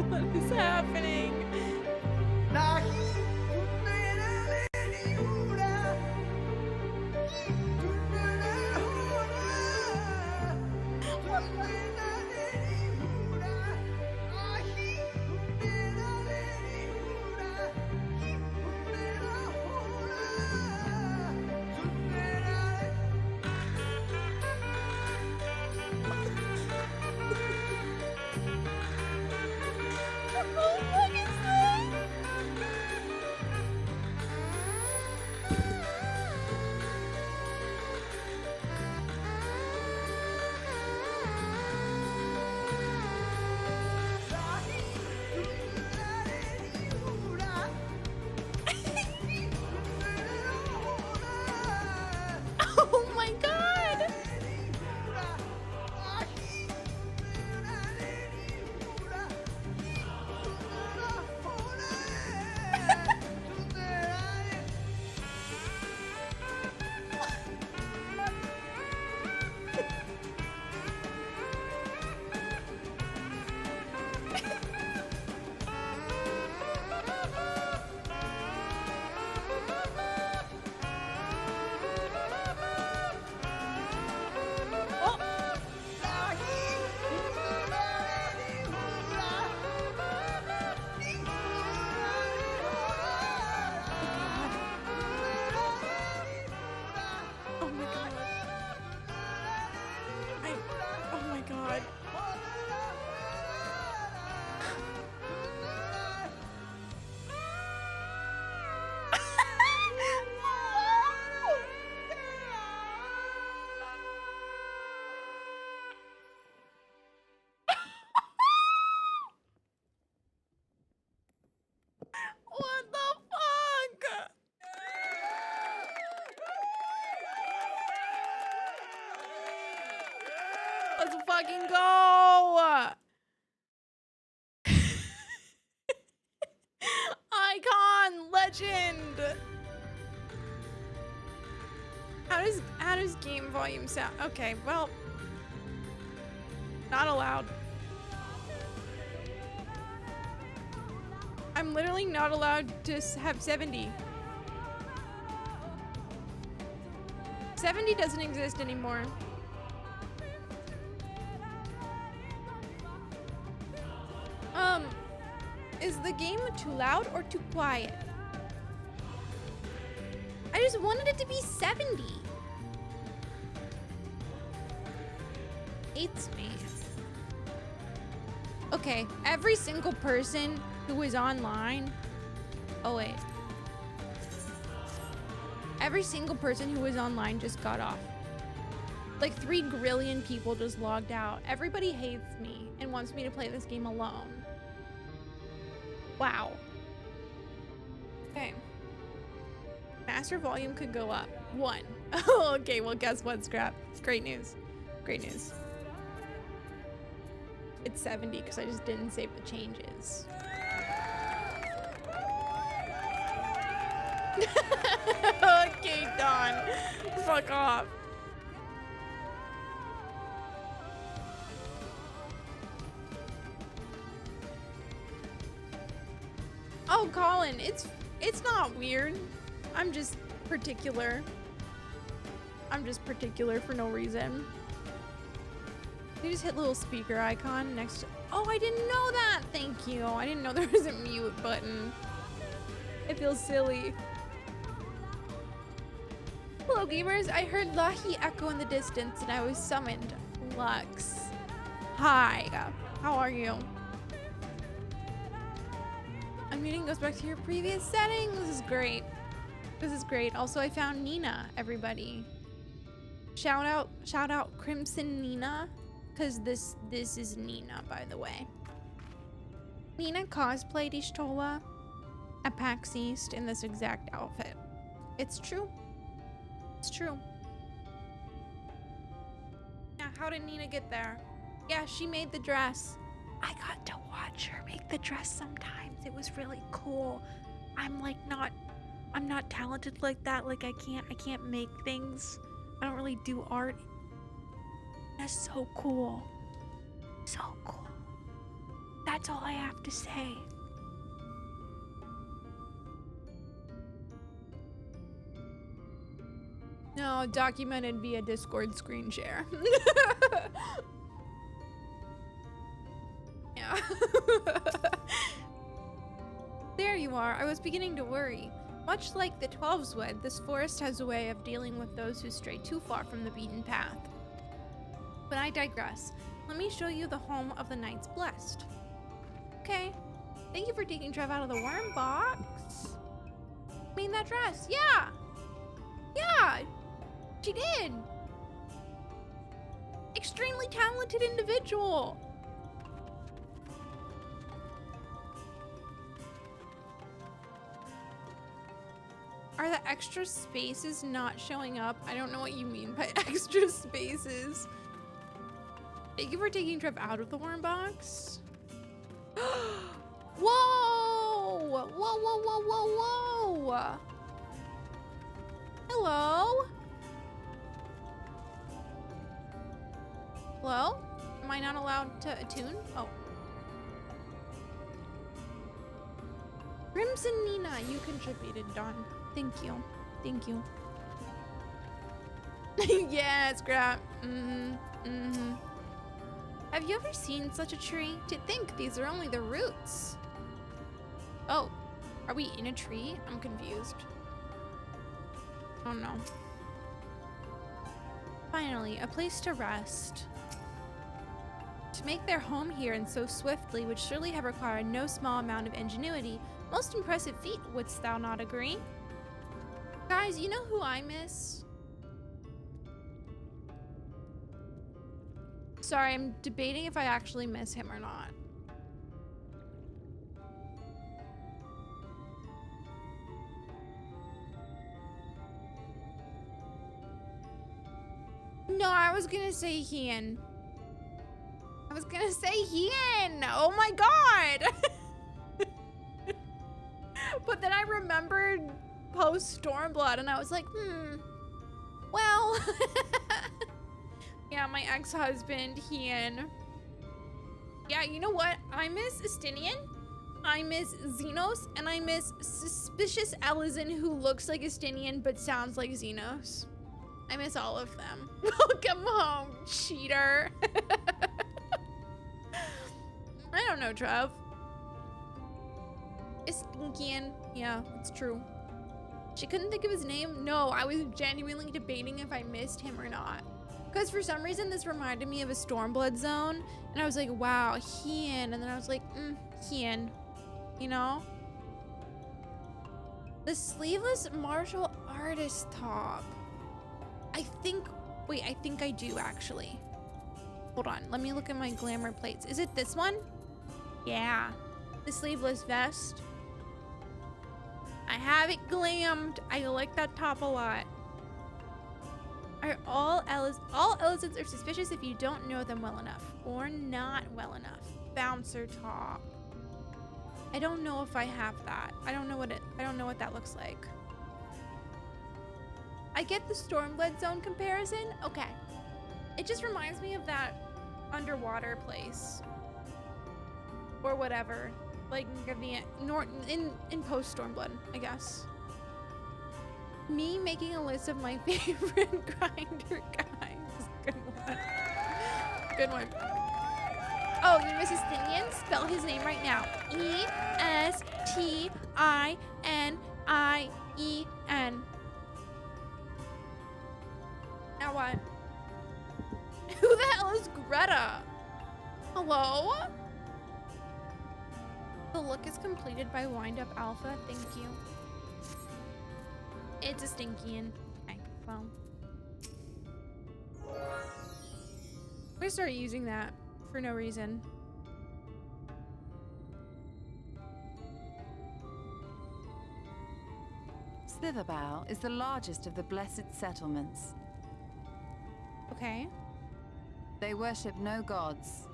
What is happening? What the fucking go! Icon! Legend! How does game volume sound? Okay, well. Not allowed. I'm literally not allowed to have 70. 70 doesn't exist anymore. Is the game too loud or too quiet? I just wanted it to be 70. Hates me. Okay, every single person who is online. Oh wait. Every single person who was online just got off. Like 3 grillion people just logged out. Everybody hates me and wants me to play this game alone. Wow. Okay. Master volume could go up. 1. Oh, okay, well guess what, Scrap? It's great news. Great news. It's 70 because I just didn't save the changes. Okay, Dawn. Fuck off. Oh, Colin, it's not weird. I'm just particular. I'm just particular for no reason. You just hit little speaker icon next to— oh, I didn't know that. Thank you. I didn't know there was a mute button. It feels silly. Hello, gamers. I heard Lahi echo in the distance and I was summoned. Lux. Hi. How are you? Unmuting goes back to your previous settings. This is great. This is great. Also, I found Nina, everybody. Shout out Crimson Nina. Because this is Nina, by the way. Nina cosplayed Ishtola at PAX East in this exact outfit. It's true. It's true. Yeah, how did Nina get there? Yeah, she made the dress. I got to watch her make the dress sometimes. It was really cool. I'm not talented like that. Like I can't make things. I don't really do art. That's so cool. So cool. That's all I have to say. No, documented via Discord screen share. Yeah. There you are. I was beginning to worry. Much like the 12s would, this forest has a way of dealing with those who stray too far from the beaten path. But I digress. Let me show you the home of the Knights Blessed. Okay. Thank you for taking Trev out of the worm box. Made that dress. Yeah. Yeah. She did. Extremely talented individual. Are the extra spaces not showing up? I don't know what you mean by extra spaces. Thank you for taking Trev out of the worm box. Whoa! Whoa, whoa, whoa, whoa, whoa! Hello? Hello? Am I not allowed to attune? Oh. Crimson Nina, you contributed, Dawn. Thank you. Thank you. Yeah, Scrap. Have you ever seen such a tree? To think these are only the roots. Oh, are we in a tree? I'm confused. Oh no. Finally, a place to rest. To make their home here and so swiftly would surely have required no small amount of ingenuity. Most impressive feat, wouldst thou not agree? Guys, you know who I miss? Sorry, I'm debating if I actually miss him or not. No, I was gonna say Ian. I was gonna say Hien. Oh my god. But then I remembered post Stormblood and I was like, well. Yeah, my ex-husband, Hien. Yeah, you know what? I miss Estinian, I miss Xenos, and I miss Suspicious Ellison, who looks like Estinian but sounds like Xenos. I miss all of them. Welcome home, cheater. I don't know, Trev. Estinkian. Yeah, it's true. She couldn't think of his name? No, I was genuinely debating if I missed him or not. Because for some reason, this reminded me of a Stormblood zone. And I was like, wow, Hien. And then I was like, Hien. You know? The sleeveless martial artist top. I think I do actually. Hold on, let me look at my glamour plates. Is it this one? Yeah, the sleeveless vest. I have it glammed. I like that top a lot. Are all Ellisons are suspicious if you don't know them well enough or not well enough. Bouncer top. I don't know if I have that. I don't know what that looks like. I get the Stormblood zone comparison. Okay. It just reminds me of that underwater place. Or whatever. Like in post Stormblood, I guess. Me making a list of my favorite grinder guys. Good one. Good one. Oh, you miss Estinian? Spell his name right now. E-S-T-I-N-I-E-N. Now what? Who the hell is Greta? Hello? The look is completed by Wind Up Alpha. Thank you. It's a Stinkian. Okay, well. I'm gonna start using that for no reason. Slitherbow is the largest of the blessed settlements. Okay. They worship no gods,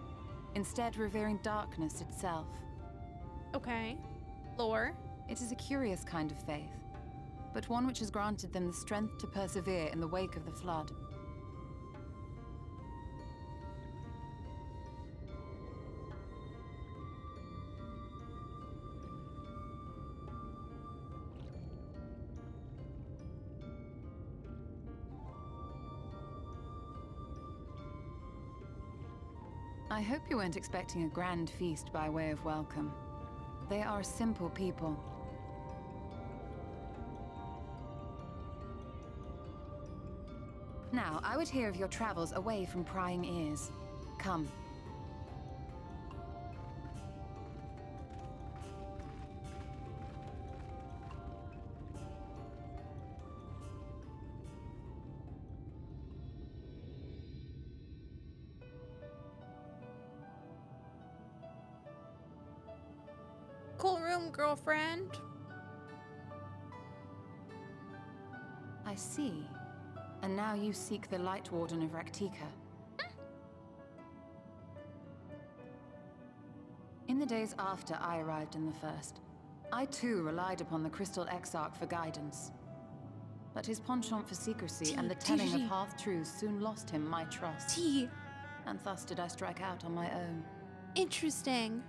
instead revering darkness itself. Okay. Lore. It is a curious kind of faith, but one which has granted them the strength to persevere in the wake of the flood. I hope you weren't expecting a grand feast by way of welcome. They are a simple people. Now, I would hear of your travels away from prying ears. Come. Cool room, girlfriend. I see. And now you seek the Light Warden of Raktika. In the days after I arrived in the First, I too relied upon the Crystal Exarch for guidance. But his penchant for secrecy and the telling of half-truths soon lost him my trust. And thus did I strike out on my own. Interesting.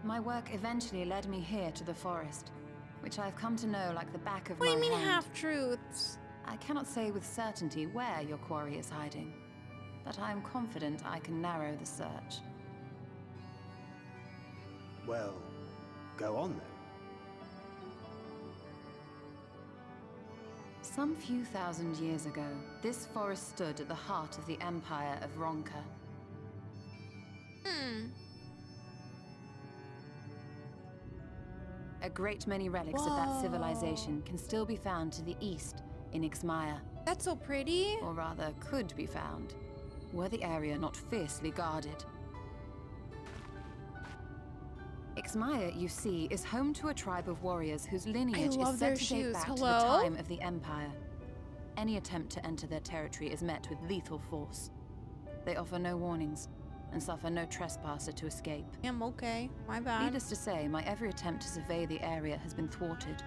My work eventually led me here to the forest, which I've come to know like the back of my hand. What do you mean half-truths? I cannot say with certainty where your quarry is hiding, but I am confident I can narrow the search. Well, go on then. Some few thousand years ago, this forest stood at the heart of the Empire of Ronka. A great many relics of that civilization can still be found to the east in Ixmaya. That's so pretty. Or rather, could be found, were the area not fiercely guarded. Ixmaya, you see, is home to a tribe of warriors whose lineage is said to date back to the time of the Empire. Any attempt to enter their territory is met with lethal force. They offer no warnings, and suffer no trespasser to escape. I'm okay. My bad. Needless to say, my every attempt to survey the area has been thwarted.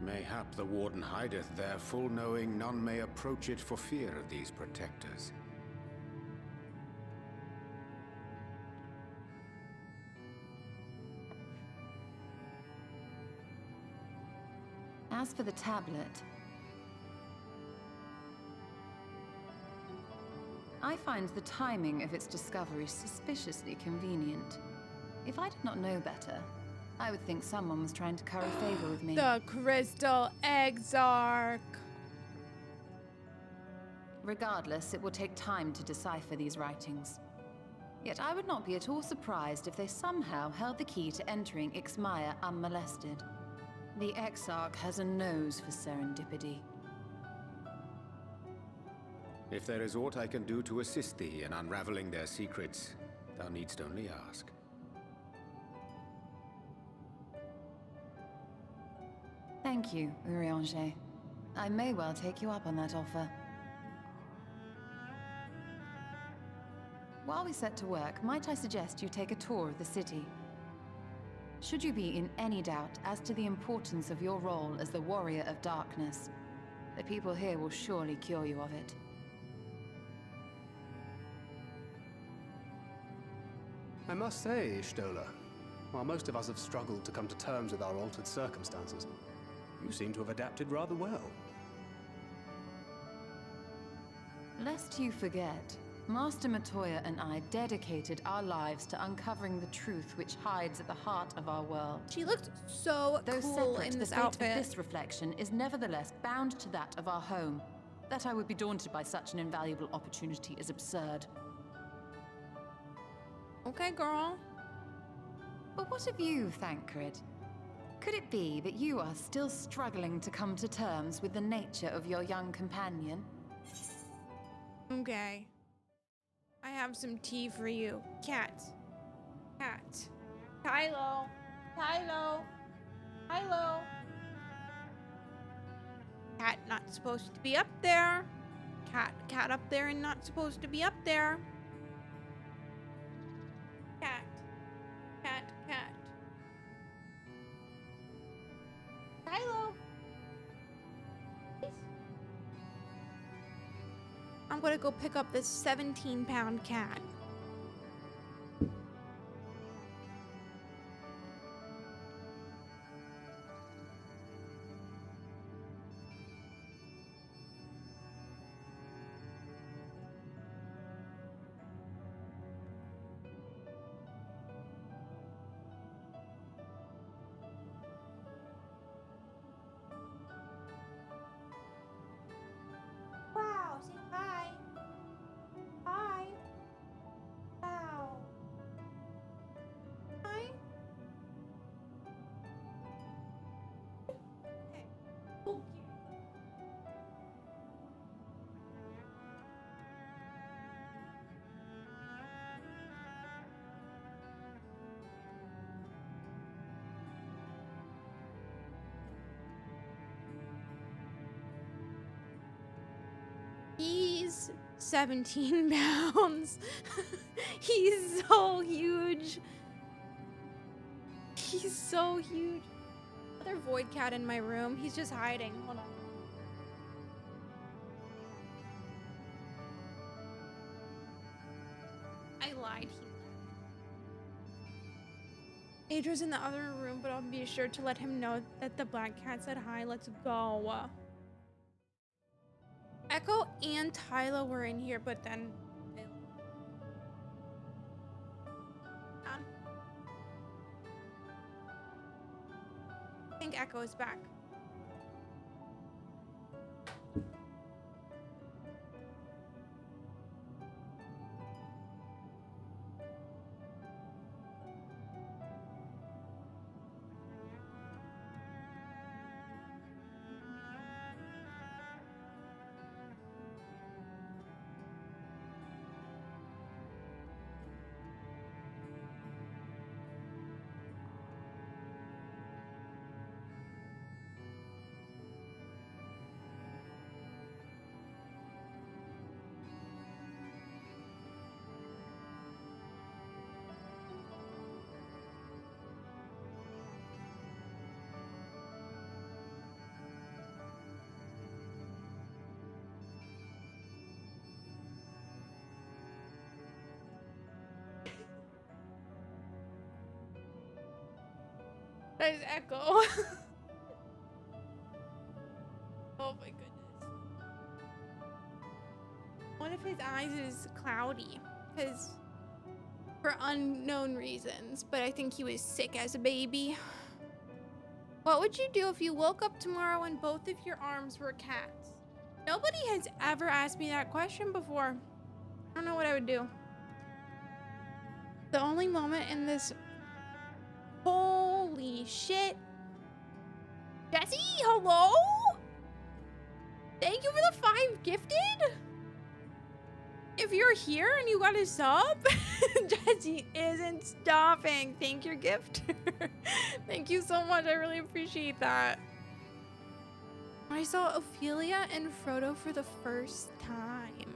Mayhap the Warden hideth there, full knowing none may approach it for fear of these protectors. As for the tablet, I find the timing of its discovery suspiciously convenient. If I did not know better, I would think someone was trying to curry favor with me. The Crystal Exarch. Regardless, it will take time to decipher these writings. Yet I would not be at all surprised if they somehow held the key to entering Ixmaya unmolested. The Exarch has a nose for serendipity. If there is aught I can do to assist thee in unraveling their secrets, thou needst only ask. Thank you, Urianger. I may well take you up on that offer. While we set to work, might I suggest you take a tour of the city? Should you be in any doubt as to the importance of your role as the Warrior of Darkness, the people here will surely cure you of it. I must say, Ishtola, while most of us have struggled to come to terms with our altered circumstances, you seem to have adapted rather well. Lest you forget, Master Matoya and I dedicated our lives to uncovering the truth which hides at the heart of our world. She looked so Though cool separate, in this the fate outfit. of this reflection is nevertheless bound to that of our home. That I would be daunted by such an invaluable opportunity is absurd. Okay, girl. But what of you, Thancred? Could it be that you are still struggling to come to terms with the nature of your young companion? Okay. I have some tea for you. Cat. Cat. Kylo. Kylo. Kylo. Cat not supposed to be up there. Cat up there and not supposed to be up there. Cat. Cat. Kylo. Please. I'm gonna go pick up this 17-pound cat. Wow, say hi. Hi. Wow. Hi. Okay. Oh, He's 17 pounds. He's so huge. He's so huge. Another void cat in my room. He's just hiding. Hold on. I lied. He left. Adra's in the other room, but I'll be sure to let him know that the black cat said hi. Let's go. Echo and Tylo were in here, but then I think Echo is back. That is Echo. Oh my goodness. One of his eyes is cloudy because for unknown reasons, but I think he was sick as a baby. What would you do if you woke up tomorrow and both of your arms were cats? Nobody has ever asked me that question before. I don't know what I would do. The only moment in this... Holy shit. Jesse, hello? Thank you for the 5 gifted. If you're here and you got a sub, Jesse isn't stopping. Thank your gifter. Thank you so much. I really appreciate that. I saw Ophelia and Frodo for the first time.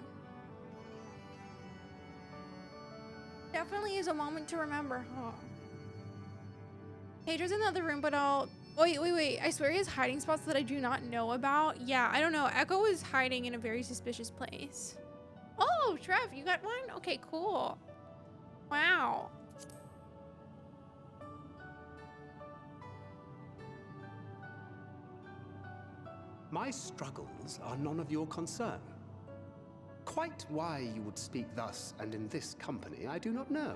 Definitely is a moment to remember, huh? Pedro's in the other room, but I'll... Wait. I swear he has hiding spots that I do not know about. Yeah, I don't know. Echo is hiding in a very suspicious place. Oh, Trev, you got one? Okay, cool. Wow. My struggles are none of your concern. Quite why you would speak thus and in this company, I do not know.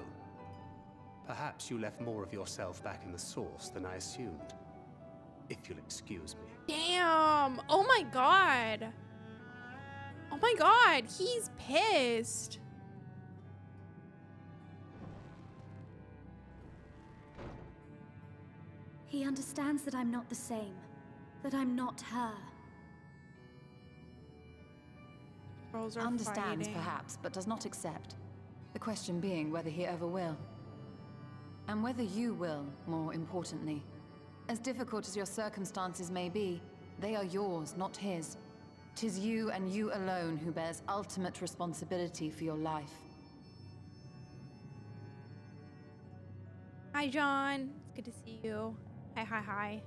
Perhaps you left more of yourself back in the source than I assumed. If you'll excuse me. Damn. Oh my god. Oh my god. He's pissed. He understands that I'm not the same. That I'm not her. Girls are Understands, fighting. perhaps, but does not accept. The question being whether he ever will. And whether you will, more importantly. As difficult as your circumstances may be, they are yours, not his. 'Tis you and you alone who bears ultimate responsibility for your life. Hi, John. It's good to see you. Hi.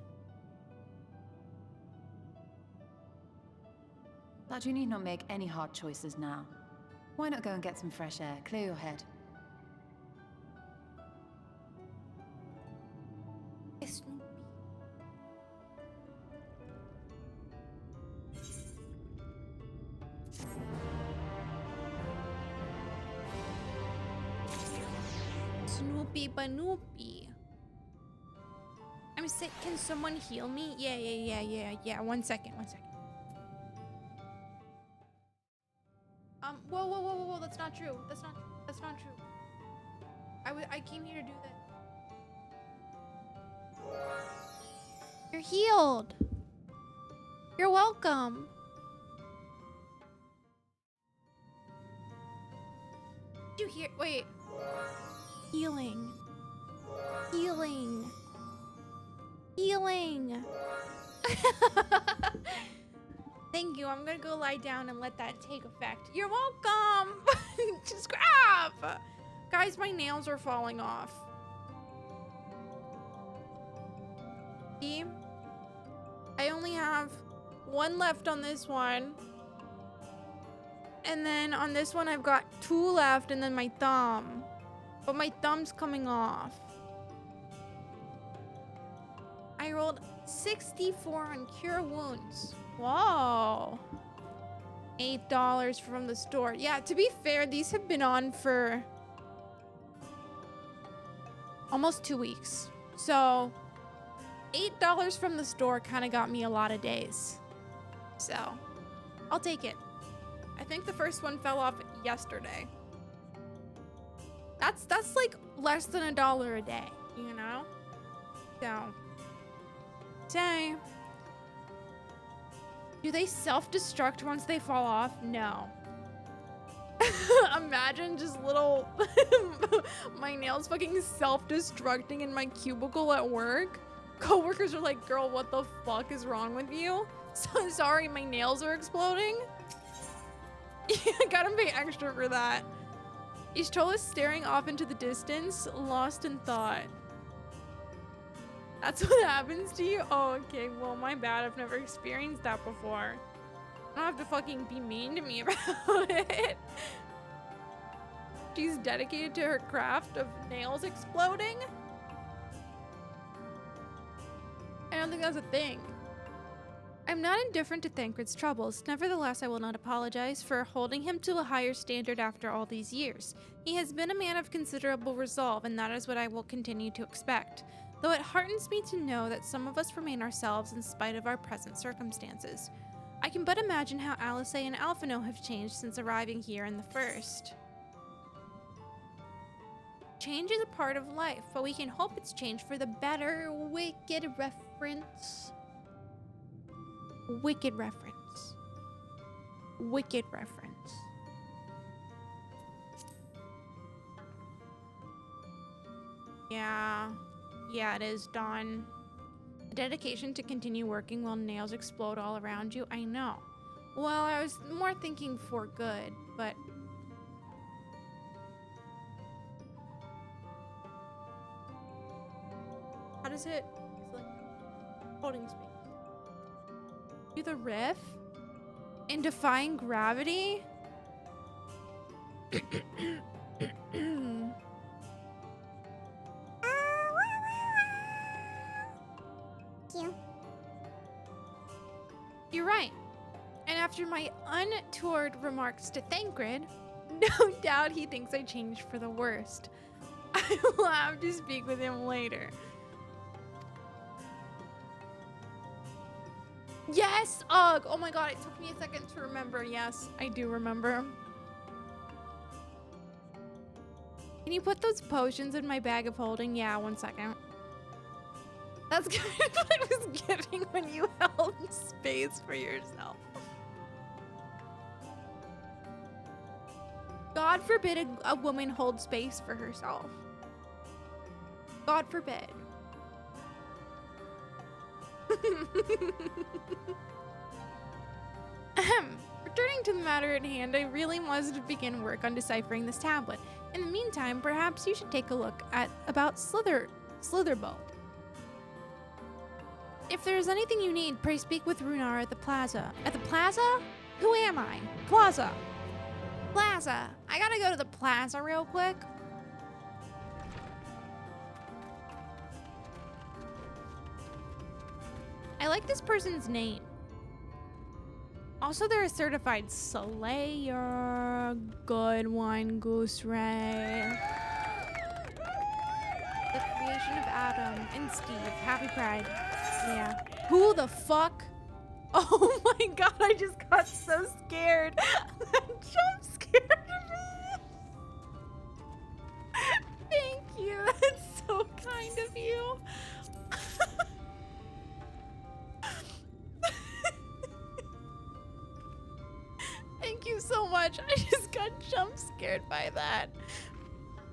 But you need not make any hard choices now. Why not go and get some fresh air, clear your head? Snoopy Banoopy. I'm sick. Can someone heal me? Yeah. One second. Whoa. That's not true. That's not true. I came here to do this. You're healed. You're welcome. Did you hear? Wait. Healing. Thank you. I'm gonna go lie down and let that take effect. You're welcome. Just grab. Guys, my nails are falling off. See? I only have one left on this one. And then on this one, I've got 2 left, and then my thumb. But my thumb's coming off. I rolled 64 on Cure Wounds. Whoa. $8 from the store. Yeah, to be fair, these have been on for almost 2 weeks. So $8 from the store kind of got me a lot of days. So I'll take it. I think the first one fell off yesterday. That's like less than $1 a day, you know? So, say, do they self-destruct once they fall off? No. Imagine just little, my nails fucking self-destructing in my cubicle at work. Coworkers are like, girl, what the fuck is wrong with you? So sorry, my nails are exploding. I gotta pay extra for that. Ishtola is staring off into the distance, lost in thought. That's what happens to you? Oh, okay. Well, my bad. I've never experienced that before. I don't have to fucking be mean to me about it. She's dedicated to her craft of nails exploding. think that was a thing. I'm not indifferent to Thancred's troubles. Nevertheless, I will not apologize for holding him to a higher standard after all these years. He has been a man of considerable resolve, and that is what I will continue to expect. Though it heartens me to know that some of us remain ourselves in spite of our present circumstances. I can but imagine how Alice and Alphino have changed since arriving here in the first. Change is a part of life, but we can hope it's changed for the better. Wicked reference. Wicked reference. Wicked reference. Yeah. Yeah, it is done. The dedication to continue working while nails explode all around you. I know. Well, I was more thinking for good, but... How does it... It's like holding space. Do the riff? In defying gravity? You're right. And after my untoward remarks to Thancred, no doubt he thinks I changed for the worst. I will have to speak with him later. Yes! Ugh! Oh my god, it took me a second to remember. Yes, I do remember. Can you put those potions in my bag of holding? Yeah, 1 second. That's kind of what I was getting when you held space for yourself. God forbid a woman hold space for herself. God forbid. Returning to the matter at hand, I really must begin work on deciphering this tablet. In the meantime, perhaps you should take a look at about Slitherbolt. If there is anything you need, pray speak with Runar at the plaza. At the plaza? Who am I? Plaza. Plaza. I gotta go to the plaza real quick. I like this person's name. Also, they're a certified Slayer. Good one, Goose Ray. The creation of Adam and Steve. Happy Pride. Yeah. Who the fuck? Oh my god, I just got so scared. That jump scared me. Thank you. That's so kind of you. Thank you so much. I just got jump scared by that.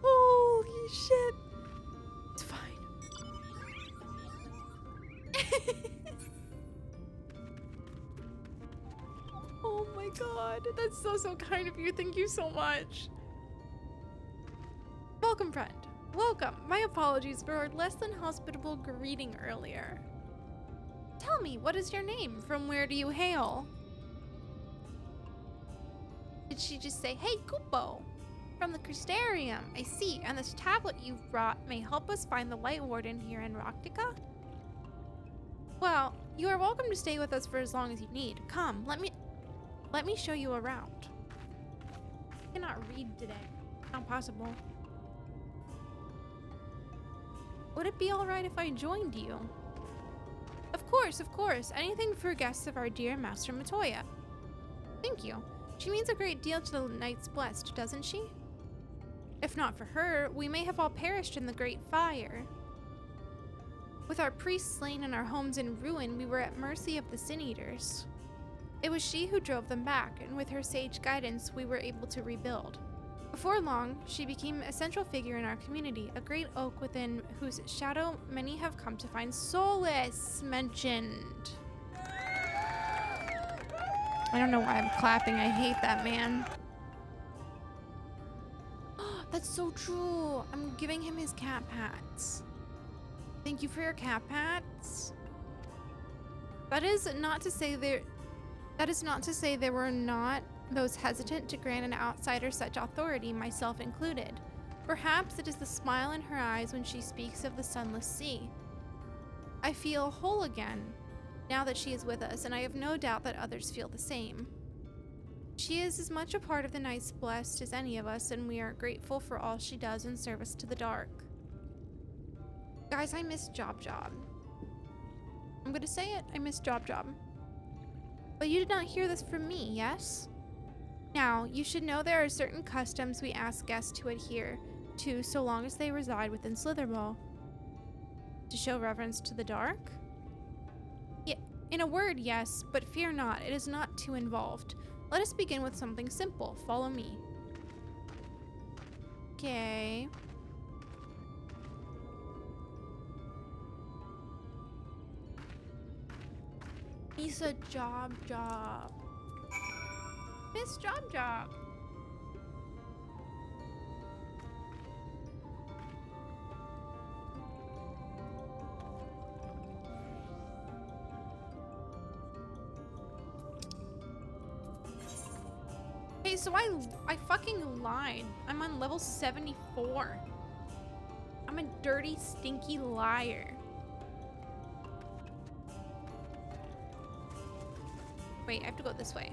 Holy shit. It's fine. Oh my god. That's so kind of you. Thank you so much. Welcome, friend. Welcome. My apologies for our less than hospitable greeting earlier. Tell me, what is your name? From where do you hail? Did she just say, hey, Kupo? From the Crystarium. I see. And this tablet you've brought may help us find the Light Warden here in Roctica? Well, you are welcome to stay with us for as long as you need. Come, let me show you around. I cannot read today. Not possible. Would it be alright if I joined you? Of course, of course. Anything for guests of our dear Master Matoya. Thank you. She means a great deal to the Knights Blessed, doesn't she? If not for her, we may have all perished in the Great Fire. With our priests slain and our homes in ruin, we were at mercy of the Sin Eaters. It was she who drove them back, and with her sage guidance, we were able to rebuild. Before long, she became a central figure in our community, a great oak within whose shadow many have come to find solace mentioned. I don't know why I'm clapping. I hate that man. That's so true. I'm giving him his cat pats. Thank you for your cat pats. That is not to say there were not those hesitant to grant an outsider such authority, myself included. Perhaps it is the smile in her eyes when she speaks of the sunless sea. I feel whole again now that she is with us, and I have no doubt that others feel the same. She is as much a part of the Night's Blessed as any of us, and we are grateful for all she does in service to the dark. Guys, I miss Job. I'm gonna say it, I miss Job. But you did not hear this from me, yes? Now, you should know there are certain customs we ask guests to adhere to so long as they reside within Slitherbowl. To show reverence to the dark? Yeah, in a word, yes, but fear not, it is not too involved. Let us begin with something simple. Follow me. Okay. Misa Job. Miss Job. Hey, so I fucking lied. I'm on level 74. I'm a dirty, stinky liar. Wait, I have to go this way.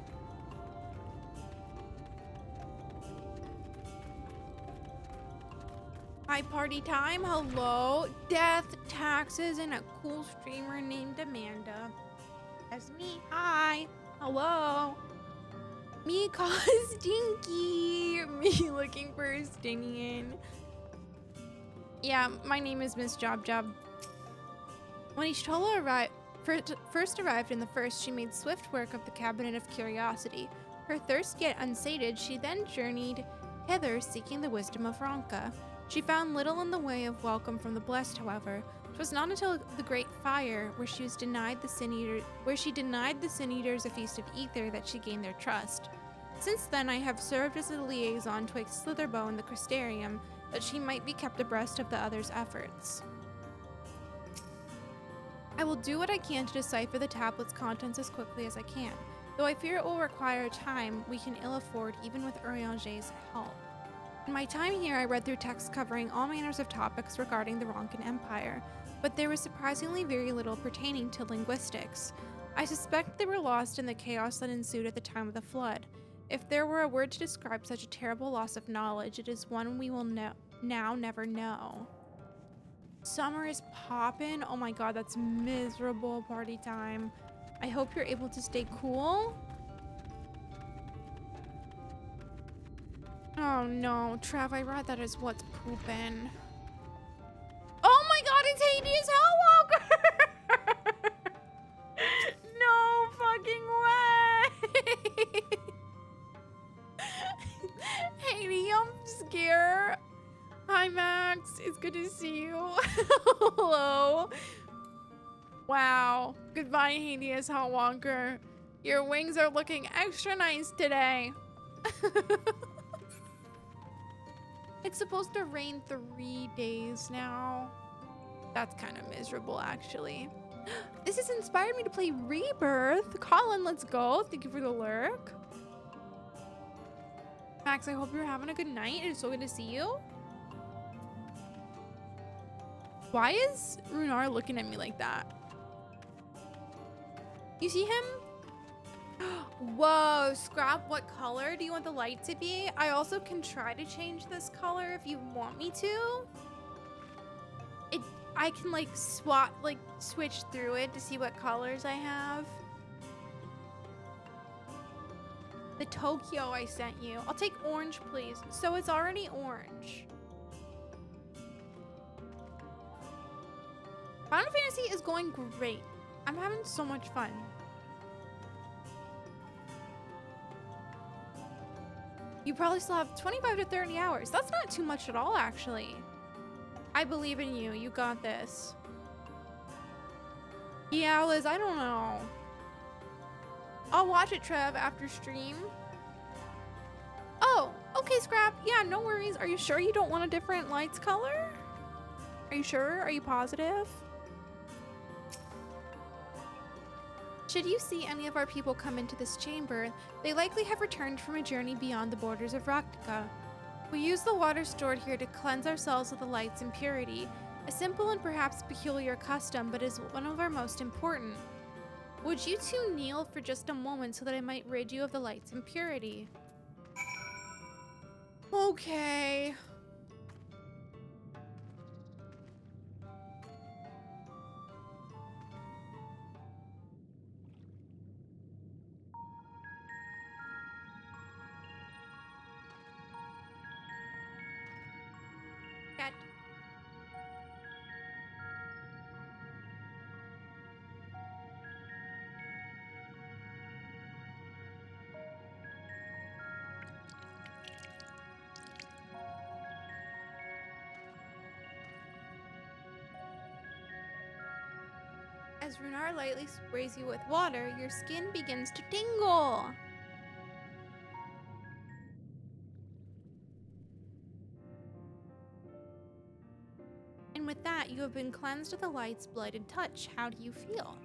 Hi, party time. Hello. Death, taxes, and a cool streamer named Amanda. That's me. Hi. Hello. Me call Stinky. Me looking for a Stingian. Yeah, my name is Miss Job. When Ishtola first arrived in the First, she made swift work of the Cabinet of Curiosity. Her thirst yet unsated, she then journeyed hither seeking the wisdom of Ronka. She found little in the way of welcome from the Blessed, however. It was not until the Great Fire, where she denied the Sin Eaters a feast of ether, that she gained their trust. Since then, I have served as a liaison twixt Slitherbow and the Crystarium, that she might be kept abreast of the others' efforts. I will do what I can to decipher the tablet's contents as quickly as I can, though I fear it will require time we can ill afford even with Urianger's help. In my time here, I read through texts covering all manners of topics regarding the Ronkan Empire, but there was surprisingly very little pertaining to linguistics. I suspect they were lost in the chaos that ensued at the time of the Flood. If there were a word to describe such a terrible loss of knowledge, it is one we will now never know. Summer is poppin'. Oh my god, that's miserable party time. I hope you're able to stay cool. Oh no, Trev, I read that as what's poopin'. Oh my god, it's Hades Hellwalker! No fucking way! Hades, I'm scared. Hi Max, it's good to see you. Hello. Wow. Goodbye, Hades Hellwalker. Your wings are looking extra nice today. It's supposed to rain 3 days now. That's kind of miserable, actually. This has inspired me to play Rebirth. Colin, let's go. Thank you for the lurk. Max, I hope you're having a good night. It's so good to see you. Why is Runar looking at me like that? You see him? Whoa, Scrap, what color do you want the light to be? I also can try to change this color if you want me to. I can switch through it to see what colors I have. The Tokyo I sent you. I'll take orange, please. So it's already orange. Final Fantasy is going great. I'm having so much fun. You probably still have 25 to 30 hours. That's not too much at all, actually. I believe in you. You got this. Yeah, Liz, I don't know. I'll watch it, Trev, after stream. Oh, okay, Scrap. Yeah, no worries. Are you sure you don't want a different lights color? Are you sure? Are you positive? Should you see any of our people come into this chamber, they likely have returned from a journey beyond the borders of Raktika. We use the water stored here to cleanse ourselves of the light's impurity. A simple and perhaps peculiar custom, but is one of our most important. Would you two kneel for just a moment so that I might rid you of the light's impurity? Okay. Got As Runar lightly sprays you with water, your skin begins to tingle. And with that, you have been cleansed of the light's blighted touch. How do you feel?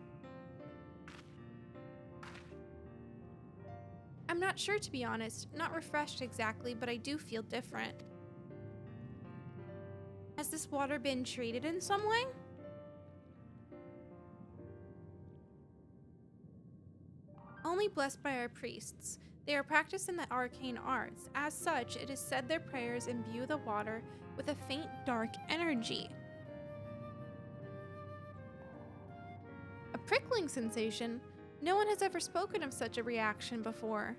I'm not sure, to be honest. Not refreshed exactly, but I do feel different. Has this water been treated in some way? Only blessed by our priests. They are practiced in the arcane arts. As such, it is said their prayers imbue the water with a faint, dark energy. A prickling sensation? No one has ever spoken of such a reaction before.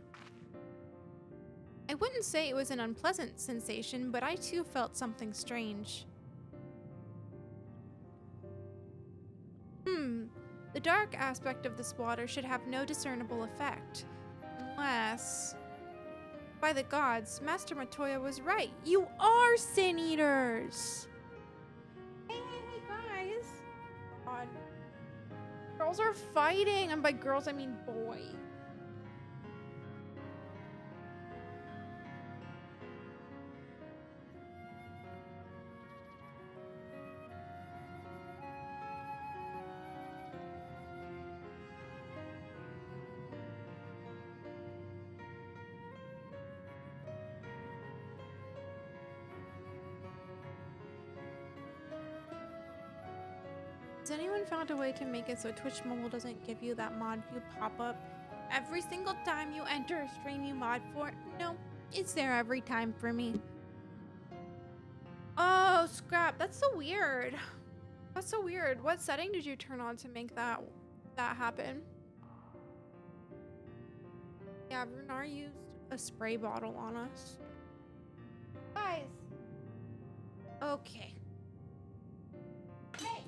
I wouldn't say it was an unpleasant sensation, but I too felt something strange. The dark aspect of this water should have no discernible effect. Unless... By the gods, Master Matoya was right. You are Sin Eaters! Hey, guys! God. Girls are fighting, and by girls I mean boy. Has anyone found a way to make it so Twitch Mobile doesn't give you that mod view pop-up every single time you enter a stream you mod for? No, it's there every time for me. Oh, scrap. That's so weird. That's so weird. What setting did you turn on to make that happen? Yeah, Runar used a spray bottle on us. Guys. Okay. Hey.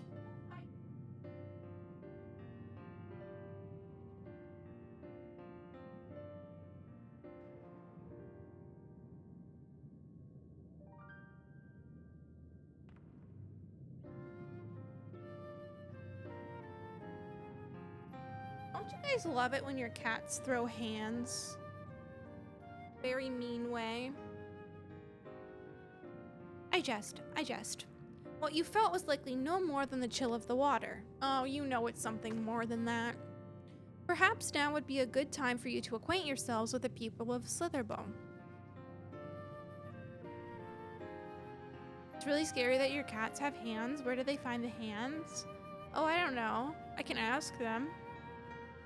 Don't you guys love it when your cats throw hands? Very mean way. I jest. What you felt was likely no more than the chill of the water. Oh, you know it's something more than that. Perhaps now would be a good time for you to acquaint yourselves with the people of Slitherbone. It's really scary that your cats have hands. Where do they find the hands? Oh, I don't know. I can ask them.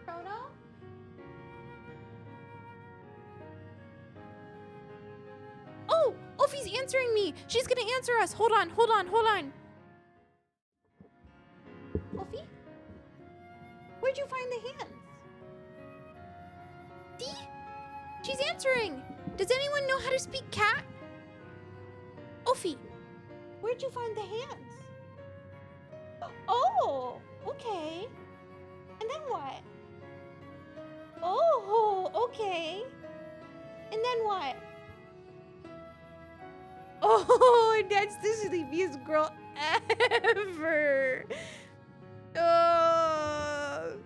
Chrono? Oh! Ophi's answering me! She's gonna answer us! Hold on! Ophi? Where'd you find the hands? D? She's answering! Does anyone know how to speak cat? Ophi, where'd you find the hands? Oh, okay. And then what? Oh, okay. And then what? Oh, that's the sleepiest girl ever. Oh,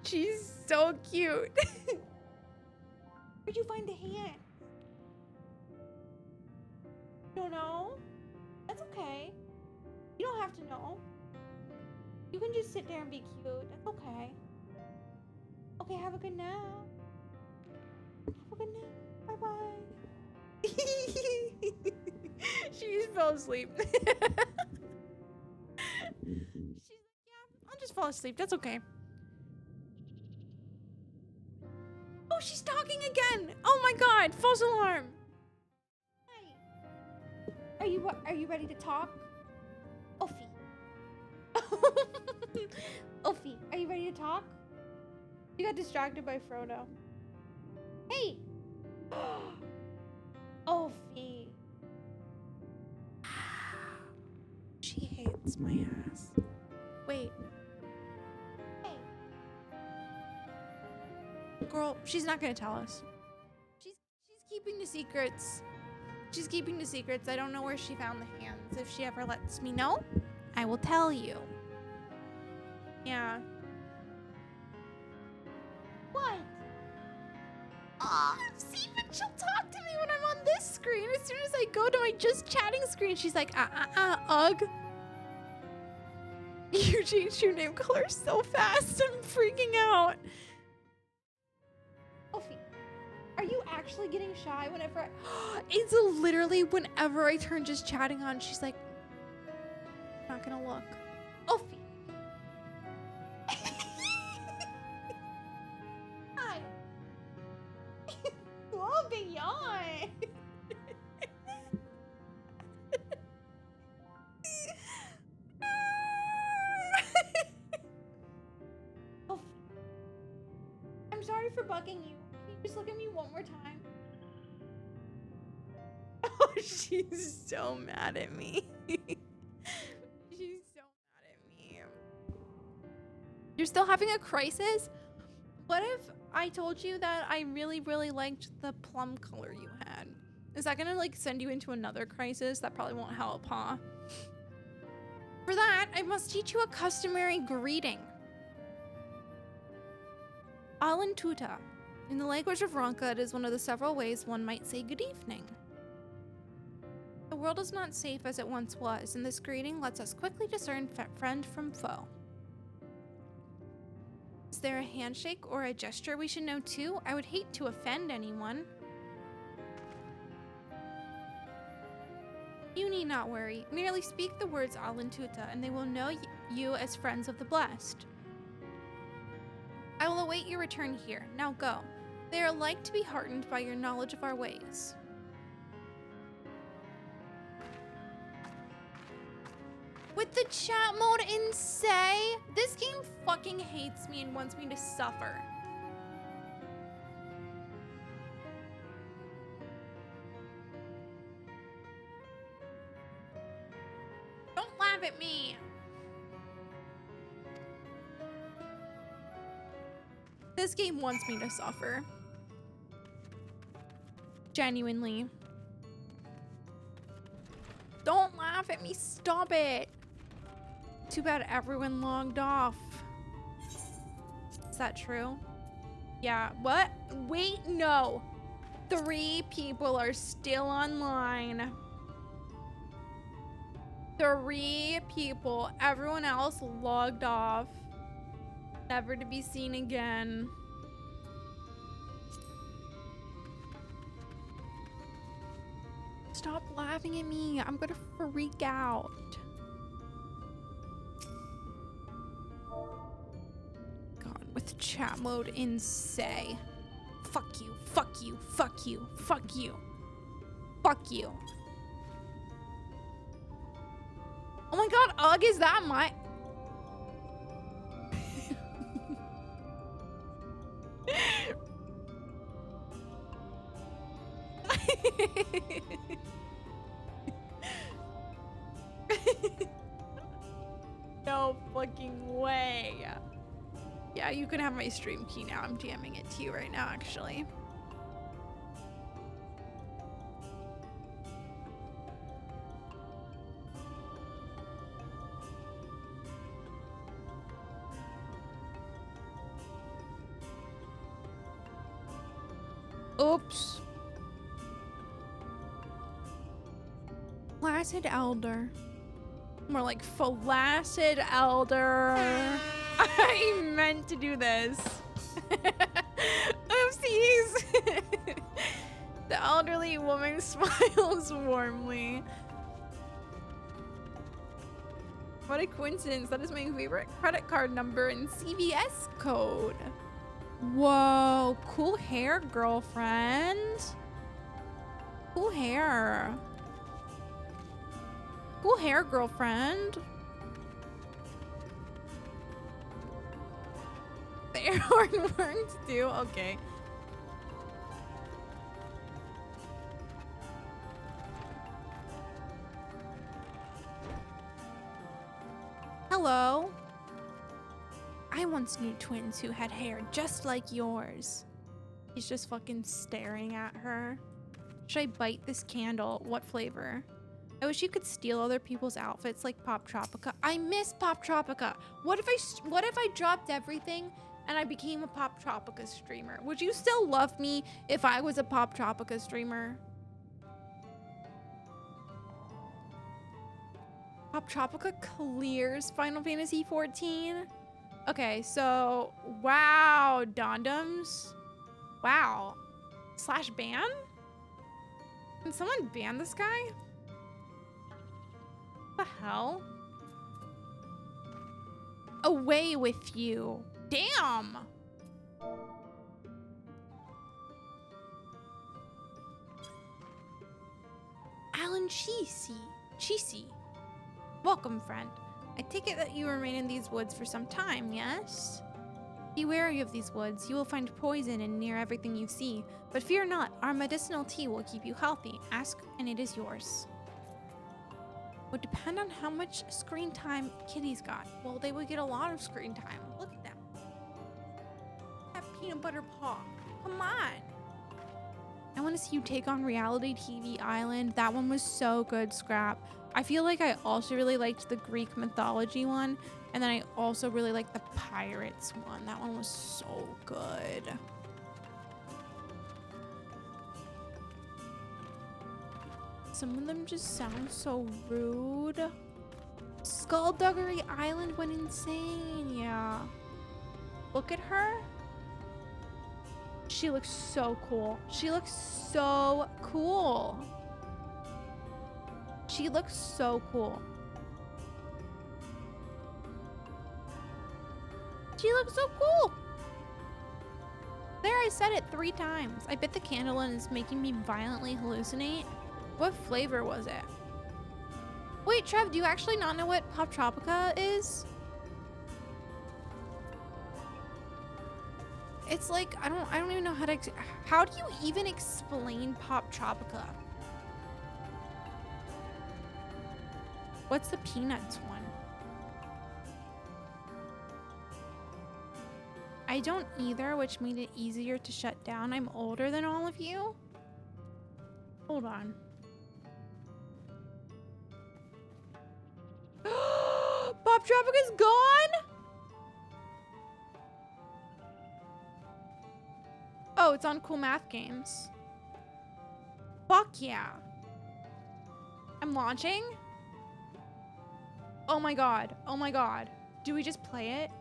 she's so cute. Where'd you find the hand? You don't know? That's okay. You don't have to know. You can just sit there and be cute. That's okay. Okay, have a good nap. Have a good nap. Bye-bye. She just fell asleep. fall asleep. That's okay. Oh, she's talking again. Oh my god. False alarm. Hi. Are you ready to talk? Ophi. Ophi, are you ready to talk? You got distracted by Frodo. Hey. Ophi. She hates my ass. Wait. Hey. Girl, she's not gonna tell us. She's keeping the secrets. She's keeping the secrets. I don't know where she found the hands. If she ever lets me know, I will tell you. Yeah. What? See, but she'll talk to me when I'm on this screen. As soon as I go to my just chatting screen, she's like, ugh. You changed your name color so fast. I'm freaking out. Ophi, are you actually getting shy whenever it's literally whenever I turn just chatting on, she's like, not gonna look. Ophi. Hi. Oh, big yawn. Ophi. I'm sorry for bugging you. Can you just look at me one more time? Oh, she's so mad at me. She's so mad at me. You're still having a crisis? What if I told you that I really, really liked the plum color you had? Is that gonna like send you into another crisis? That probably won't help, huh? For that, I must teach you a customary greeting. Alan Tuta. In the language of Ronka, it is one of the several ways one might say good evening. The world is not safe as it once was, and this greeting lets us quickly discern friend from foe. Is there a handshake or a gesture we should know too? I would hate to offend anyone. You need not worry. Merely speak the words Alan Tuta, and they will know you as friends of the blessed. I will await your return here. Now go. They are like to be heartened by your knowledge of our ways. With the chat mode in say, this game fucking hates me and wants me to suffer. Don't laugh at me. This game wants me to suffer. Genuinely. Don't laugh at me. Stop it. Too bad everyone logged off. Is that true? Yeah. What? Wait, no. 3 people are still online. 3 people. Everyone else logged off. Never to be seen again. Stop laughing at me. I'm gonna freak out. God, with chat mode in say. Fuck you, fuck you, fuck you, fuck you. Fuck you. Oh my god, ugh, is that my... No fucking way. Yeah, you can have my stream key now. I'm DMing it to you right now, actually. Oops. Flaccid Elder. More like flaccid Elder. I meant to do this. Oopsies. The elderly woman smiles warmly. What a coincidence. That is my favorite credit card number and CVS code. Whoa, cool hair, girlfriend. Cool hair. Cool hair, girlfriend. The air horn worked too. Okay. Hello. I once knew twins who had hair just like yours. He's just fucking staring at her. Should I bite this candle? What flavor? I wish you could steal other people's outfits like Pop Tropica. I miss Pop Tropica. What if I dropped everything and I became a Pop Tropica streamer? Would you still love me if I was a Pop Tropica streamer? Pop Tropica clears Final Fantasy XIV. Okay, so wow, Dondoms. Wow. Slash ban? Can someone ban this guy? What the hell? Away with you. Damn. Alan Cheesy. Welcome, friend. I take it that you remain in these woods for some time, yes? Be wary of these woods. You will find poison in near everything you see. But fear not, our medicinal tea will keep you healthy. Ask and it is yours. Would depend on how much screen time kitties got. Well, they would get a lot of screen time. Look at them. That peanut butter paw. Come on. I want to see you take on Reality TV Island. That one was so good, Scrap. I feel like I also really liked the Greek mythology one. And then I also really liked the Pirates one. That one was so good. Some of them just sound so rude. Skullduggery Island went insane, yeah. Look at her. She looks so cool. She looks so cool. She looks so cool. She looks so cool. There, I said it 3 times. I bit the candle and it's making me violently hallucinate. What flavor was it? Wait, Trev, do you actually not know what Pop Tropica is? It's like, I don't even know how to, how do you even explain Pop Tropica? What's the Peanuts one? I don't either, which made it easier to shut down. I'm older than all of you. Hold on. Pop Tropica's gone? Oh, it's on Cool Math Games. Fuck yeah. I'm launching? Oh my god. Oh my god. Do we just play it?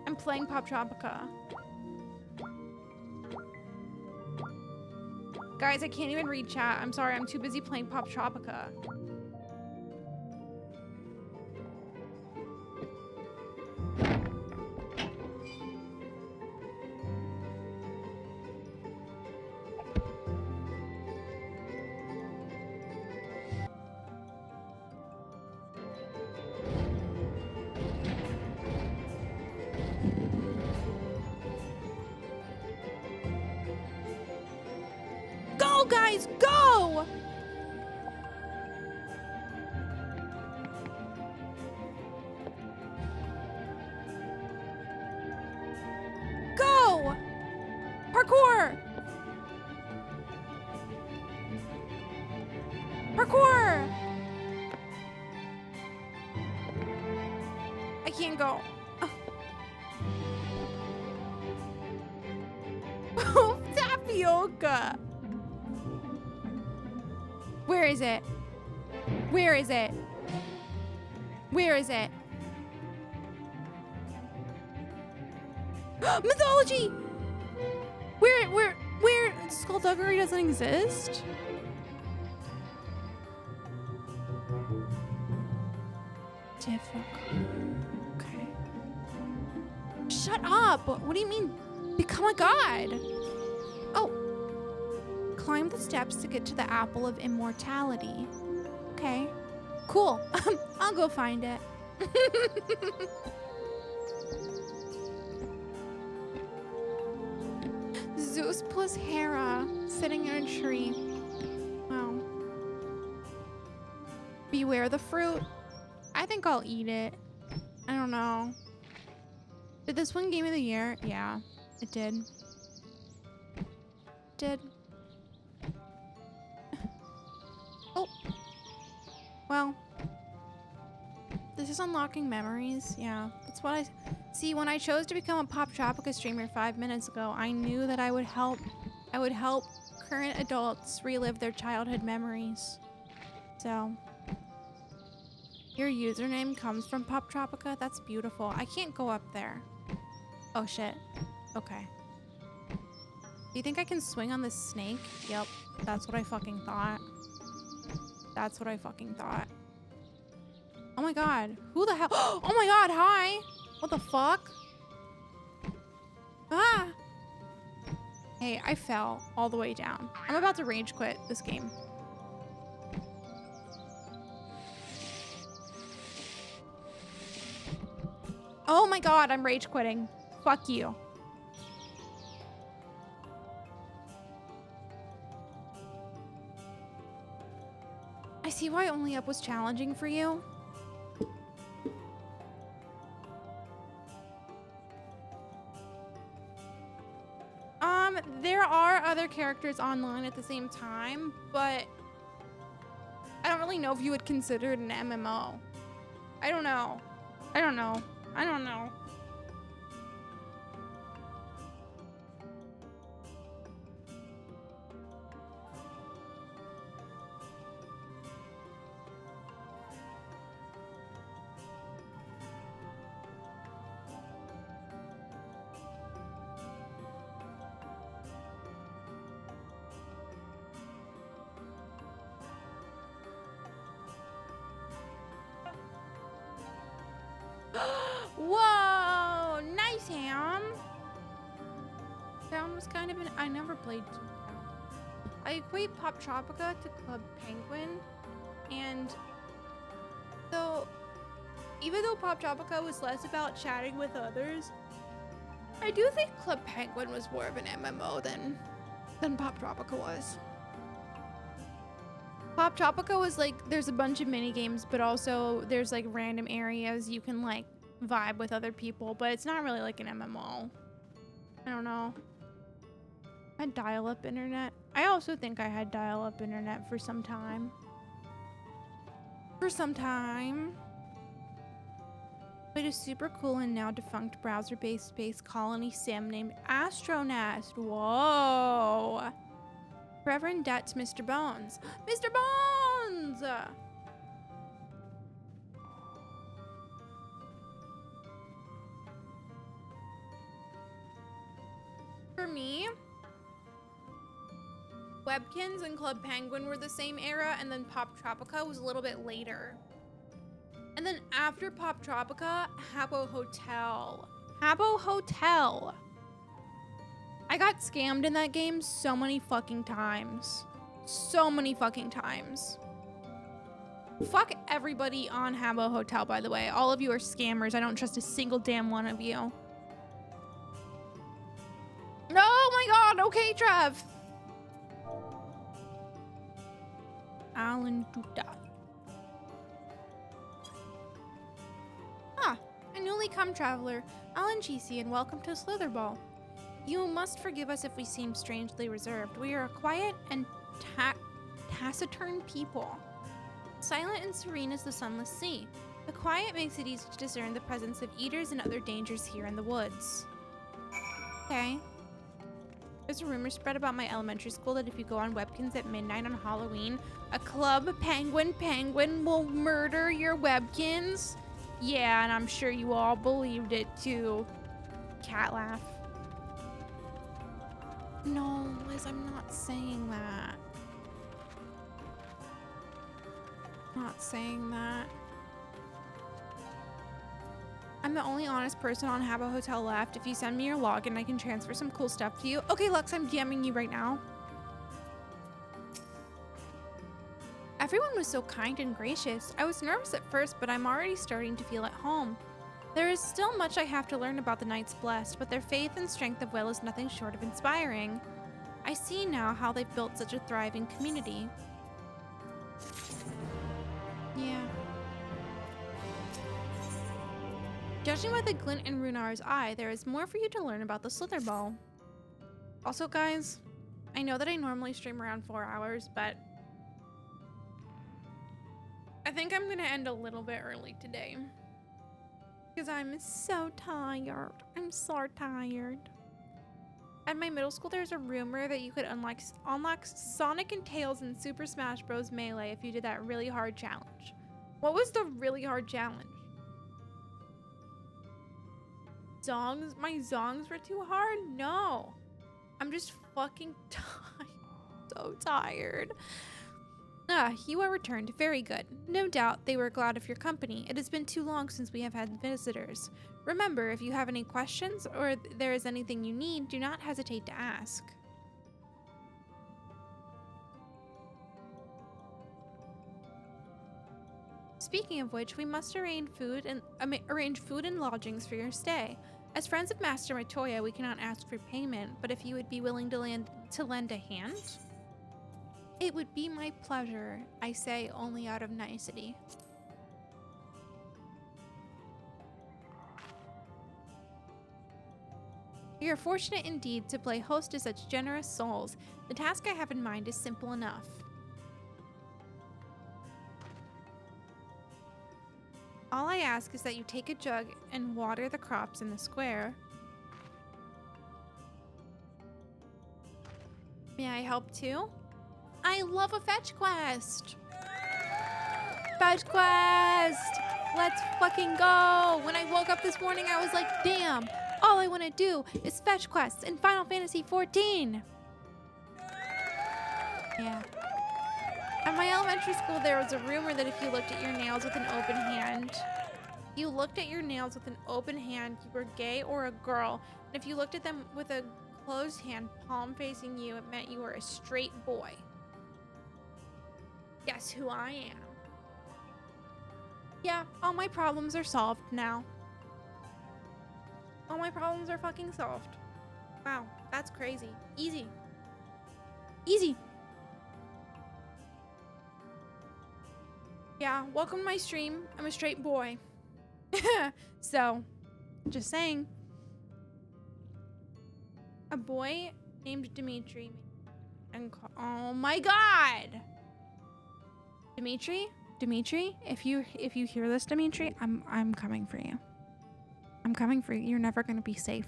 I'm playing Pop Tropica. Guys, I can't even read chat. I'm sorry, I'm too busy playing Pop Tropica. Go, guys, go! Go! Parkour! Parkour! I can't go. Oh, tapioca! Where is it? Where is it? Where is it? Mythology! Where, Skullduggery doesn't exist? Difficult. Okay. Shut up! What do you mean, become a god? Oh. Climb the steps to get to the Apple of Immortality. Okay. Cool. I'll go find it. Zeus plus Hera sitting in a tree. Wow. Beware the fruit. I think I'll eat it. I don't know. Did this win Game of the Year? Yeah, it did. Did. Oh. Well. This is unlocking memories. Yeah, that's what I... See, when I chose to become a Pop Tropica streamer 5 minutes ago, I knew that I would help current adults relive their childhood memories. So, your username comes from Pop Tropica? That's beautiful. I can't go up there. Oh shit. Okay. Do you think I can swing on this snake? Yep. That's what I fucking thought. That's what I fucking thought. Oh my god. Who the hell? Oh my god, hi! What the fuck? Ah! Hey, I fell all the way down. I'm about to rage quit this game. Oh my god, I'm rage quitting. Fuck you. I see why Only Up was challenging for you. There are other characters online at the same time, but I don't really know if you would consider it an MMO. I don't know. I don't know. I don't know. Whoa! Nice, Ham! Town was kind of an... I never played Town. I equate Pop Tropica to Club Penguin, and so even though Pop Tropica was less about chatting with others, I do think Club Penguin was more of an MMO than Pop Tropica was. Pop Tropica was like, there's a bunch of mini games, but also there's like random areas you can like vibe with other people, but it's not really like an MMO. I don't know. I had dial-up internet. I also think I had dial-up internet for some time. Played a super cool and now defunct browser-based space colony sim named Astronest. Whoa. Forever in debt to Mr. Bones. Mr. Bones! For me, Webkins and Club Penguin were the same era, and then Pop Tropica was a little bit later. And then after Pop Tropica, Habbo Hotel. Habbo Hotel. I got scammed in that game so many fucking times. So many fucking times. Fuck everybody on Habbo Hotel, by the way. All of you are scammers. I don't trust a single damn one of you. Oh my god, okay, Trev. Alan Duda. Ah, a newly come traveler. Alan Cheesy, and welcome to Slitherball. You must forgive us if we seem strangely reserved. We are a quiet and taciturn people. Silent and serene as the sunless sea. The quiet makes it easy to discern the presence of eaters and other dangers here in the woods. Okay. There's a rumor spread about my elementary school that if you go on Webkins at midnight on Halloween, a Club Penguin will murder your Webkins. Yeah, and I'm sure you all believed it too. Cat laugh. No Liz, I'm not saying that. I'm not saying that. I'm the only honest person on Habbo Hotel left. If you send me your login, I can transfer some cool stuff to you. Okay, Lux, I'm DMing you right now. Everyone was so kind and gracious. I was nervous at first, but I'm already starting to feel at home. There is still much I have to learn about the Knights Blessed, but their faith and strength of will is nothing short of inspiring. I see now how they've built such a thriving community. Yeah. Judging by the glint in Runar's eye, there is more for you to learn about the Slither Bow. Also, guys, I know that I normally stream around 4 hours, but I think I'm gonna end a little bit early today. Because I'm so tired. I'm so tired. At my middle school, there's a rumor that you could unlock Sonic and Tails in Super Smash Bros. Melee if you did that really hard challenge. What was the really hard challenge? Zongs? My zongs were too hard? No. I'm just fucking tired. So tired. Ah, you are returned. Very good. No doubt they were glad of your company. It has been too long since we have had visitors. Remember, if you have any questions or there is anything you need, do not hesitate to ask. Speaking of which, we must arrange food and lodgings for your stay. As friends of Master Matoya, we cannot ask for payment, but if you would be willing to lend a hand, it would be my pleasure. I say only out of nicety. We are fortunate indeed to play host to such generous souls. The task I have in mind is simple enough. All I ask is that you take a jug and water the crops in the square. May I help too? I love a fetch quest! Fetch quest! Let's fucking go! When I woke up this morning, I was like, damn, all I want to do is fetch quests in Final Fantasy XIV. Yeah. At my elementary school, there was a rumor that if you looked at your nails with an open hand, you were gay or a girl. And if you looked at them with a closed hand, palm facing you, it meant you were a straight boy. Guess who I am? Yeah, all my problems are solved now. All my problems are fucking solved. Wow, that's crazy. Easy. Easy. Yeah, welcome to my stream. I'm a straight boy. So, just saying. A boy named Dimitri and oh my god! Dimitri, if you hear this, Dimitri, I'm coming for you. I'm coming for you. You're never gonna be safe.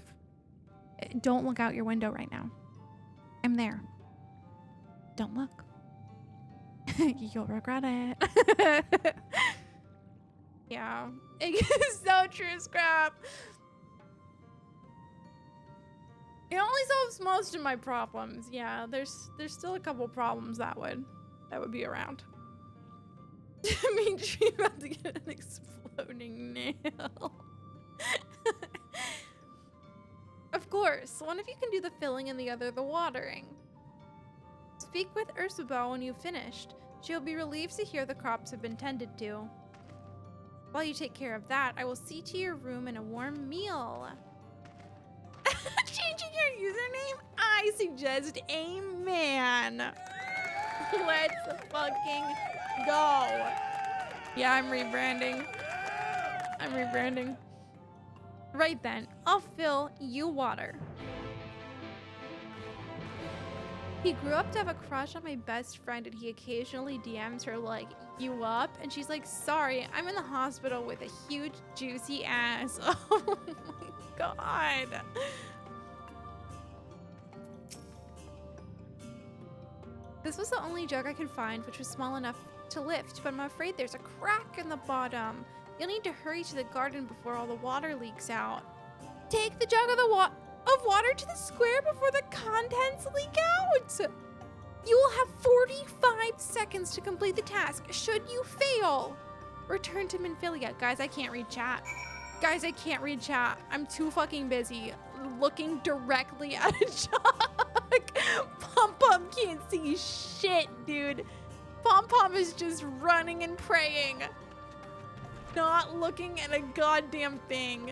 Don't look out your window right now. I'm there. Don't look. You'll regret it. Yeah. It's so true, Scrap. It only solves most of my problems. Yeah, there's still a couple problems that would be around. Dimitri about to get an exploding nail. Of course, one of you can do the filling and the other the watering. Speak with Ursubel when you've finished. She'll be relieved to hear the crops have been tended to. While you take care of that, I will see to your room and a warm meal. Changing your username? I suggest amen. Let's fucking go. Yeah, I'm rebranding. Right then, I'll fill you water. He grew up to have a crush on my best friend and he occasionally DMs her like, you up? And she's like, sorry, I'm in the hospital with a huge juicy ass. Oh my god. This was the only jug I could find which was small enough to lift, but I'm afraid there's a crack in the bottom. You'll need to hurry to the garden before all the water leaks out. Take the jug of water to the square before the contents leak out? can't. You will have 45 seconds to complete the task. Should you fail, return to Minfilia. Guys, I can't read chat. Guys, I can't read chat. I'm too fucking busy looking directly at a jug. Pom-Pom can't see shit, dude. Pom-Pom is just running and praying. Not looking at a goddamn thing.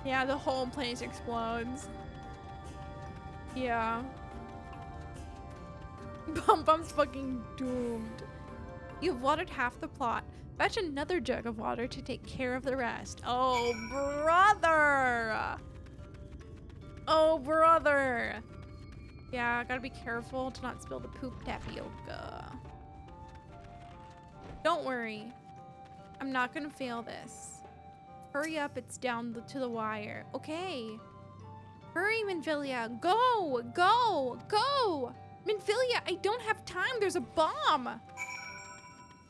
Yeah, the whole place explodes. Yeah. Pom-Pom's fucking doomed. You've watered half the plot. Fetch another jug of water to take care of the rest. Oh, brother! Oh, brother! Yeah, gotta be careful to not spill the poop tapioca. Don't worry. I'm not gonna fail this. Hurry up, it's down to the wire. Okay. Hurry, Minfilia. Go! Go! Go! Minfilia, I don't have time. There's a bomb.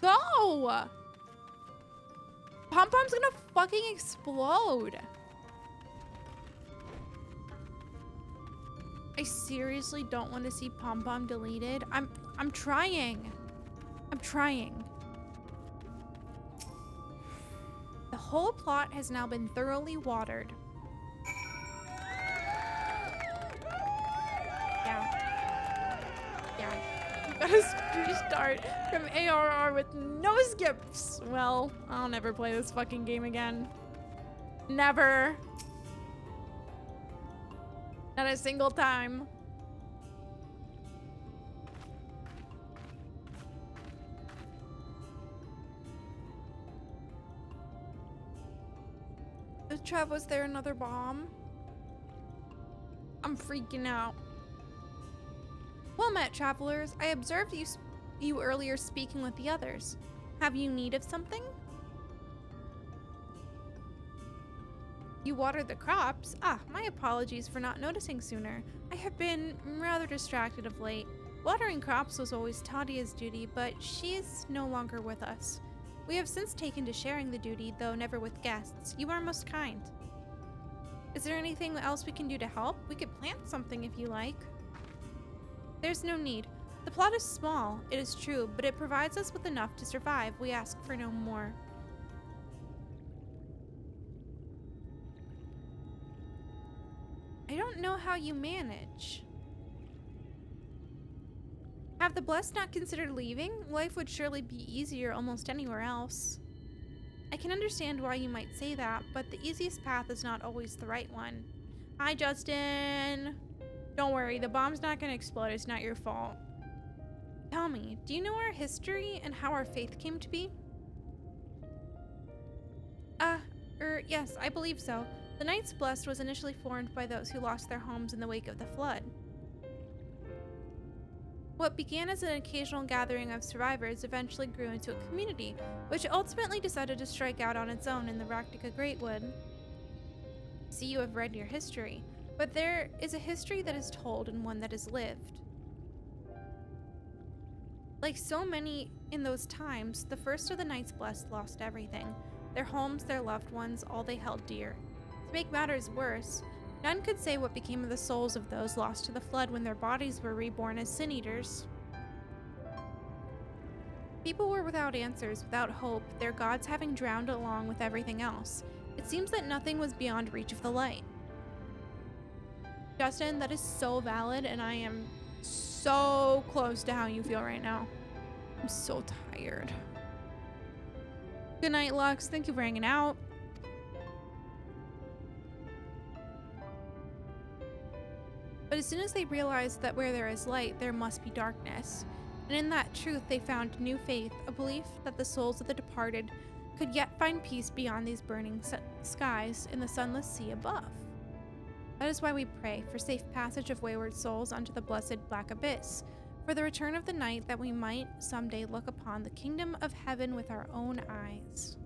Go! Pom-Pom's gonna fucking explode. I seriously don't want to see Pom-Pom deleted. I'm trying. I'm trying. The whole plot has now been thoroughly watered. Gotta restart from ARR with no skips. Well, I'll never play this fucking game again. Never. Not a single time. Trev, was there another bomb? I'm freaking out. Well met, travelers. I observed you earlier speaking with the others. Have you need of something? You watered the crops? Ah, my apologies for not noticing sooner. I have been rather distracted of late. Watering crops was always Tadia's duty, but she is no longer with us. We have since taken to sharing the duty, though never with guests. You are most kind. Is there anything else we can do to help? We could plant something if you like. There's no need. The plot is small, it is true, but it provides us with enough to survive. We ask for no more. I don't know how you manage. Have the blessed not considered leaving? Life would surely be easier almost anywhere else. I can understand why you might say that, but the easiest path is not always the right one. Hi, Justin. Don't worry, the bomb's not gonna explode. It's not your fault. Tell me, do you know our history and how our faith came to be? Yes, I believe so. The Knights Blessed was initially formed by those who lost their homes in the wake of the flood. What began as an occasional gathering of survivors eventually grew into a community, which ultimately decided to strike out on its own in the Raktika Greatwood. See, you have read your history, but there is a history that is told and one that is lived. Like so many in those times, the first of the Knights Blessed lost everything. Their homes, their loved ones, all they held dear. To make matters worse, none could say what became of the souls of those lost to the flood when their bodies were reborn as sin eaters. People were without answers, without hope, their gods having drowned along with everything else. It seems that nothing was beyond reach of the light. Justin, that is so valid, and I am so close to how you feel right now. I'm so tired. Good night, Lux. Thank you for hanging out. But as soon as they realized that where there is light, there must be darkness. And in that truth, they found new faith, a belief that the souls of the departed could yet find peace beyond these burning skies in the sunless sea above. That is why we pray for safe passage of wayward souls unto the blessed black abyss, for the return of the night, that we might someday look upon the kingdom of heaven with our own eyes.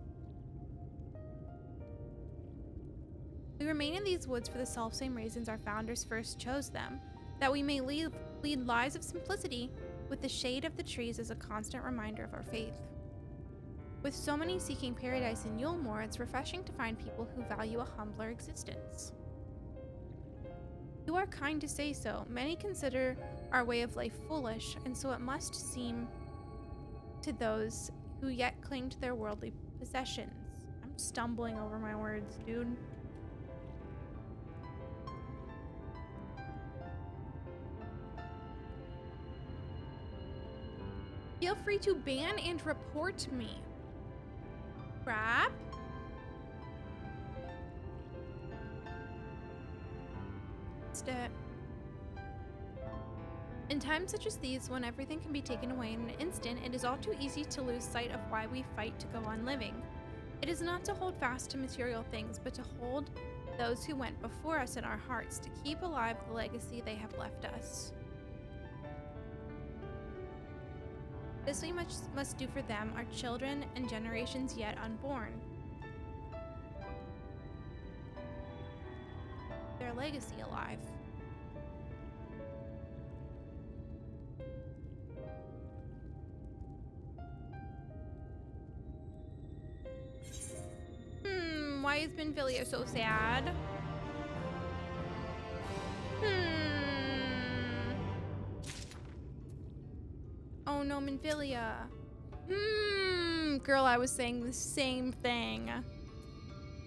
We remain in these woods for the selfsame reasons our founders first chose them, that we may lead lives of simplicity with the shade of the trees as a constant reminder of our faith. With so many seeking paradise in Yulemoor, it's refreshing to find people who value a humbler existence. You are kind to say so. Many consider our way of life foolish, and so it must seem to those who yet cling to their worldly possessions. I'm stumbling over my words, dude. Feel free to ban and report me. Crap. It. In times such as these, when everything can be taken away in an instant, it is all too easy to lose sight of why we fight to go on living. It is not to hold fast to material things, but to hold those who went before us in our hearts, to keep alive the legacy they have left us. This we must do for them, our children, and generations yet unborn. Their legacy alive. Why is Minfilia so sad? Oh no, Minfilia. Girl, I was saying the same thing.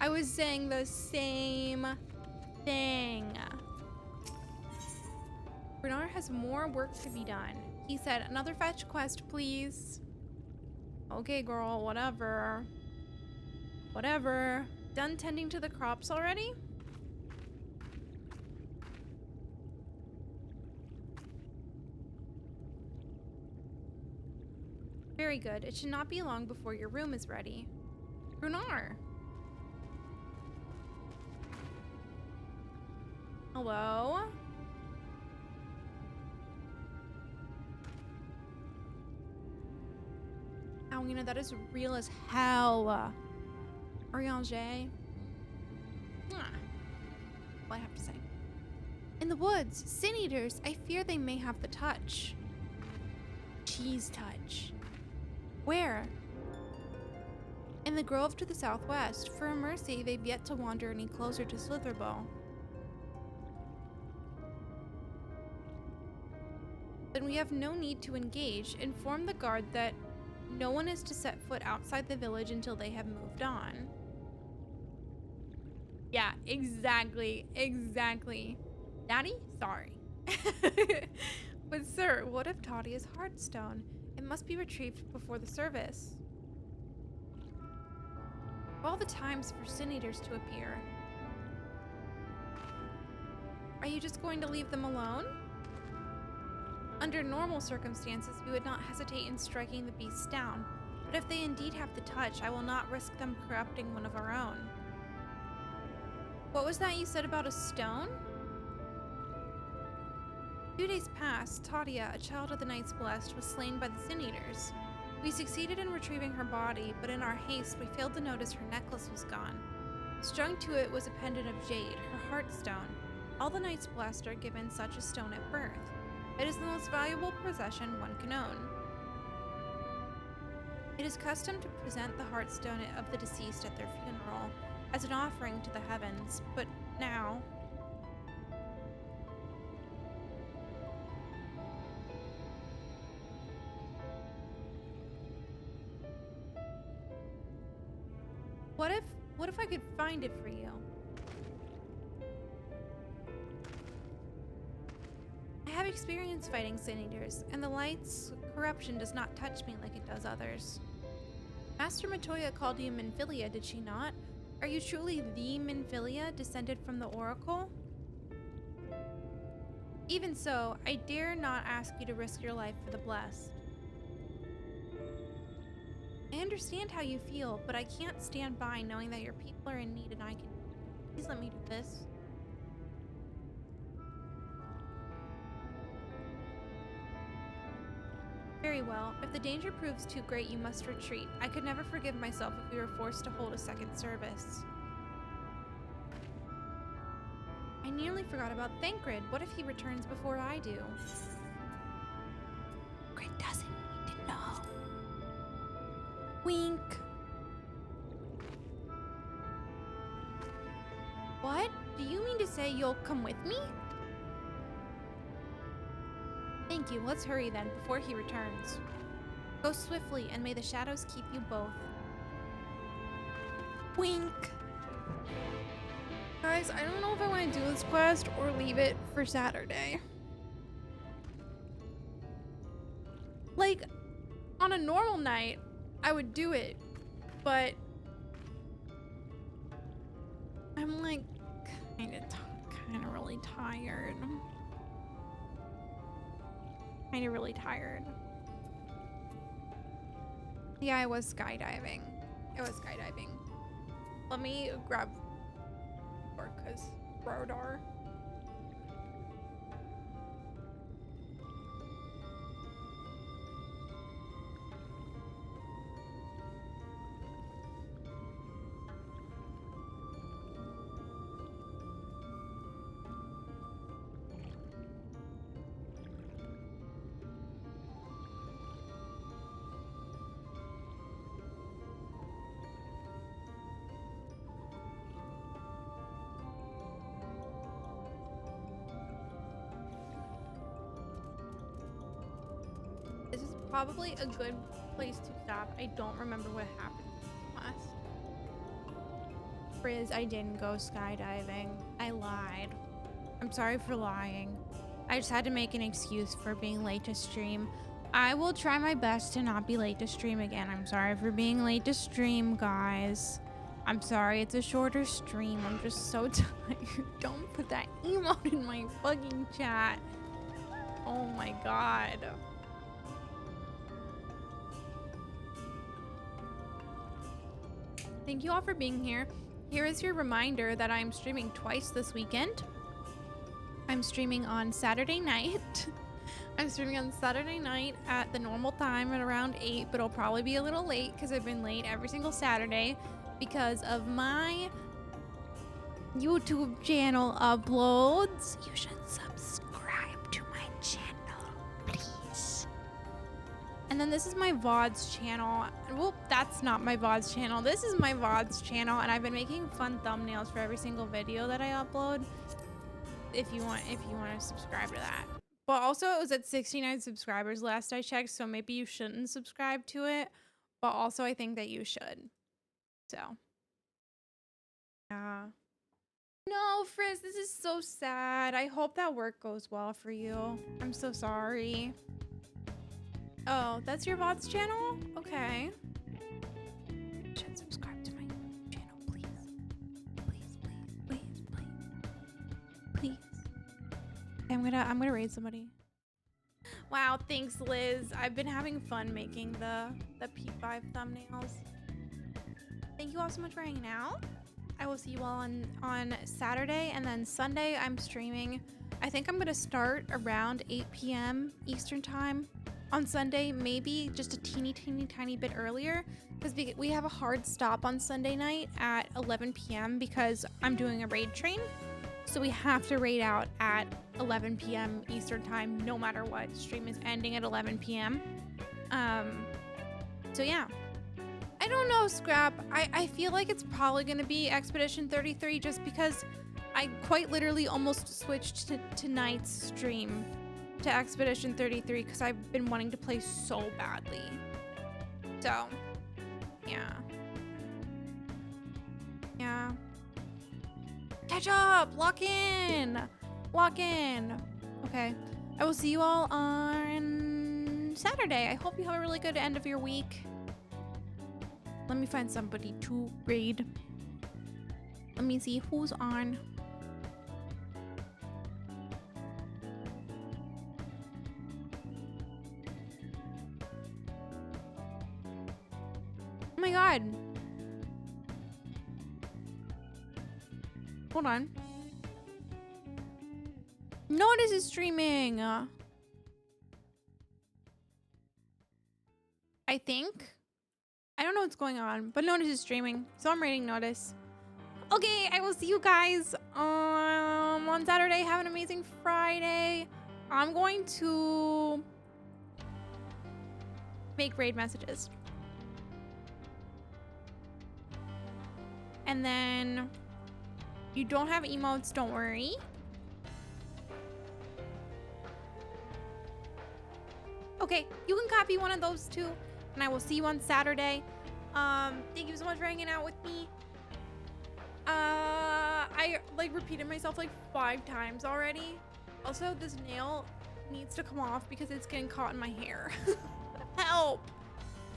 I was saying the same thing. Bernard has more work to be done. He said, another fetch quest, please. Okay, girl, whatever. Whatever. Done tending to the crops already? Very good. It should not be long before your room is ready. Bernard! Hello? Alina, that is real as hell. Oriange. What I have to say. In the woods, sin eaters. I fear they may have the touch. Cheese touch. Where? In the grove to the southwest. For a mercy, they've yet to wander any closer to Slitherbow. Then we have no need to engage. Inform the guard that no one is to set foot outside the village until they have moved on. Yeah, exactly. Daddy? Sorry. But sir, what of Tadia's heartstone? It must be retrieved before the service. Of all the times for sin eaters to appear. Are you just going to leave them alone? Under normal circumstances, we would not hesitate in striking the beasts down, but if they indeed have the touch, I will not risk them corrupting one of our own. What was that you said about a stone? 2 days past, Tadia, a child of the Knights Blessed, was slain by the Sin Eaters. We succeeded in retrieving her body, but in our haste, we failed to notice her necklace was gone. Strung to it was a pendant of jade, her heartstone. All the Knights Blessed are given such a stone at birth. It is the most valuable possession one can own. It is custom to present the heartstone of the deceased at their funeral as an offering to the heavens, but now... What if I could find it for you? I have experience fighting Sin Eaters, and the light's corruption does not touch me like it does others. Master Matoya called you Minfilia, did she not? Are you truly the Minfilia, descended from the Oracle? Even so, I dare not ask you to risk your life for the blessed. I understand how you feel, but I can't stand by knowing that your people are in need and I can... Please let me do this. Very well. If the danger proves too great, you must retreat. I could never forgive myself if we were forced to hold a second service. I nearly forgot about Thancred. What if he returns before I do? Grid doesn't need to know. Wink. What? Do you mean to say you'll come with me? Thank you. Let's hurry then, before he returns. Go swiftly, and may the shadows keep you both. Wink. Guys, I don't know if I want to do this quest or leave it for Saturday. Like, on a normal night, I would do it, but I'm like kind of really tired. Kind of really tired. Yeah, I was skydiving. Let me grab because Rodar. This is probably a good place to stop. I don't remember what happened last. Frizz, I didn't go skydiving. I lied. I'm sorry for lying. I just had to make an excuse for being late to stream. I will try my best to not be late to stream again. I'm sorry for being late to stream, guys. I'm sorry, it's a shorter stream. I'm just so tired. Don't put that emote in my fucking chat. Oh my god. Thank you all for being here. Here is your reminder that I'm streaming twice this weekend. I'm streaming on Saturday night. I'm streaming on Saturday night at the normal time at around 8, but it'll probably be a little late because I've been late every single Saturday because of my YouTube channel uploads. You should subscribe to my channel, please. And then this is my VODs channel. Well, that's not my VODs channel. This is my VODs channel, and I've been making fun thumbnails for every single video that I upload. If you want to subscribe to that. But also it was at 69 subscribers last I checked, so maybe you shouldn't subscribe to it. But also I think that you should. So yeah. No, Frizz, this is so sad. I hope that work goes well for you. I'm so sorry. Oh, that's your VODs channel? Okay. You should subscribe to my channel, please. Please, please, please, please. Please. I'm gonna raid somebody. Wow, thanks, Liz. I've been having fun making the P5 thumbnails. Thank you all so much for hanging out. I will see you all on Saturday, and then Sunday I'm streaming. I think I'm gonna start around 8 p.m. Eastern time on Sunday, maybe just a tiny bit earlier, because we have a hard stop on Sunday night at 11 p.m. because I'm doing a raid train. So we have to raid out at 11 p.m. Eastern time, no matter what. Stream is ending at 11 p.m. So yeah. I don't know, Scrap. I feel like it's probably going to be Expedition 33 just because I quite literally almost switched to tonight's stream to Expedition 33 because I've been wanting to play so badly. So, yeah. Yeah. Catch up! Lock in! Lock in! Okay. I will see you all on Saturday. I hope you have a really good end of your week. Let me find somebody to raid. Let me see who's on. Oh my god. Hold on. Notice is streaming. I think. I don't know what's going on, but Notice is streaming, so I'm rating Notice. Okay, I will see you guys on Saturday. Have an amazing Friday. I'm going to make raid messages. And then you don't have emotes, don't worry. Okay, you can copy one of those too, and I will see you on Saturday. Thank you so much for hanging out with me. I like repeated myself like 5 times already. Also, this nail needs to come off because it's getting caught in my hair. Help.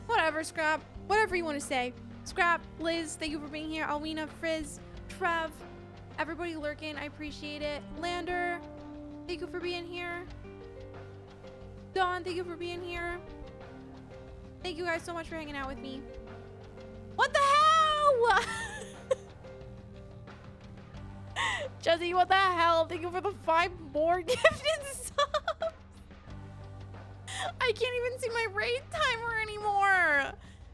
Whatever, Scrap. Whatever you want to say. Scrap, Liz, thank you for being here. Alwina, Frizz, Trev, everybody lurking, I appreciate it. Lander, thank you for being here. Dawn, thank you for being here. Thank you guys so much for hanging out with me. What the hell? Jesse, what the hell? Thank you for the 5 more gifted subs. I can't even see my raid timer anymore.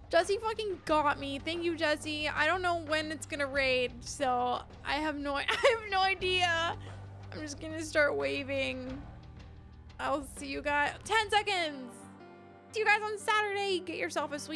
Jesse fucking got me. Thank you, Jesse. I don't know when it's gonna raid, so I have no idea. I'm just gonna start waving. I'll see you guys. 10 seconds. See you guys on Saturday. Get yourself a sweet